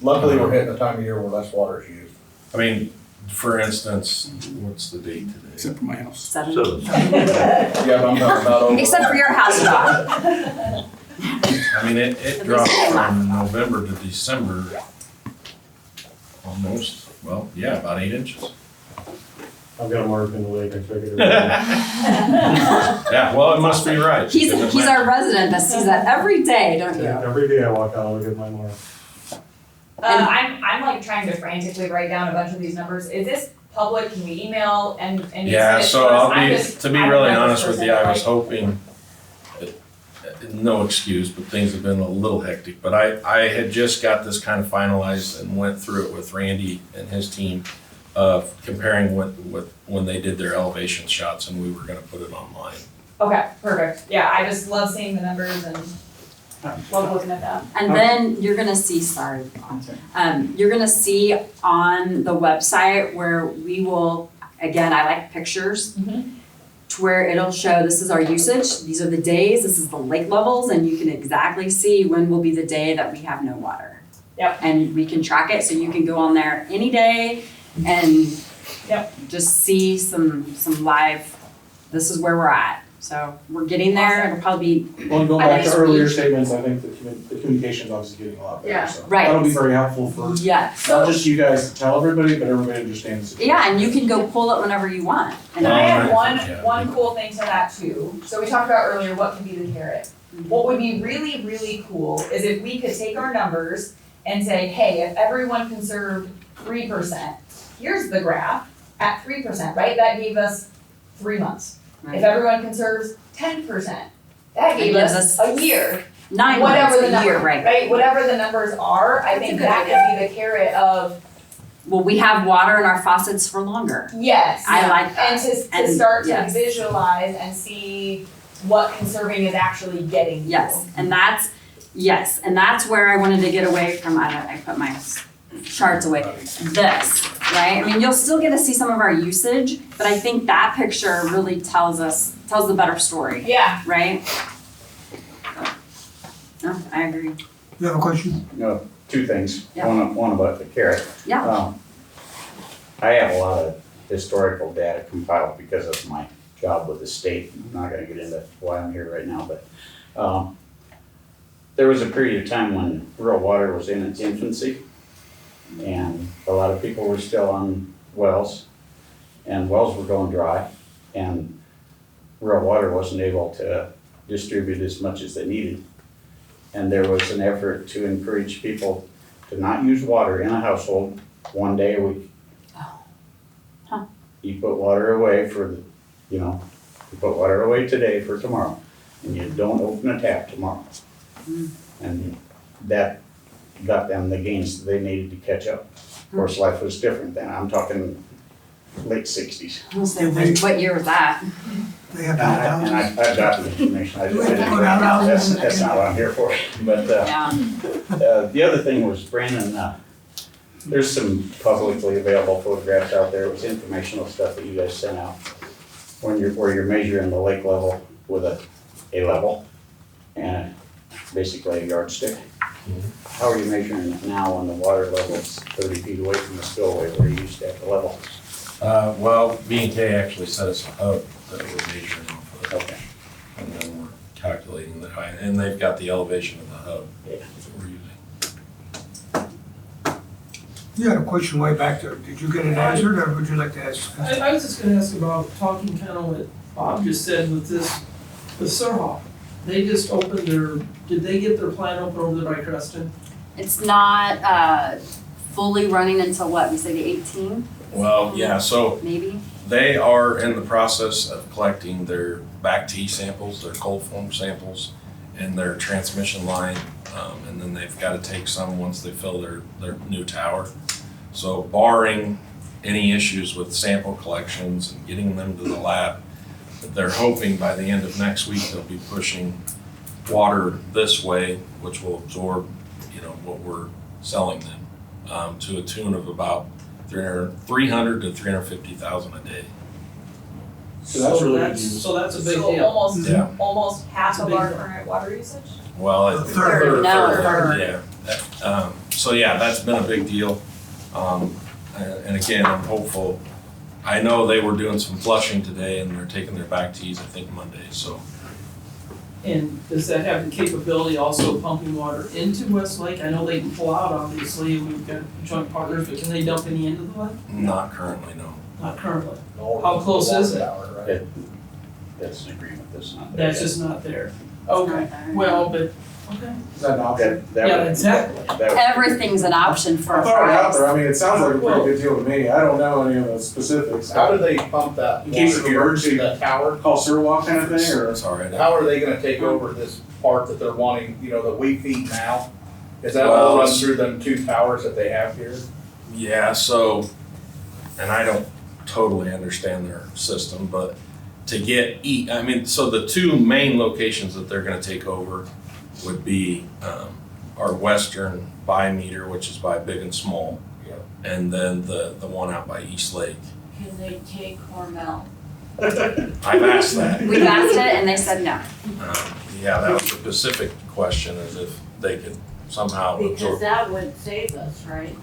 Luckily, we're hitting the time of year where less water is used. I mean, for instance, what's the date today? Except for my house. 7. Yeah, but I'm talking about over. Except for your house, dog. I mean, it dropped from November to December almost, about 8 inches. I've got a mark in the lake, I figured it out. Yeah, well, it must be right. He's our resident that sees that every day, don't you? Every day I walk out, I look at my mark. I'm like trying to frantically write down a bunch of these numbers. Is this public? Can we email and Yeah, so I'm to be really honest with you, I was hoping, no excuse, but things have been a little hectic, but I had just got this kind of finalized and went through it with Randy and his team of comparing with when they did their elevation shots, and we were gonna put it online. Okay, perfect. Yeah, I just love seeing the numbers and love looking at that. And then you're gonna see, you're gonna see on the website where we will, again, I like pictures, to where it'll show this is our usage, these are the days, this is the lake levels, and you can exactly see when will be the day that we have no water. Yep. And we can track it, so you can go on there any day and just see some live, this is where we're at. So we're getting there, it'll probably be. Well, going by back to next earlier week. statements, I think the communication's obviously getting a lot better, Yeah. so. Right. That'll be very helpful for, Yes. not just you guys to tell everybody, but everybody understands. Yeah, and you can go pull it whenever you want. And I have Yeah. one cool thing to that too. So we talked about earlier, what can be the carrot? What would be really, really cool is if we could take our numbers and say, hey, if everyone conserved 3%, here's the graph at 3%, right? That gave us 3 months. Right. If everyone conserves 10%, that gave gives us us a year. 9 whatever months, the a year, number, right? right? Whatever the numbers are, I think that could be the carrot of, Well, we have water in our faucets for longer. yes. I like that. And to And start to yes. visualize and see what conserving is actually getting you. Yes, and that's where I wanted to get away from, I put my charts away, this, right? I mean, you'll still get to see some of our usage, but I think that picture really tells the better story, Yeah. right? No, I agree. You have a question? No, two things. Yeah. One about the carrot. Yeah. I have a lot of historical data compiled because of my job with the state. I'm not gonna get into why I'm here right now, but there was a period of time when rural water was in its infancy, and a lot of people were still on wells, and wells were going dry, and rural water wasn't able to distribute as much as they needed. And there was an effort to encourage people to not use water in a household 1 day a week. Huh. You put water away you put water away today for tomorrow, and you don't open a tap tomorrow. And that got them the gains that they needed to catch up. Of course, life was different then. I'm talking late 60s. I'll say, what year was that? They have And I've got the information. That's not what I'm here for. But the other thing was, Brandon, there's some publicly available photographs out there. It was informational stuff that you guys sent out where you're measuring the lake level with a level and basically a yardstick. How are you measuring it now when the water level is 30 feet away from the spillway where you used to have the level? Well, B&K actually set us a hub that we're measuring off of. Okay. And then we're calculating the height, and they've got the elevation of the hub Yeah. that we're using. You had a question way back there. Did you get it answered, or would you like to ask? I was just gonna ask about talking kind of what Bob just said with Surhawk. They just opened did they get their plant open over there by Creston? It's not fully running until what, we say the 18th, Well, yeah, so maybe? they are in the process of collecting their back T samples, their cold form samples, and their transmission line. And then they've got to take some once they fill their new tower. So barring any issues with sample collections and getting them to the lab, they're hoping by the end of next week they'll be pushing water this way, which will absorb, what we're selling them, to a tune of about 300 to 350,000 a day. So that's really good news. So that's a big deal. Almost half It's a of big our deal. current water usage? Well, A third. yeah. So yeah, that's been a big deal. And again, I'm hopeful. I know they were doing some flushing today and they're taking their back tees, I think Monday, so. And does that have the capability also of pumping water into Westlake? I know they can pull out, obviously, we've got joint partners, but can they dump any into the lake? Not currently, no. Not currently. How close is it? That's an agreement that's not there. That's just not there. Okay, well, but, okay. Is that an option? Yeah, exactly. Everything's an option for I a thought it out price. there, I mean, it sounds like a pretty good deal to me, I don't know any of the specifics. How do they pump that In case of water emergency, to that tower? call sewer walk kind of thing, or? Sorry. How are they gonna take over this part that they're wanting, that we feed now? Is that all run through them 2 towers that they have here? Yeah, so, and I don't totally understand their system, but to get so the 2 main locations that they're gonna take over would be our western buy meter, which is by Big and Small, and then the one out by East Lake. Can they take Hormel? I've asked that. We've asked it and they said no. Yeah, that was a specific question, is if they could somehow Because absorb. that would save us, right?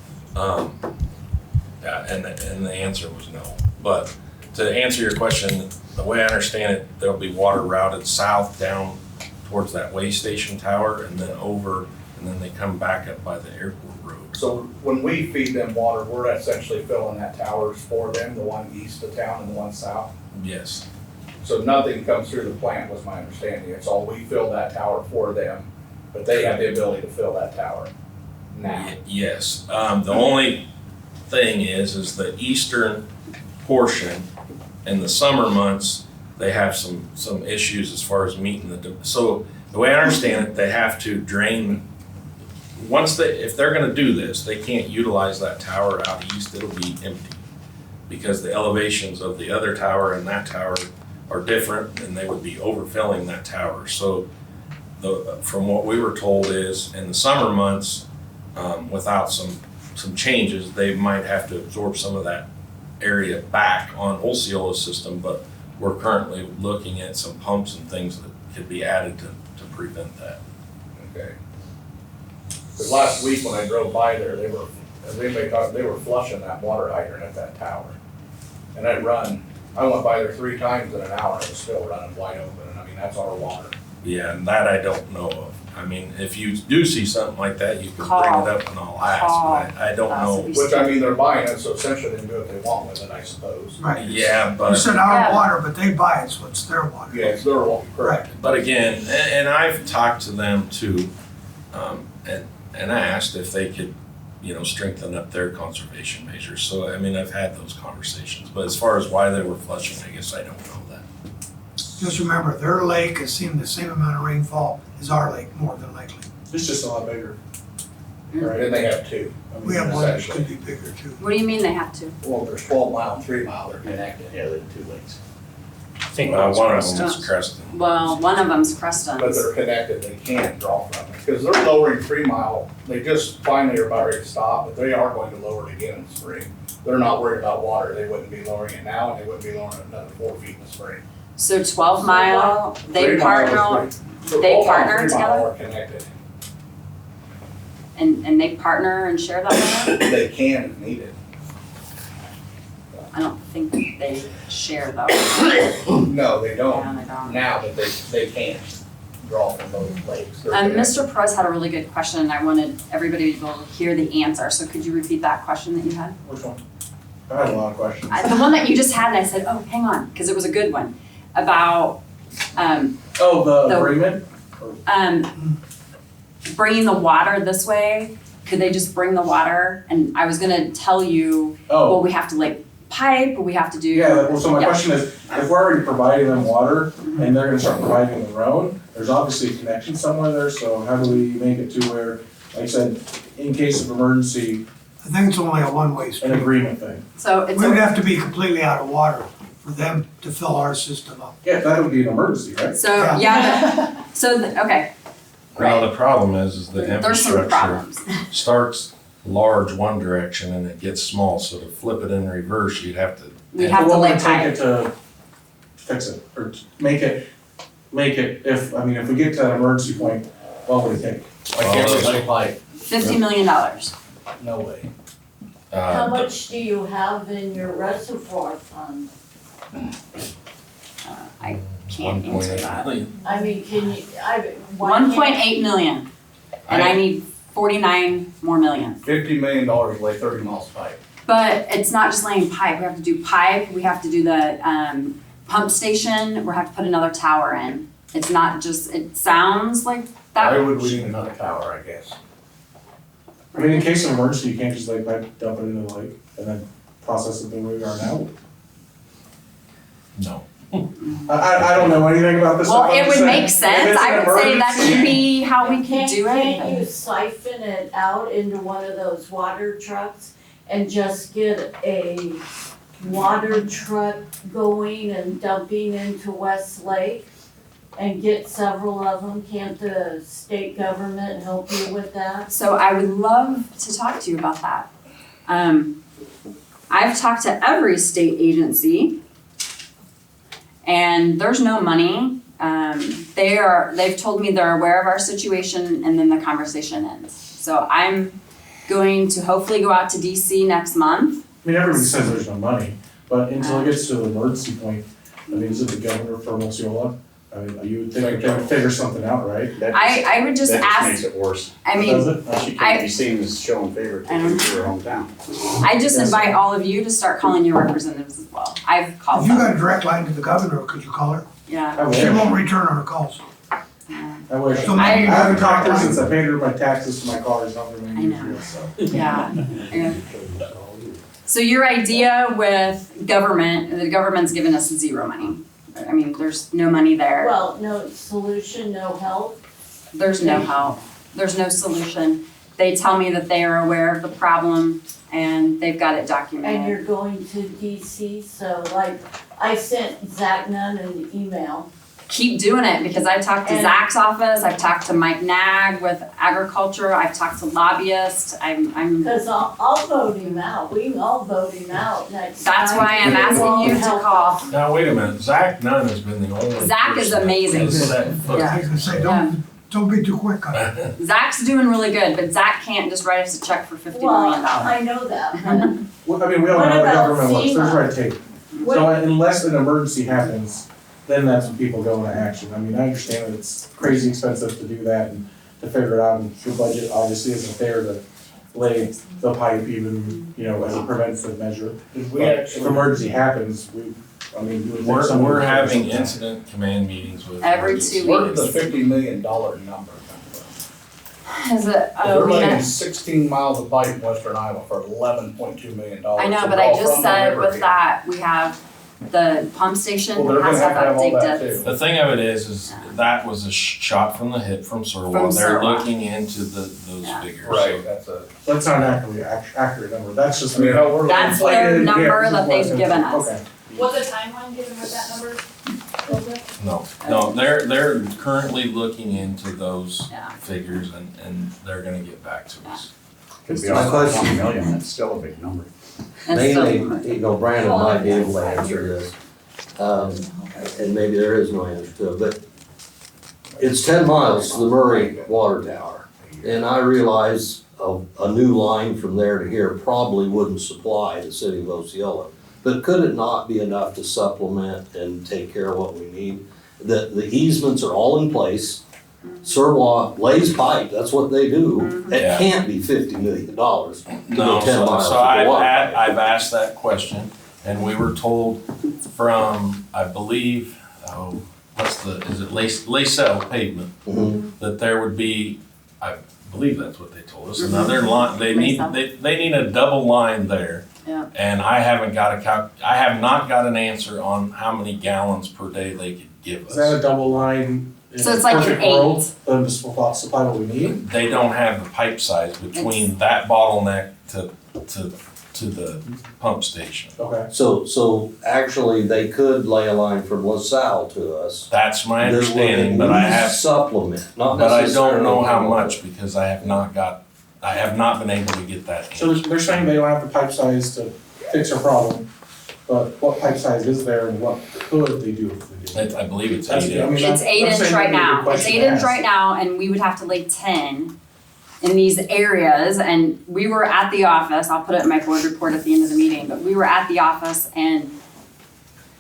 Yeah, and the answer was no. But to answer your question, the way I understand it, there'll be water routed south down towards that way station tower and then over, and then they come back up by the airport road. So when we feed them water, we're essentially filling that towers for them, the one east of town and the one south? Yes. So nothing comes through the plant was my understanding, it's all we fill that tower for them, but they have the ability to fill that tower now. Yes. The only thing is the eastern portion in the summer months, they have some issues as far as meeting so the way I understand it, they have to drain, if they're gonna do this, they can't utilize that tower out east, it'll be empty. Because the elevations of the other tower and that tower are different, and they would be overfilling that tower. So from what we were told is, in the summer months, without some changes, they might have to absorb some of that area back on Osceola's system, but we're currently looking at some pumps and things that could be added to prevent that. Okay. Cause last week when I drove by there, they were flushing that water hydrant at that tower. And I went by there 3 times in an hour and it was still running wide open, and I mean, that's our water. Yeah, and that I don't know of. I mean, if you do see something like that, you can bring it up and I'll ask, but I don't know. Which, I mean, they're buying it, so essentially they can do what they want with it, I suppose. Right. Yeah, You but, said our water, but they buy it, so it's their water. Yeah, it's their water, correct. but again, and I've talked to them too, and asked if they could, strengthen up their conservation measures. So, I mean, I've had those conversations, but as far as why they were flushing, I guess I don't know that. Just remember, their lake has seen the same amount of rainfall as our lake, more than likely. It's just a lot bigger. Right, and they have 2. We have one that could be bigger too. What do you mean they have to? Well, there's 12 Mile and 3 Mile, they're connected. Yeah, they're 2 lakes. I think One of them Creston. is Creston. Well, one of them's Creston. But they're connected, they can't draw from it, because they're lowering 3 Mile, they just finally are about ready to stop, but they are going to lower it again in the spring. They're not worried about water, they wouldn't be lowering it now, and they wouldn't be lowering it another 4 feet in the spring. So 12 Mile, 3 they Mile partner, is three- they 12 Mile and partner 3 Mile together? are connected, and they partner and share that water? they can if needed. I don't think they share though. No, they Yeah, don't they don't. now, but they can draw from both lakes. They're connected. Mr. Perez had a really good question and I wanted everybody to be able to hear the answer. So could you repeat that question that you had? Which one? I had a lot of questions. The one that you just had, and I said, oh, hang on, because it was a good one, about, The agreement? bringing the water this way. Could they just bring the water? And I was gonna tell you, well, we have to like pipe, we have to do. Yeah, well, so my Yeah. question is, if we're already providing them water and they're gonna start providing their own, there's obviously a connection somewhere there, so how do we make it to where, like I said, in case of emergency, I think it's only a one-way street. an agreement thing? So it's. We would have to be completely out of water for them to fill our system up. Yeah, that would be an emergency, right? So, okay, Well, the problem is the there's some infrastructure problems. starts large one direction and it gets small, so to flip it in reverse, you'd have to. We'd have to What would lay it take pipe. it to fix it, or to make it, if we get to that emergency point, what would it take? Why can't we lay pipe? $50 million. No way. How much do you have in your reservoir fund? I can't answer that. I mean, can you, why can't- 1.8 million, and I need 49 more million. $50 million to lay 30 miles of pipe. But it's not just laying pipe, we have to do pipe, we have to do the pump station, we have to put another tower in. It's not just, it sounds like that. Why would we need another tower, I guess? I mean, in case of emergency, you can't just like dump it into the lake and then process it the way we are now? No. I don't know anything about this. Well, I'm it just would saying, make if sense, it's an I would say that emergency- should be how we could Can't do you it. siphon it out into one of those water trucks and just get a water truck going and dumping into West Lake? And get several of them? Can't the state government help you with that? So I would love to talk to you about that. I've talked to every state agency and there's no money. They've told me they're aware of our situation and then the conversation ends. So I'm going to hopefully go out to DC next month. I mean, everybody says there's no money, but until it gets to the emergency point, I mean, is it the governor from Osceola? I mean, you would think they would figure something out, right? I would just That ask. makes it worse. I mean, Does it? She can't be seen as showing favor to your hometown. I just invite all of you to start calling your representatives as well. I've called If you them. got a direct line to the governor, could you call her? Yeah. I She wish. won't return our calls. I wish. So I maybe you haven't have talked to her a- since I paid her my taxes for my cars over many years ago, so. Yeah. So your idea with government, the government's given us zero money. I mean, there's no money there. Well, no solution, no help. There's no help. There's no solution. They tell me that they are aware of the problem and they've got it documented. And you're going to DC, so like, I sent Zach Nunn an email. Keep doing it because I've talked to And- Zach's office, I've talked to Mike Nag with agriculture, I've talked to lobbyists, I'm. Cause I'll vote him out, we can all vote him out next time. That's why I'm He asking won't you to help call. us. Now, wait a minute, Zach Nunn has been the only. Zach is person that amazing. has set foot. Yeah. I was gonna say, Yeah. don't be too quick on it. Zach's doing really good, but Zach can't just write us a check for $50 Well, million. I know that, but Well, I mean, we all What know how the about government works, there's FEMA? red tape. What- So unless an emergency happens, then that's when people go into action. I mean, I understand that it's crazy expensive to do that and to figure it out, and your budget obviously isn't there to lay the pipe even, you know, as a preventative measure. Did we But actually? if emergency happens, you would think someone We're would- having incident command meetings with. Every 2 Where's weeks. the $50 million number come from? Is it, They're we laying met- 16 miles of pipe in western Iowa for $11.2 million. I know, to but I draw just from the said river with here. that, we have the pump station Well, they're has gonna to have all update that this. too. The thing of it is that was a shot from the hip from Surwa. From They're Surwa. looking into those Yeah. figures. Right, that's a. That's not an accurate number, that's just. I mean, how we're. That's looking- their Yeah, number this is that they've what- given us. Okay. What's the timeline given with that number? No, they're currently looking into those Yeah. figures and they're gonna get back to us. Could be My also question- 20 million, that's still a big number. That's still- Mainly, you know, Brandon might be able to answer this, and maybe there is no answer to it, but it's 10 miles to the Murray Water Tower. And I realize a new line from there to here probably wouldn't supply the city of Osceola. But could it not be enough to supplement and take care of what we need? The easements are all in place. Surwa lays pipe, that's what they do. It Yeah. can't be $50 million to go No, 10 miles to so the water pipe. I've asked that question and we were told from, I believe, is it Lacell Pavement? Mhm. That there would be, I believe that's what they told us, another line, they need a double line there. Yeah. And I haven't got I have not got an answer on how many gallons per day they could give us. Is that a double line in So a it's like an perfect world, then to supply what we need? They don't have the pipe size between that bottleneck to the pump station. Okay. So actually, they could lay a line from LaSalle to us. That's my that would understanding, at but I least have, supplement, not but I necessarily. don't know how much because I have not been able to get that So answer. they're saying they don't have the pipe size to fix our problem, but what pipe size is there and what could they do if they do? I believe it's That's- 8 I mean, inch. It's I'm 8 saying inch right that'd be a good now. It's question 8 to inch ask. right now, and we would have to lay 10 in these areas. And we were at the office, I'll put it in my board report at the end of the meeting, but we were at the office and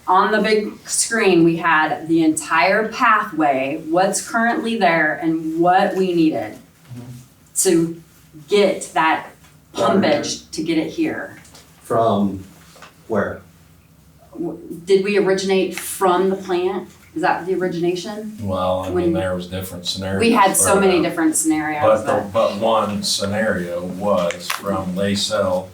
on the big screen, we had the entire pathway, what's currently there and what we needed to get that pumpage to get it here. From where? Did we originate from the plant? Is that the origination? Well, I When- mean, there was different scenarios. We had so many for that. different scenarios. But one scenario was from Lacell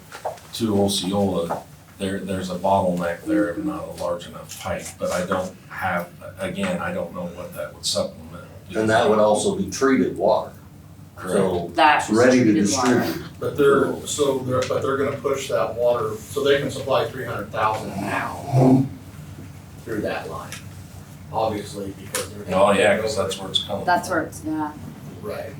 to Osceola, there's a bottleneck there of not a large enough pipe, but I don't have, again, I don't know what that would supplement. And that would also be treated water. So That's it's ready to treated water. distribute. But they're gonna push that water, so they can supply 300,000 now through that line. Obviously, because they're. Oh, yeah, cause that's where it's coming. That's where it's, yeah. Right.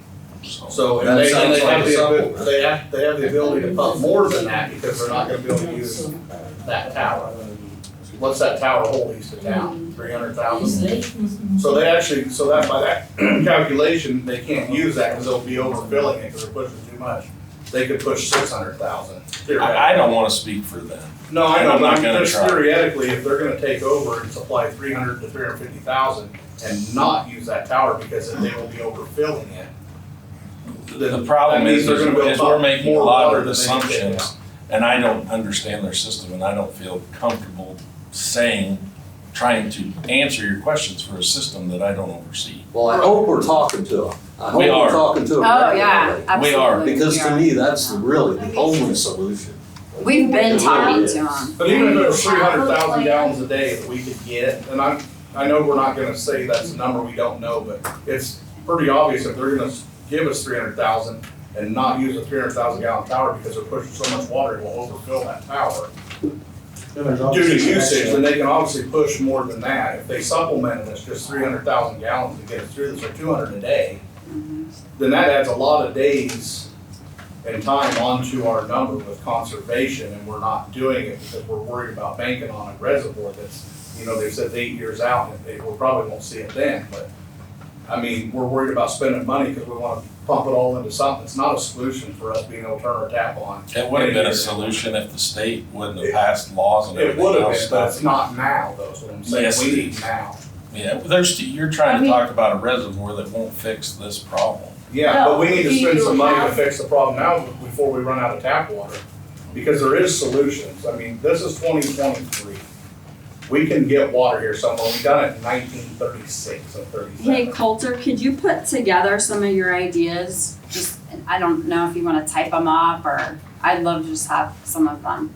So, So, That and they sounds like have a the, supplement. they have the ability to pump more than that because they're not gonna be able to use that tower. What's that tower hold east of town? 300,000? So they actually, so that by that calculation, they can't use that because they'll be overfilling it because they're pushing too much. They could push 600,000. I don't wanna speak for them. No, I And know, I'm not but gonna just try. theoretically, if they're gonna take over and supply 300 to 350,000 and not use that tower because then they will be overfilling it. The problem that means is they're gonna be able to we're pump making a more lot water of than they can take assumptions. out. And I don't understand their system and I don't feel comfortable trying to answer your questions for a system that I don't oversee. Well, I hope we're talking to them. I hope We are. we're talking to them Oh, yeah, regularly. absolutely. We are. Because We to are. me, that's really the only solution. We've been It talking really to is. them. But even if it was 300,000 gallons a day that we could get, and I know we're not gonna say that's a number we don't know, but it's pretty obvious if they're gonna give us 300,000 and not use a 300,000 gallon tower because they're pushing so much water, it will overfill that tower. Due to usage, then they can obviously push more than that. If they supplement it, it's just 300,000 gallons to get us through this, or 200 a day, then that adds a lot of days and time onto our number with conservation, and we're not doing it because we're worried about banking on a reservoir that's, you know, they said 8 years out, and we probably won't see it then, but, I mean, we're worried about spending money because we wanna pump it all into something. It's not a solution for us being able to turn our tap on. It would have been a solution if the state wouldn't have passed laws and It everything would have else. been, but it's not now, though, is what I'm saying. Yes, We it need is. now. Yeah, you're trying to talk about a reservoir that won't fix this problem. Yeah, but we need to Do spend you some money to have- fix the problem now before we run out of tap water. Because there is solutions. I mean, this is 2023. We can get water here somewhere. We done it in 1936 or 37. Hey Coulter, could you put together some of your ideas? Just, I don't know if you wanna type them up, or I'd love to just have some of them.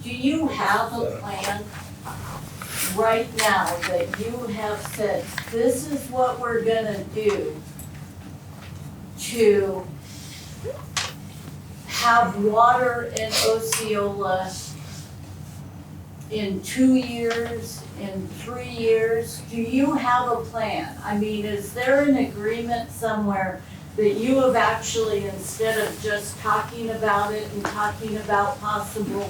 Do you have a plan right now that you have said, this is what we're gonna do to have water in Osceola in 2 years, in 3 years? Do you have a plan? I mean, is there an agreement somewhere that you have actually, instead of just talking about it and talking about possible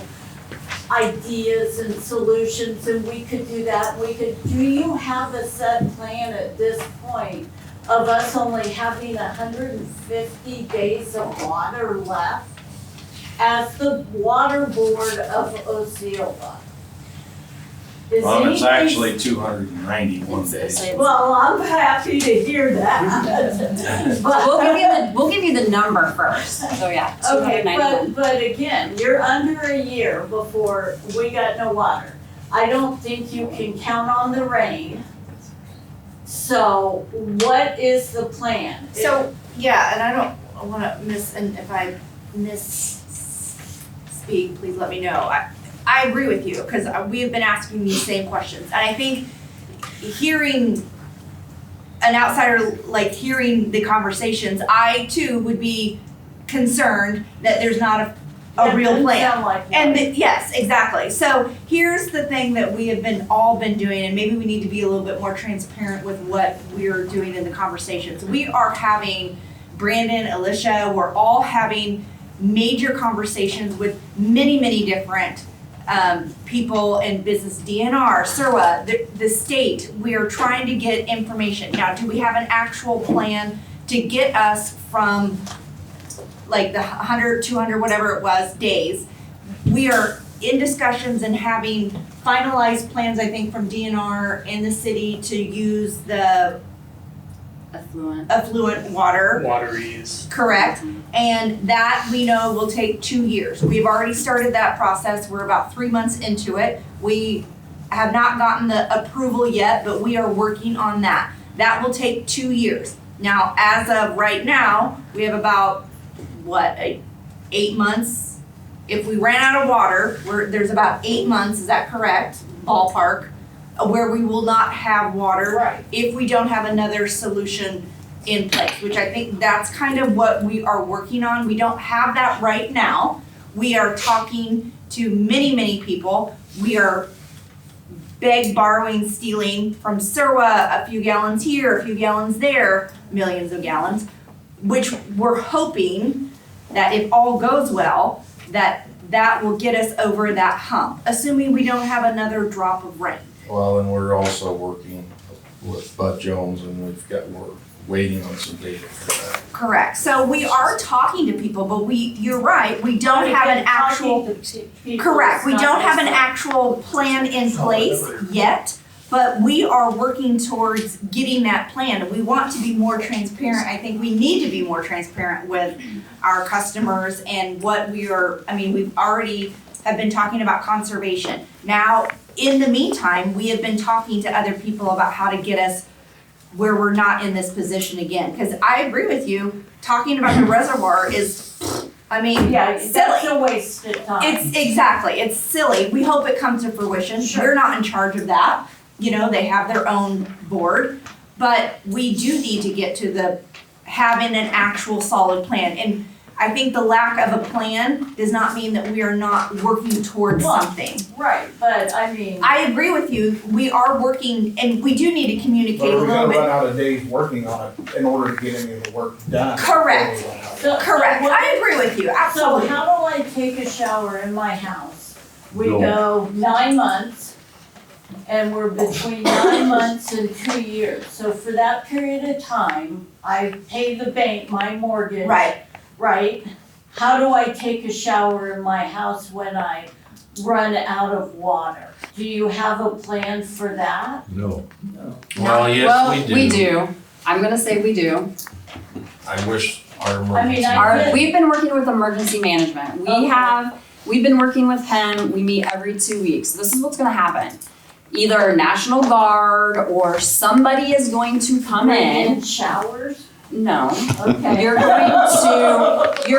ideas and solutions, and we could do that, do you have a set plan at this point of us only having 150 days of water left as the water board of Osceola? Is Well, it's anything- actually 291 days. Well, I'm happy to hear that. But- We'll give you the number first, so yeah, Okay, 291. but again, you're under a year before we got no water. I don't think you can count on the rain. So what is the plan? So, yeah, and I don't wanna and if I misspeak, please let me know. I agree with you, because we have been asking these same questions, and I think hearing an outsider, like hearing the conversations, I too would be concerned that there's not a That real doesn't plan. sound like And one. yes, exactly. So here's the thing that we have all been doing, and maybe we need to be a little bit more transparent with what we're doing in the conversations. We are having Brandon, Alicia, we're all having major conversations with many, many different people in business, DNR, SERWA, the state. We are trying to get information. Now, do we have an actual plan to get us from like the 100, 200, whatever it was, days? We are in discussions and having finalized plans, I think, from DNR and the city to use the affluent water. Water use. Correct, and that we know will take 2 years. We've already started that process, we're about 3 months into it. We have not gotten the approval yet, but we are working on that. That will take 2 years. Now, as of right now, we have about, 8 months? If we ran out of water, there's about 8 months, is that correct? Ballpark, where we will not have water. Right. If we don't have another solution in place, which I think that's kind of what we are working on. We don't have that right now. We are talking to many, many people. We are borrowing, stealing from SERWA, a few gallons here, a few gallons there, millions of gallons, which we're hoping that if all goes well, that will get us over that hump, assuming we don't have another drop of rain. Well, and we're also working with Bud Jones, and we're waiting on some data for that. Correct. So we are talking to people, but you're right, we don't have an actual, correct, we don't have an actual plan in place yet, but we are working towards getting that plan. We want to be more transparent. I think we need to be more transparent with our customers and what we've already have been talking about conservation. Now, in the meantime, we have been talking to other people about how to get us where we're not in this position again. Because I agree with you, talking about the reservoir is, Yeah, silly. that's a waste of time. It's silly. We hope it comes to fruition. We're not in charge of that. you know, they have their own board. But we do need to get to the having an actual solid plan. And I think the lack of a plan does not mean that we are not working towards something. Right, but I mean. I agree with you, we are working, and we do need to communicate But a are we little gonna run bit. out of days working on it in order to get any of the work done? Correct. Before we run out? Correct, I agree with you, So absolutely. how do I take a shower in my house? We No. go 9 months, and we're between 9 months and 2 years. So for that period of time, I pay the bank my mortgage. Right? How do I take a shower in my house when I run out of water? Do you have a plan for that? No. Well, yes, we do. I'm gonna say we do. I wish our I mean, emergency. We've been working with emergency management. We've been working with him, we meet every 2 weeks. This is what's gonna happen. Either National Guard or somebody is going to come in. Showers? No. Okay. You're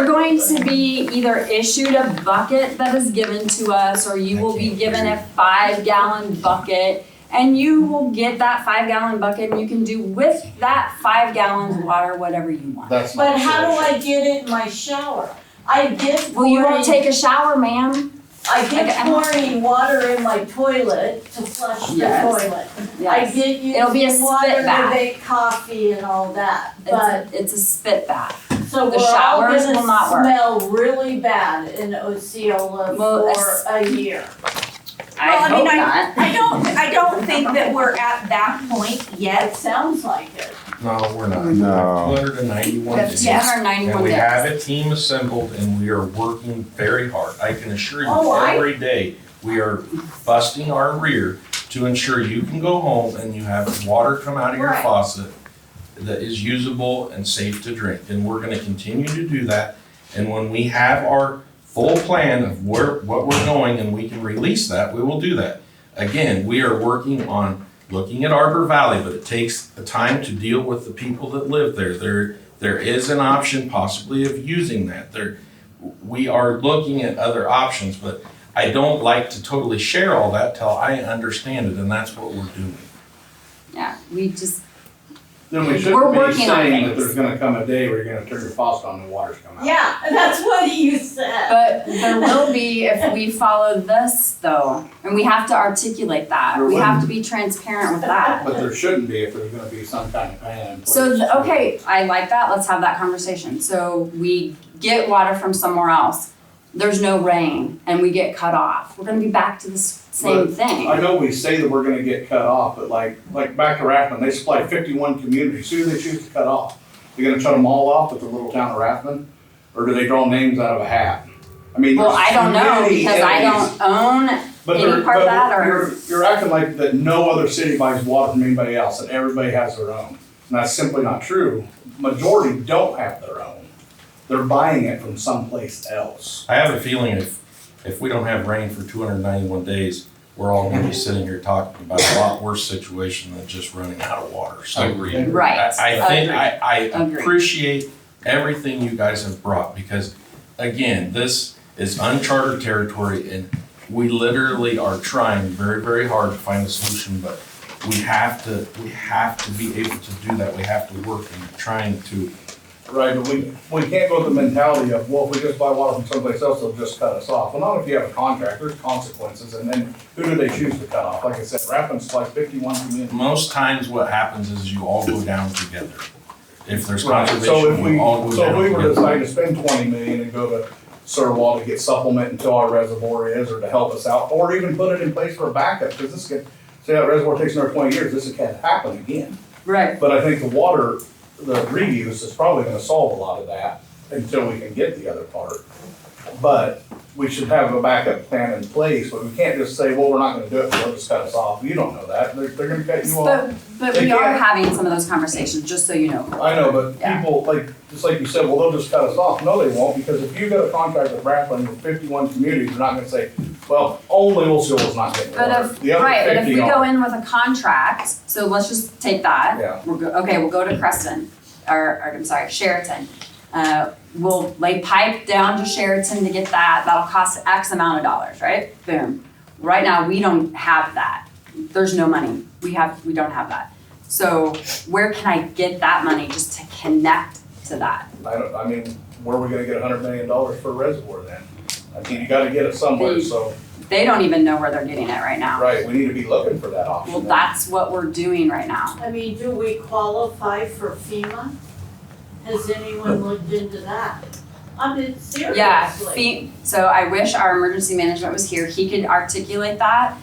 going to be either issued a bucket that is given to us, or you will be given a 5-gallon bucket, and you will get that 5-gallon bucket, and you can do with that 5 gallons of water whatever you want. That's But how do I get it in my shower? I get Well, you won't pouring- take a shower, ma'am. I get pouring water in my toilet to flush the Yes. toilet. I Yes. get It'll be a using water spit to bath. make coffee and all that, but, It's a spit bath. so the we're all showers will not gonna work. smell really bad in Osceola Well, for a year. I Well, I hope mean, not. I don't think that we're at that point It yet. sounds like it. No, we're not. No. 291 We have days. 291 And we days. have a team assembled and we are working very hard. I can assure you, Oh, every day, we are busting our rear to ensure you can go home and you have water come out of your Right. faucet that is usable and safe to drink. And we're gonna continue to do that. And when we have our full plan of what we're going and we can release that, we will do that. Again, we are working on looking at Arbor Valley, but it takes the time to deal with the people that live there. There is an option possibly of using that. We are looking at other options, but I don't like to totally share all that till I understand it, and that's what we're doing. Yeah, we just, Then we We're shouldn't be working on saying that things. there's gonna come a day where you're gonna turn your faucet on and water's coming out. Yeah, that's what you said. but there will be if we follow this though, and we have to articulate that. There We have wouldn't. to be transparent with that. But there shouldn't be if there's gonna be some kind of plan in place. So, okay, I like that, let's have that conversation. So we get water from somewhere else, there's no rain, and we get cut off. We're gonna be back to the same But thing. I know we say that we're gonna get cut off, but like back to Rathman, they supply 51 communities. Who do they choose to cut off? They're gonna shut them all off with the little town of Rathman? Or do they draw names out of a hat? I mean, Well, there's I don't too know, many because I entities. don't own But any there- part of but that, or, you're acting like that no other city buys water from anybody else, and everybody has their own. And that's simply not true. Majority don't have their own. They're buying it from someplace else. I have a feeling if we don't have rain for 291 days, we're all gonna be sitting here talking about a lot worse situation than just running out of water. So Agreed. right. I think, Agreed. I Agreed. appreciate everything you guys have brought, because again, this is uncharted territory and we literally are trying very, very hard to find a solution, but we have to be able to do that. We have to work in trying to. Right, but we can't go with the mentality of, well, if we just buy water from someplace else, they'll just cut us off. Well, not if you have a contract, there's consequences, and then who do they choose to cut off? Like I said, Rathman supplies 51 communities. Most times what happens is you all go down together. If there's Right, so conservation, if you all go so if down we were to together. decide to spend 20 million and go to Surwall to get supplement until our reservoir is, or to help us out, or even put it in place for a backup, because this could, say that reservoir takes another 20 years, this could happen again. Right. But I think the water, the reuse is probably gonna solve a lot of that until we can get the other part. But we should have a backup plan in place, but we can't just say, well, we're not gonna do it, they'll just cut us off. You don't know that, they're gonna cut you off. But They we are can't. having some of those conversations, just so you know. I know, but Yeah. people, like, just like you said, well, they'll just cut us off. No, they won't, because if you got a contract with Rathman with 51 communities, they're not gonna say, well, only Osceola's not getting But water. if, The other right, but if 50 we go are. in with a contract, so let's just take that. Yeah. We'll go to Creston, or I'm sorry, Sheraton. We'll lay pipe down to Sheraton to get that, that'll cost X amount of dollars, right? Boom. Right now, we don't have that. there's no money. We don't have that. So where can I get that money just to connect to that? I mean, where are we gonna get $100 million for a reservoir then? I mean, you gotta get it somewhere, so. They don't even know where they're getting it right now. Right, we need to be looking for that option. Well, that's what we're doing right now. I mean, do we qualify for FEMA? Has anyone looked into that? I mean, seriously. Yeah, so I wish our emergency management was here. He could articulate that.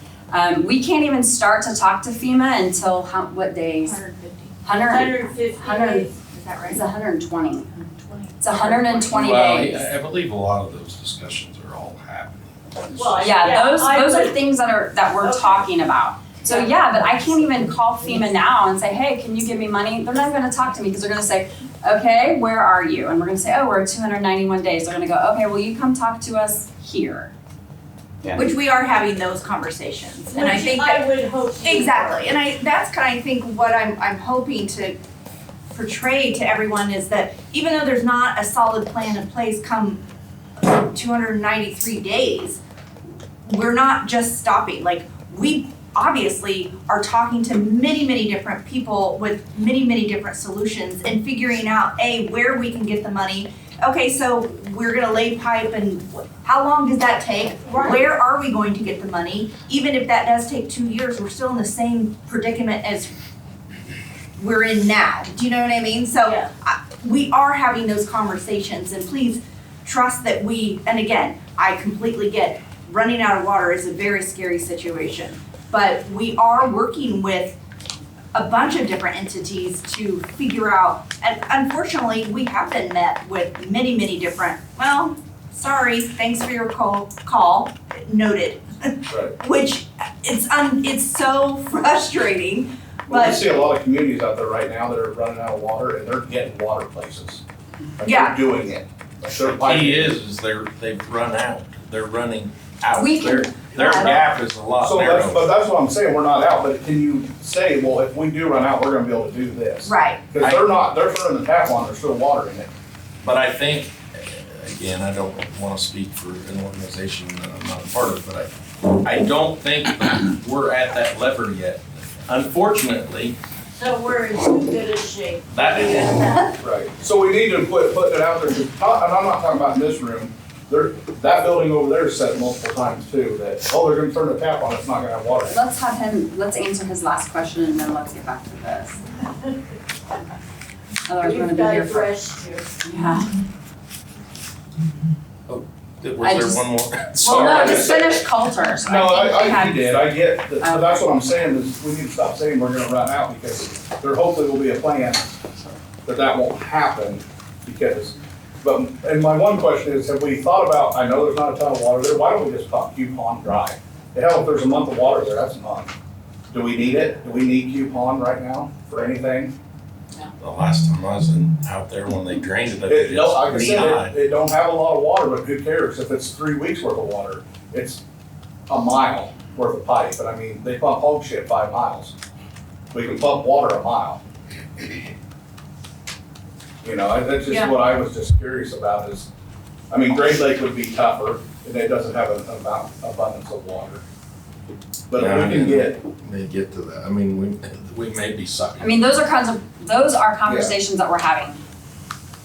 We can't even start to talk to FEMA until what days? 150 Is that right? It's 120. It's 120 days. Well, I believe a lot of those discussions are all happening. Well, Yeah, those are would- things that we're talking about. So yeah, but I can't even call FEMA now and say, hey, can you give me money? They're not gonna talk to me because they're gonna say, okay, where are you? And we're gonna say, oh, we're at 291 days. They're gonna go, okay, well, you come talk to us here. Which we are having those conversations, and I Which think I that, would hope you exactly, and that's kind of, I think, what I'm hoping to portray to everyone is that even though there's not a solid plan in place come 293 days, we're not just stopping. Like, we obviously are talking to many, many different people with many, many different solutions and figuring out, where we can get the money. Okay, so we're gonna lay pipe, and how long does that take? Right. Where are we going to get the money? Even if that does take 2 years, we're still in the same predicament as we're in now. Do you know what I mean? So Yeah. we are having those conversations, and please trust that and again, I completely get running out of water is a very scary situation. But we are working with a bunch of different entities to figure out, and unfortunately, we have been met with many, many different, well, sorry, thanks for your call, noted. Right. Which, it's so frustrating, Well, we but, see a lot of communities out there right now that are running out of water and they're getting water places. Like, Yeah. they're doing it. Like, they're The piping. key is they've run out. They're running out. We can- Their gap is a lot So narrower. but that's what I'm saying, we're not out, but can you say, well, if we do run out, we're gonna be able to do this? right, Cause they're turning the tap on, there's still water in it. But I think, again, I don't wanna speak for an organization that I'm not a part of, but I don't think we're at that lever yet. Unfortunately, So we're in too good a shape. that, Right. So we need to quit putting it out there, 'cause and I'm not talking about in this room, that building over there is said multiple times too, that, they're gonna turn the tap on, it's not gonna have water in it. Let's answer his last question and then let's get back to this. Otherwise, we're gonna We've be here for, digressed here. yeah. was I there just- one more? Well, Sorry. no, just finish Coulter. So No, I think we he had- did, I get, so that's what I'm saying, is we need to stop saying we're gonna run out, because there hopefully will be a plan that won't happen, and my one question is, have we thought about, I know there's not a ton of water there, why don't we just pump Q Pond dry? Hell, if there's a month of water there, that's a month. Do we need it? Do we need Q Pond right now for anything? The last time I was out there when they drained it, Like I it's knee said, high. it don't have a lot of water, but who cares? If it's 3 weeks worth of water, it's a mile worth of pipe, but I mean, they pump hog shit 5 miles. We can pump water a mile. You know, that's just what I was just curious about is, I mean, Great Lake would be tougher, and it doesn't have an abundance of water. But if we can get, They get to that, I mean, we may be sucking. I mean, those are conversations that we're having.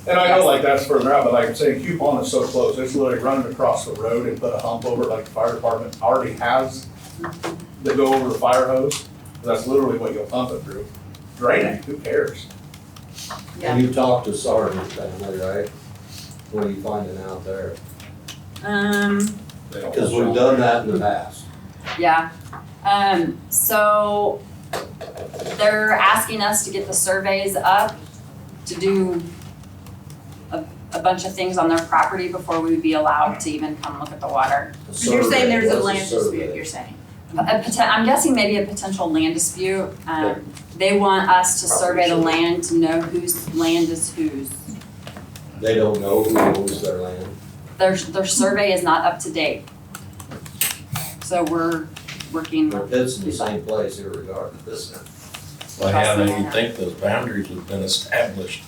and I know like that's further out, but like I'm saying, Q Pond is so close, it's literally running across the road and put a hump over it like the fire department already has that go over the fire hose. That's literally what you'll pump it through. Drain it, who cares? And you talked to Sergeant down there, right? What are you finding out there? They don't- Because we've done that in the past. Yeah. So they're asking us to get the surveys up to do a bunch of things on their property before we would be allowed to even come look at the water. you're saying there's a What's land survey? dispute, you're saying? I'm guessing maybe a potential land dispute. They want us to survey the land to know whose land is whose. They don't know who owns their land. Their survey is not up to date. So we're working with. It's in the same place irregardless. Well, yeah, you'd think those boundaries would have been established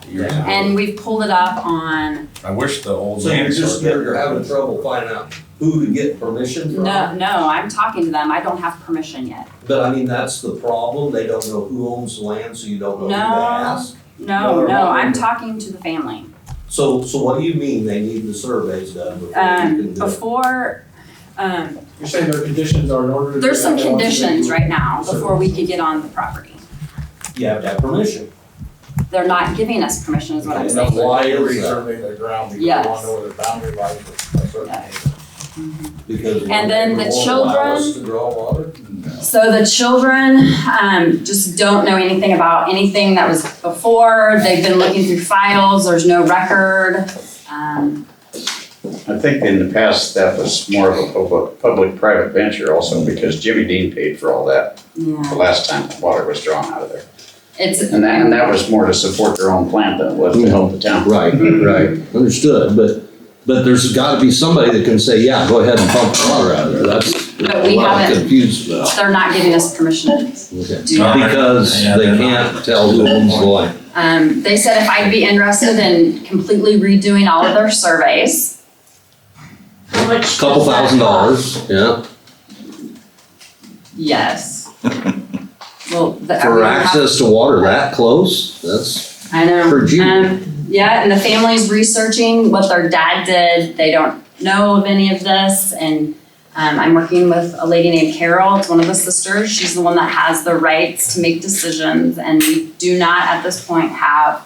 years ago. And we've pulled it up on, I wish the old So land you're started. having trouble finding out who to get permission from? No, I'm talking to them, I don't have permission yet. But I mean, that's the problem, they don't know who owns the land, so you don't know who to No. ask. No, I'm talking to the family. So what do you mean they need the surveys done before you can do it? Before, You're saying their conditions are in order to. there's some conditions right now before we could get on the property. You have to have permission. They're not giving us permission is what I'm Okay, saying. now why is that? Resurvey their ground because Yes. they want to know where their boundary lies with a certain neighbor. Because And then the won't allow us children- to draw water? So the children, just don't know anything about anything that was before. They've been looking through files, there's no record. I think in the past, that was more of a public-private venture also because Jimmy Dean paid for all that the Yeah, last time water was drawn out of there. it's, And that was more to support their own plant than it was to help the town. Right, right, understood, but there's gotta be somebody that can say, yeah, go ahead and pump water out of there, that's But we what I'm haven't- confused about. they're not giving us permission. Okay. Do that. Because they can't tell who owns the land. They said if I'd be interested in completely redoing all of their surveys. How much does Couple that $1,000s, yeah, Yes. Well, for access to water that close, that's I know. for you. Yeah, and the family's researching what their dad did. They don't know of any of this. And I'm working with a lady named Carol. It's one of the sisters. She's the one that has the rights to make decisions. And we do not at this point have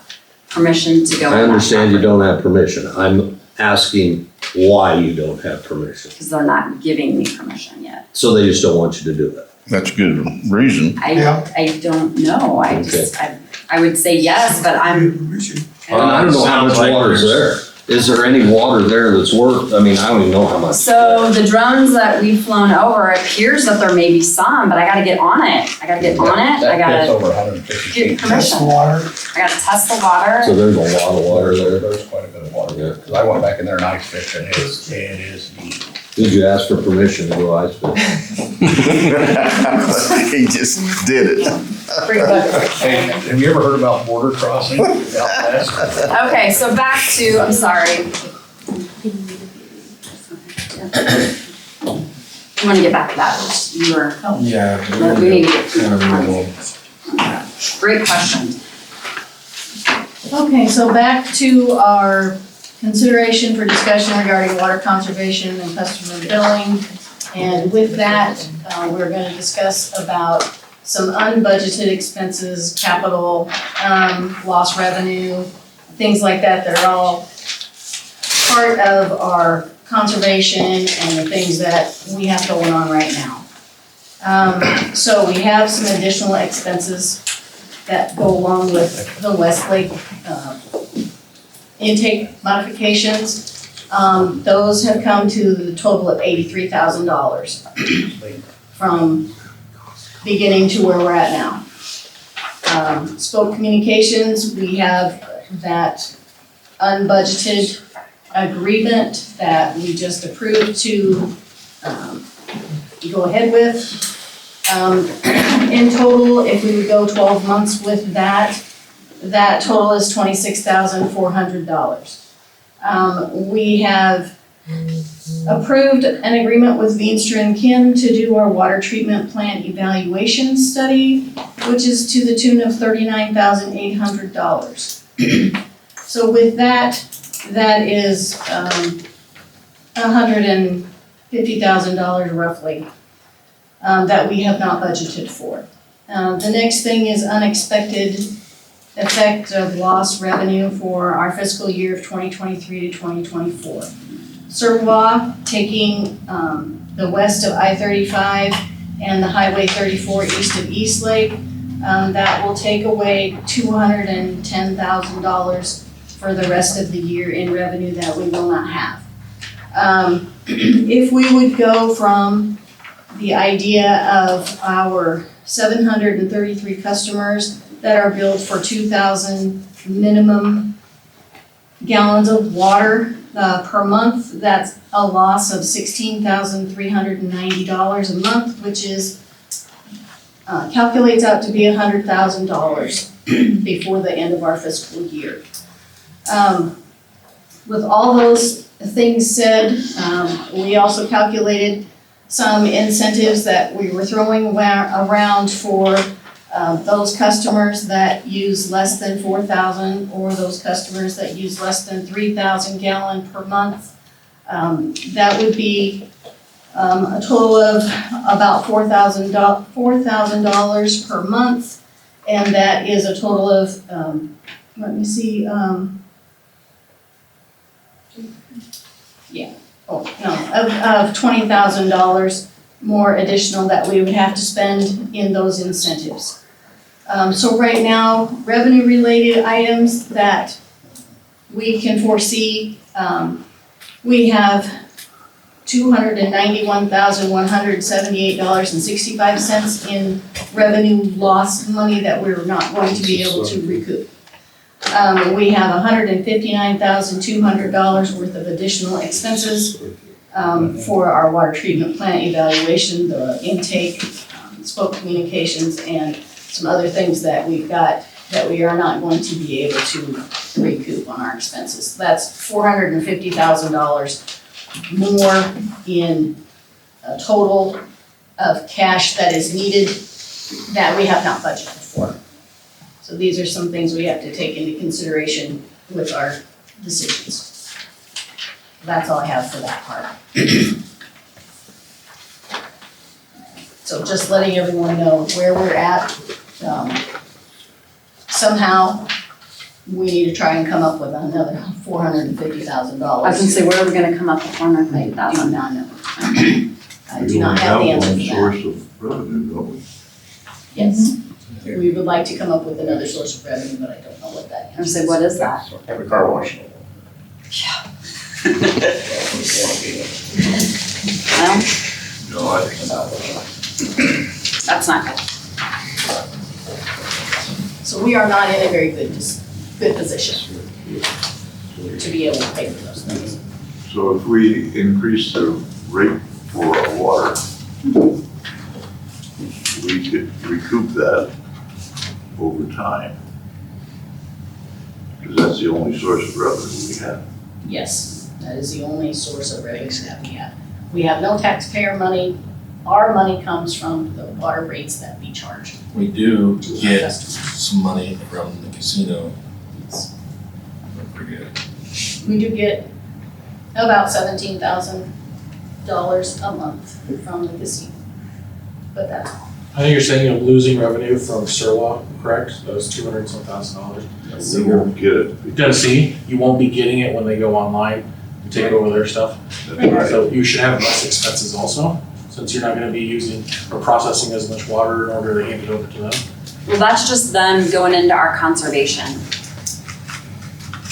permission to go on I that understand you property don't have permission, I'm asking why you don't have permission. because they're not giving me permission yet. So they just don't want you to do it. That's a good reason. I don't know. I would say yes, but I'm. I don't know how much water is there. Is there any water there that's worth, I mean, I don't even know how much. So the drones that we've flown over, it appears that there may be some, but I gotta get on it. I gotta get on it. I That gets gotta over 150 get feet. Test the permission. water. I gotta test the water. So there's a lot of water there. There's quite a bit of water there, because I went back in there and ice fished and it is deep. Did you ask for permission to go ice fish? He just did it. Hey, have you ever heard about border crossing out west? Okay, so back to, I'm sorry. I wanna get back to that. You were, Yeah. we need to get Kind of removal. great question. Okay, so back to our consideration for discussion regarding water conservation and customer billing. And with that, we're gonna discuss about some unbudgeted expenses, capital, lost revenue, things like that, that are all part of our conservation and the things that we have going on right now. So we have some additional expenses that go along with the Westlake, intake modifications. Those have come to the total of $83,000 from beginning to where we're at now. Spoke Communications, we have that unbudgeted agreement that we just approved to go ahead with. In total, if we would go 12 months with that, that total is $26,400. We have approved an agreement with Veenstra and Kim to do our water treatment plant evaluation study, which is to the tune of $39,800. So with that, that is $150,000 roughly that we have not budgeted for. The next thing is unexpected effect of lost revenue for our fiscal year of 2023 to 2024. Servwa taking the west of I-35 and the Highway 34 east of Eastlake, that will take away $210,000 for the rest of the year in revenue that we will not have. If we would go from the idea of our 733 customers that are billed for 2,000 minimum gallons of water per month, that's a loss of $16,390 a month, which is calculates out to be $100,000 before the end of our fiscal year. With all those things said. We also calculated some incentives that we were throwing around for those customers that use less than 4,000 or those customers that use less than 3,000 gallon per month. That would be a total of about $4,000 per month, and that is a total of, let me see, of $20,000 more additional that we would have to spend in those incentives. So right now, revenue-related items that we can foresee, we have $291,178.65 in revenue loss money that we're not going to be able to recoup. We have $159,200 worth of additional expenses for our water treatment plant evaluation, the intake, spoke communications, and some other things that we've got that we are not going to be able to recoup on our expenses. That's $450,000 more in a total of cash that is needed that we have not budgeted for. So these are some things we have to take into consideration with our decisions. That's all I have for that part. So just letting everyone know where we're at. Somehow, we need to try and come up with another $450,000. I was gonna say, where are we gonna come up with $450,000? I do not know. I do not have the answer to that. Source of revenue, don't we? Yes, we would like to come up with another source of revenue, but I don't know what that is. I was gonna say, what is that? Have a car wash. Well, No, I think that's not good. So we are not in a very good position to be able to pay for those things. so. If we increase the rate for our water, we could recoup that over time. Because that's the only source of revenue we have. Yes, that is the only source of revenue that we have. We have no taxpayer money. Our money comes from the water rates that we charge. We do to our get customers. some money from the casino. Yes. We're pretty good. We do get about $17,000 a month from the casino, but that's all. I think you're saying you're losing revenue from Osceola, correct? Those $200-some-thousand. We won't get it. Tennessee, you won't be getting it when they go online and take over their stuff. So you should have less expenses also, since you're not gonna be using or processing as much water in order to hand it over to them. Well, that's just them going into our conservation.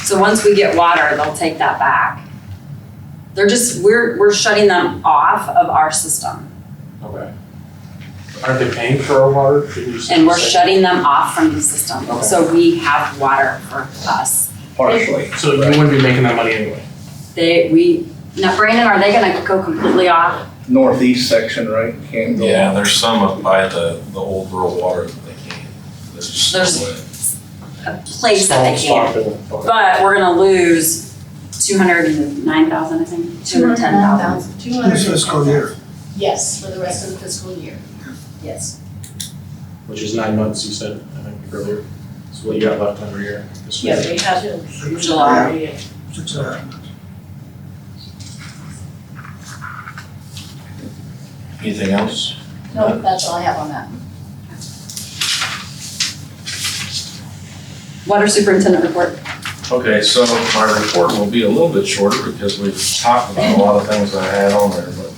So once we get water, they'll take that back. We're shutting them off of our system. Okay. Aren't they paying for our water? And we're shutting them off from the system. Okay. So we have water for us. Partially. So you wouldn't be making that money anyway? Now Brandon, are they gonna go completely off? Northeast section, right? Can't go. Yeah, there's some up by the old rural water that they can't. There's There's- no way. A place that they can. Okay. But we're gonna lose 209,000, I think, 210,000. This fiscal year. Yes, for the rest of the fiscal year. Yes. Which is 9 months, you said, I think earlier. So what you got left under your fiscal year? Yeah, we have July. 6.5 months. Anything else? No, that's all I have on that. Water superintendent report. Okay, so my report will be a little bit shorter because we've talked about a lot of things that I had on there, but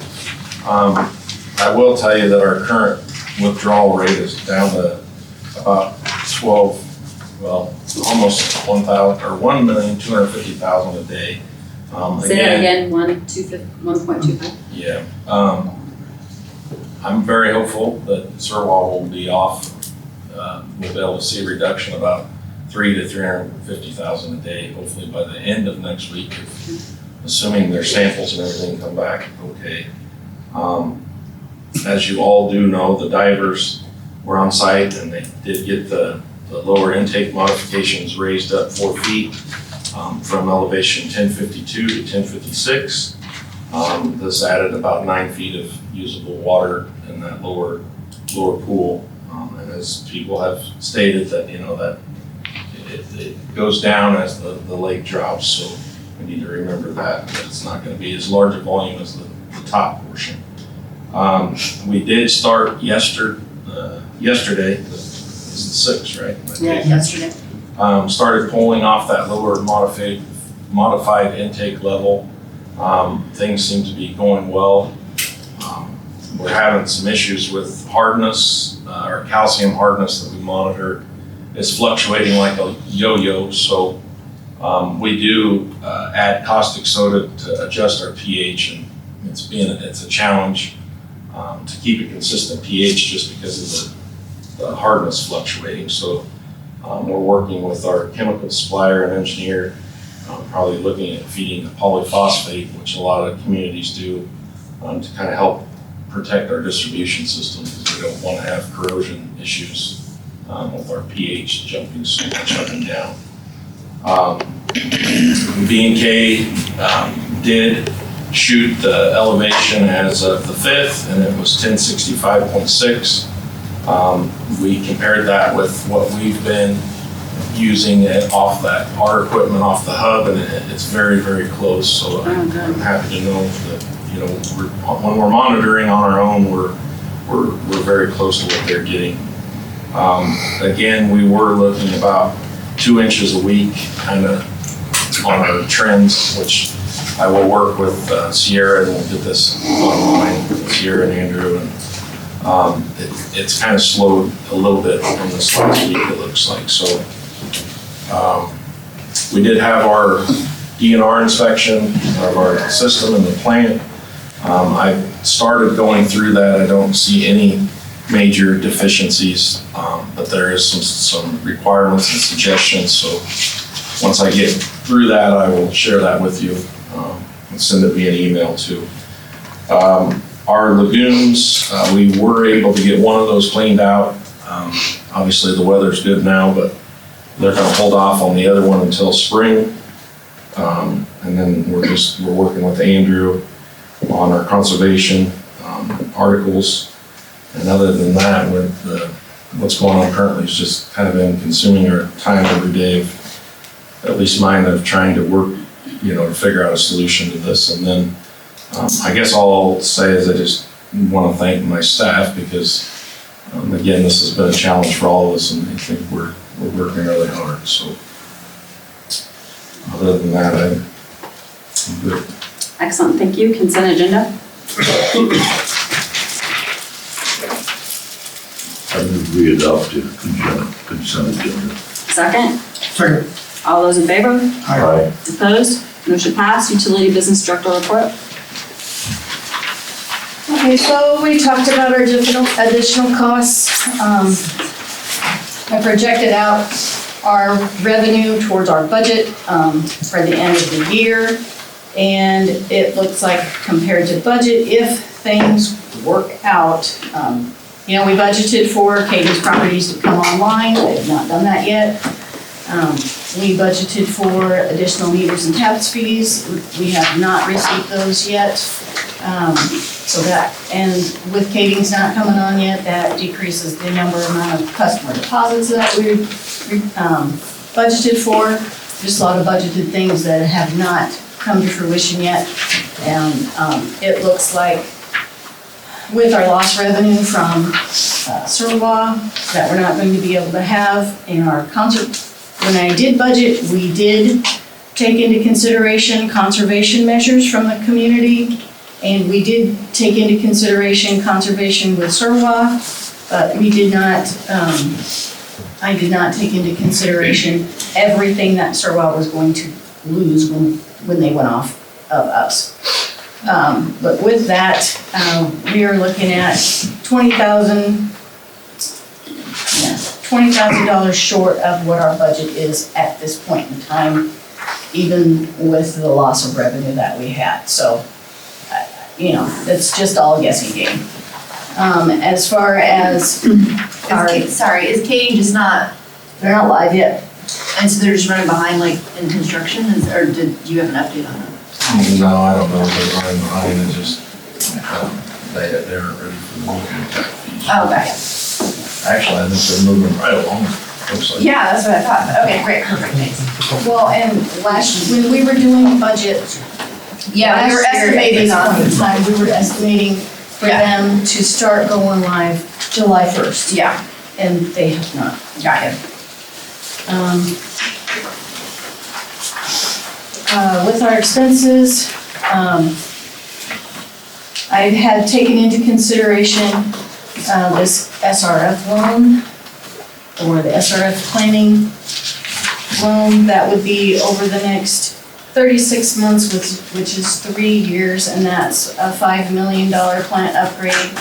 I will tell you that our current withdrawal rate is down to about almost 1,250,000 a day. Say that again, 1.25. Yeah, I'm very hopeful that Sirwall will be off. We'll be able to see a reduction about 300,000 to 350,000 a day, hopefully by the end of next week, assuming their samples and everything come back okay. As you all do know, the divers were on site and they did get the lower intake modifications raised up 4 feet. from elevation 1052 to 1056. This added about 9 feet of usable water in that lower pool. And as people have stated that, that it goes down as the lake drops, so we need to remember that it's not going to be as large a volume as the top portion. We did start yesterday, is the 6th, right? Yeah, yesterday. Started pulling off that lower modified intake level. Things seem to be going well. We're having some issues with hardness, our calcium hardness that we monitor is fluctuating like a yo-yo, so we do add caustic soda to adjust our pH, and it's a challenge to keep a consistent pH just because of the hardness fluctuating. So we're working with our chemical supplier and engineer, probably looking at feeding the polyphosphate, which a lot of communities do, to kind of help protect our distribution system, because we don't want to have corrosion issues with our pH jumping so much up and down. B&K did shoot the elevation as of the 5th, and it was 1065.6. We compared that with what we've been using off our equipment off the hub, and it's very, very close. So I'm happy to know that when we're monitoring on our own, we're very close to what they're getting. Again, we were looking about 2 inches a week, kind of on our trends, which I will work with Sierra, and we'll get this online with Sierra and Andrew, and it's kind of slowed a little bit from this last week, it looks like. So we did have our DNR inspection of our system and the plant. I started going through that. I don't see any major deficiencies, but there is some requirements and suggestions. So once I get through that, I will share that with you and send it via email too. Our lagoons, we were able to get one of those cleaned out. Obviously the weather's good now, but they're going to hold off on the other one until spring. And then we're working with Andrew on our conservation articles. And other than that, what's going on currently is just kind of been consuming our time every day, at least mine, of trying to work, to figure out a solution to this. And then I guess all I'll say is I just want to thank my staff, because again, this has been a challenge for all of us, and I think we're working really hard. So other than that, I'm good. Excellent, thank you. Consent agenda? I move we adopt the consent agenda. Second? Second. All those in favor? Aye. Opposed? Motion passed. Utility Business Director report. Okay, so we talked about our additional costs. I projected out our revenue towards our budget for the end of the year. And it looks like, compared to budget, if things work out, we budgeted for Cadence properties to come online. They have not done that yet. We budgeted for additional meters and taps fees. We have not received those yet. And with Cadence not coming on yet, that decreases the amount of customer deposits that we budgeted for. Just a lot of budgeted things that have not come to fruition yet. And it looks like with our lost revenue from Surwa that we're not going to be able to have in our when I did budget, we did take into consideration conservation measures from the community, and we did take into consideration conservation with Surwa, but we did not, I did not take into consideration everything that Surwa was going to lose when they went off of us. But with that, we are looking at $20,000 short of what our budget is at this point in time, even with the loss of revenue that we had. So, it's just all guessing game. As far as Sorry, is Katie just not? They're not live yet. And so they're just running behind like in construction, or did you have an update on that? No, I don't know if they're running behind, it's just, they aren't ready for the new impact fees. Oh, okay. Actually, I think they're moving right along, looks like. Yeah, that's what I thought. Okay, great, perfect, thanks. Well, and when we were doing budget, yeah, we were estimating on the time, we were estimating for them to start going live July 1st. Yeah. And they have not. Got it. With our expenses, I had taken into consideration this SRF loan, or the SRF planning loan that would be over the next 36 months, which is 3 years, and that's a $5 million plant upgrade.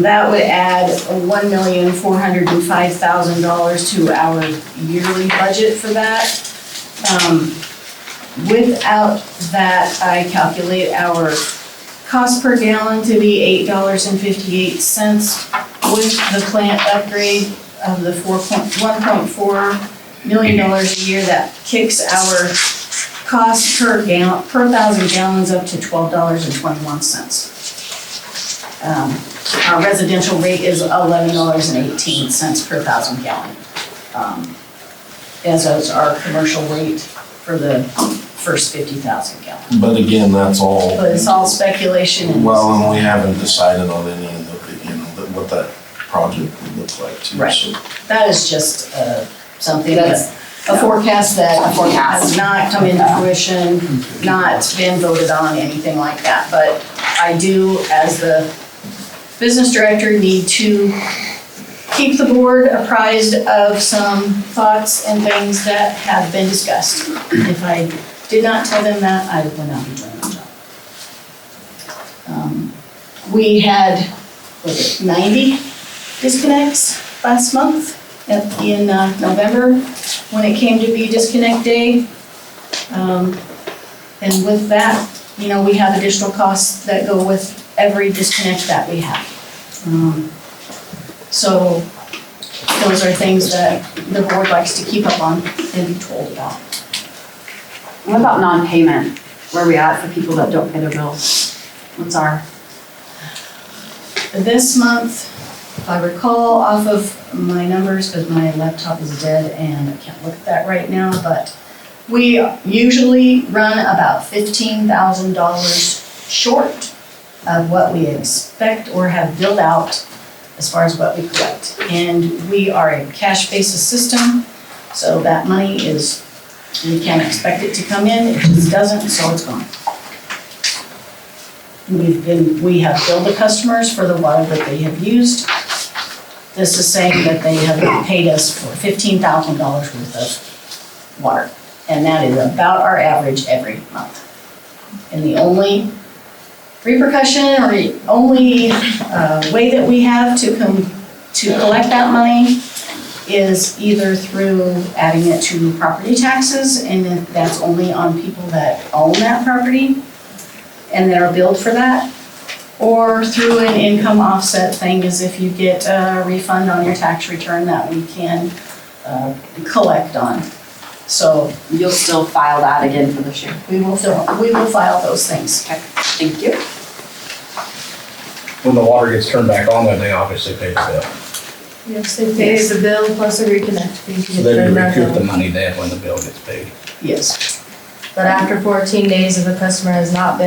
That would add $1,405,000 to our yearly budget for that. Without that, I calculate our cost per gallon to be $8.58 with the plant upgrade of the $1.4 million a year. That kicks our cost per thousand gallons up to $12.21. Our residential rate is $11.18 per thousand gallon. As is our commercial rate for the first 50,000 gallons. But again, that's all. But it's all speculation. Well, and we haven't decided on any of the, what that project would look like too. Right. So That is just something that's a forecast that has not come into fruition, not been voted on, anything like that. But I do, as the business director, need to keep the board apprised of some thoughts and things that have been discussed. If I did not tell them that, I would not be doing my job. We had, 90 disconnects last month in November when it came to be disconnect day. And with that, we have additional costs that go with every disconnect that we have. So those are things that the board likes to keep up on and be told about. What about non-payment? Where are we at for people that don't pay their bills? What's our? This month, if I recall off of my numbers, because my laptop is dead and I can't look at that right now, but we usually run about $15,000 short of what we expect or have billed out as far as what we collect. And we are a cash basis system, so that money we can't expect it to come in, it just doesn't, so it's gone. We have billed the customers for the water that they have used. This is saying that they have paid us for $15,000 worth of water. And that is about our average every month. And the only repercussion or the only way that we have to collect that money is either through adding it to property taxes, and that's only on people that own that property and that are billed for that, or through an income offset thing, as if you get a refund on your tax return that we can collect on. So you'll still file that again for this year? We will file those things. Okay, thank you. When the water gets turned back on, then they obviously pay the bill. Yes, they pay the bill plus a reconnect fee. So they recoup the money then when the bill gets paid. Yes. But after 14 days, if a customer has not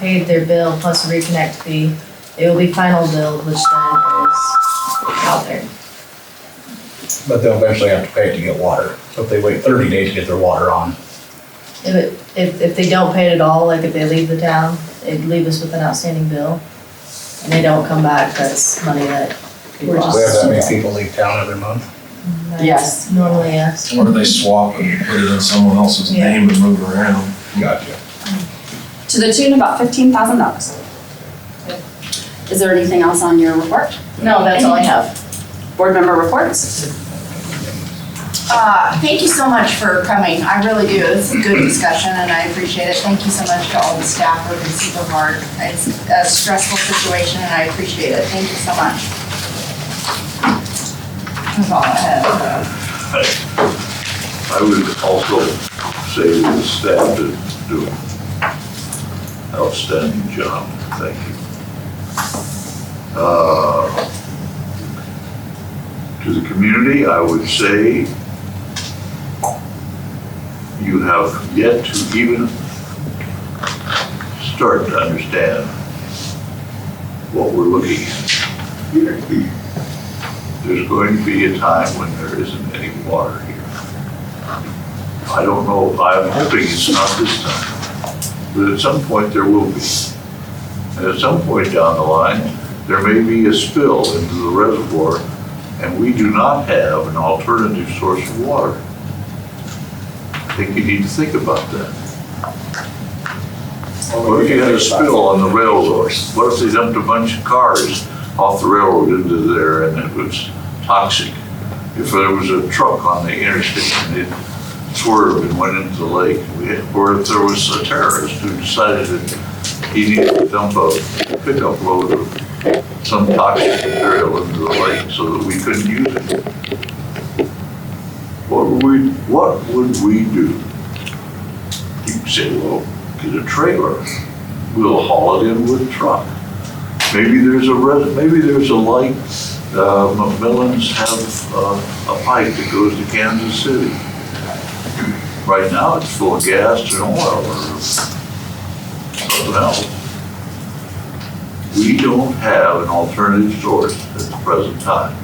paid their bill plus a reconnect fee, it will be final billed, which then is out there. But they'll eventually have to pay it to get water. So if they wait 30 days to get their water on. If they don't pay it at all, like if they leave the town, they'd leave us with an outstanding bill, and they don't come back, that's money that we We have lost. that many people leave town every month. Yes. Normally, yes. or do they swap and put it in someone else's name and move around? Gotcha. To the tune of about $15,000. Is there anything else on your report? No, that's all I have. Board member reports? Thank you so much for coming. I really do. This is a good discussion and I appreciate it. Thank you so much to all the staff working super hard. It's a stressful situation and I appreciate it. Thank you so much. That's all I have. I would also say to the staff to do an outstanding job. Thank you. To the community, I would say you have yet to even start to understand what we're looking at. There's going to be a time when there isn't any water here. I don't know, I'm hoping it's not this time, but at some point there will be. And at some point down the line, there may be a spill into the reservoir, and we do not have an alternative source of water. I think you need to think about that. What if you had a spill on the railroad? What if they dumped a bunch of cars off the railroad into there and it was toxic? If there was a truck on the interstate and it swerved and went into the lake, or if there was a terrorist who decided that he needed to dump a pickup load of some toxic material into the lake so that we couldn't use it. What would we do? You can say, well, get a trailer. We'll haul it in with a truck. Maybe there's a light. McMillan's have a pipe that goes to Kansas City. Right now, it's full of gas and oil or something else. We don't have an alternative source at the present time.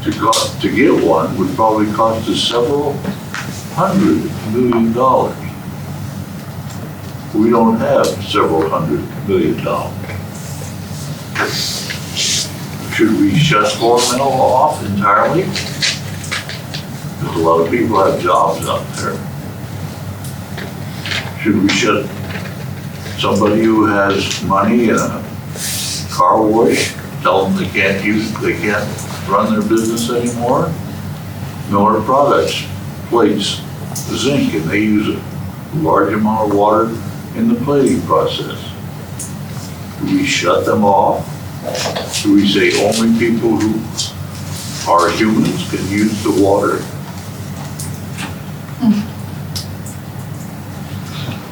To get one would probably cost us several $100 million. We don't have several $100 million. Should we shut Submittal off entirely? Because a lot of people have jobs out there. Should we shut somebody who has money in a car wash, tell them they can't run their business anymore? Miller Products plates zinc, and they use a large amount of water in the plating process. Do we shut them off? Do we say only people who are humans can use the water?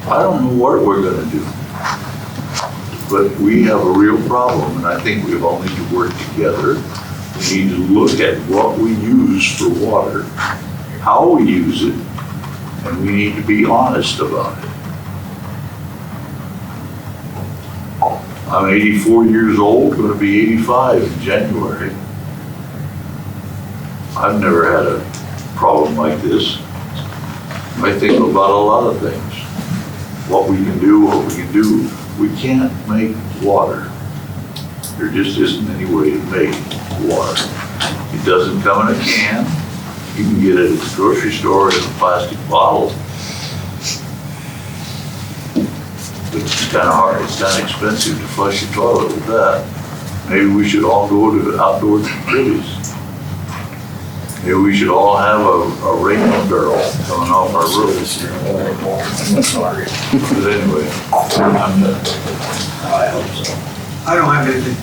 I don't know what we're gonna do, but we have a real problem, and I think we all need to work together. We need to look at what we use for water, how we use it, and we need to be honest about it. I'm 84 years old, going to be 85 in January. I've never had a problem like this. I think about a lot of things. What we can do, what we can do. We can't make water. There just isn't any way to make water. It doesn't come in a can. You can get it at the grocery store in a plastic bottle. But it's kind of hard, it's kind of expensive to flush your toilet with that. Maybe we should all go to outdoor activities. Maybe we should all have a rain barrel coming off our roofs. But anyway, I'm done. I hope so. I don't have anything.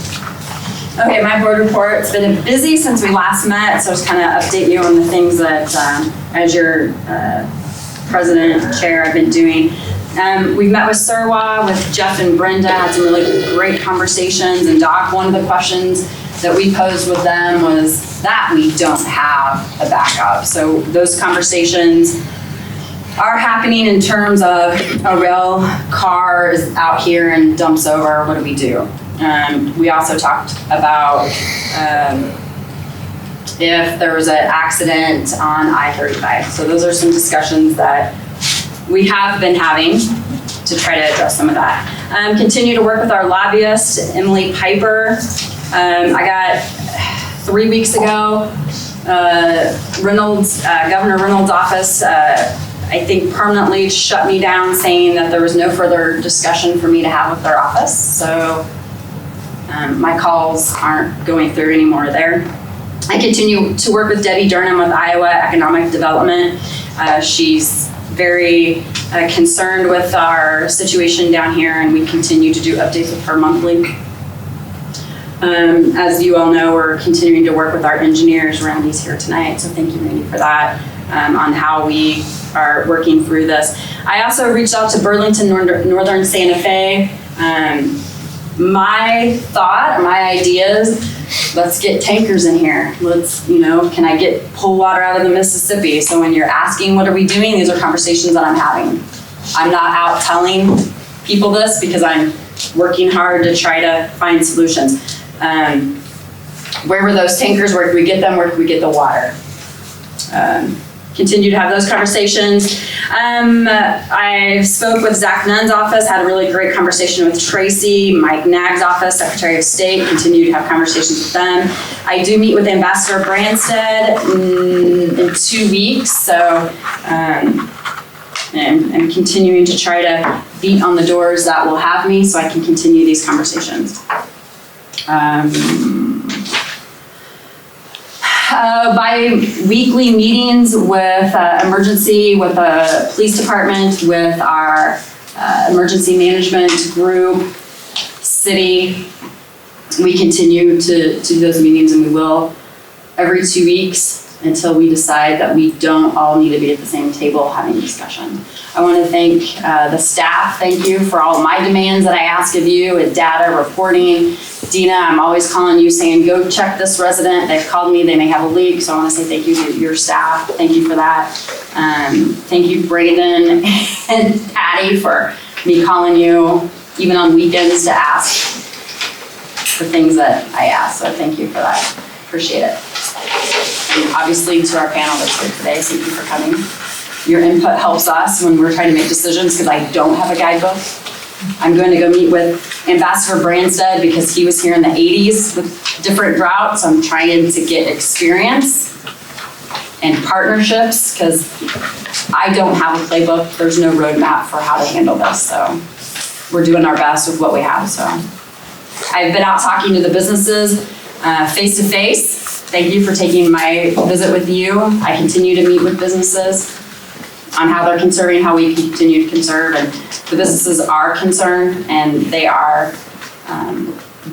Okay, my board report, it's been busy since we last met, so just kind of update you on the things that, as your president, chair, I've been doing. We've met with Surwa, with Jeff and Brenda, had some really great conversations, and Doc, one of the questions that we posed with them was that we don't have a backup. So those conversations are happening in terms of a rail car is out here and dumps over, what do we do? We also talked about if there was an accident on I-35. So those are some discussions that we have been having to try to address some of that. Continue to work with our lobbyist, Emily Piper. I got 3 weeks ago, Governor Reynolds' office, I think permanently shut me down, saying that there was no further discussion for me to have with their office. So my calls aren't going through anymore there. I continue to work with Debbie Durham with Iowa Economic Development. She's very concerned with our situation down here, and we continue to do updates with her monthly. As you all know, we're continuing to work with our engineers. Randy's here tonight, so thank you, Randy, for that. on how we are working through this. I also reached out to Burlington Northern Santa Fe. My thought, my ideas, let's get tankers in here. Let's, can I pull water out of the Mississippi? So when you're asking what are we doing, these are conversations that I'm having. I'm not out telling people this because I'm working hard to try to find solutions. Where were those tankers? Where could we get them? Where could we get the water? Continue to have those conversations. I spoke with Zach Nunn's office, had a really great conversation with Tracy, Mike Nagg's office, Secretary of State, continue to have conversations with them. I do meet with Ambassador Branstad in 2 weeks, so I'm continuing to try to beat on the doors that will have me so I can continue these conversations. Bi-weekly meetings with emergency, with the police department, with our emergency management group, city. We continue to do those meetings, and we will every 2 weeks until we decide that we don't all need to be at the same table having discussion. I want to thank the staff. Thank you for all my demands that I ask of you with data reporting. Dina, I'm always calling you saying, go check this resident. They've called me, they may have a leak. So I want to say thank you to your staff. Thank you for that. Thank you, Brandon and Patty, for me calling you even on weekends to ask the things that I ask. So thank you for that. Appreciate it. And obviously to our panel that's here today, thank you for coming. Your input helps us when we're trying to make decisions because I don't have a guidebook. I'm going to go meet with Ambassador Branstad because he was here in the 80s with different droughts. I'm trying to get experience and partnerships because I don't have a playbook. There's no roadmap for how to handle this. So we're doing our best with what we have. So I've been out talking to the businesses face to face. Thank you for taking my visit with you. I continue to meet with businesses on how they're conserving, how we can continue to conserve, and the businesses are concerned and they are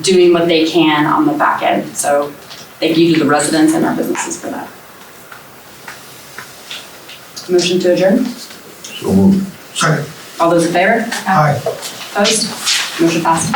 doing what they can on the back end. So thank you to the residents and our businesses for that. Motion to adjourn? So moved. Second. All those in favor? Aye. Opposed? Motion passed.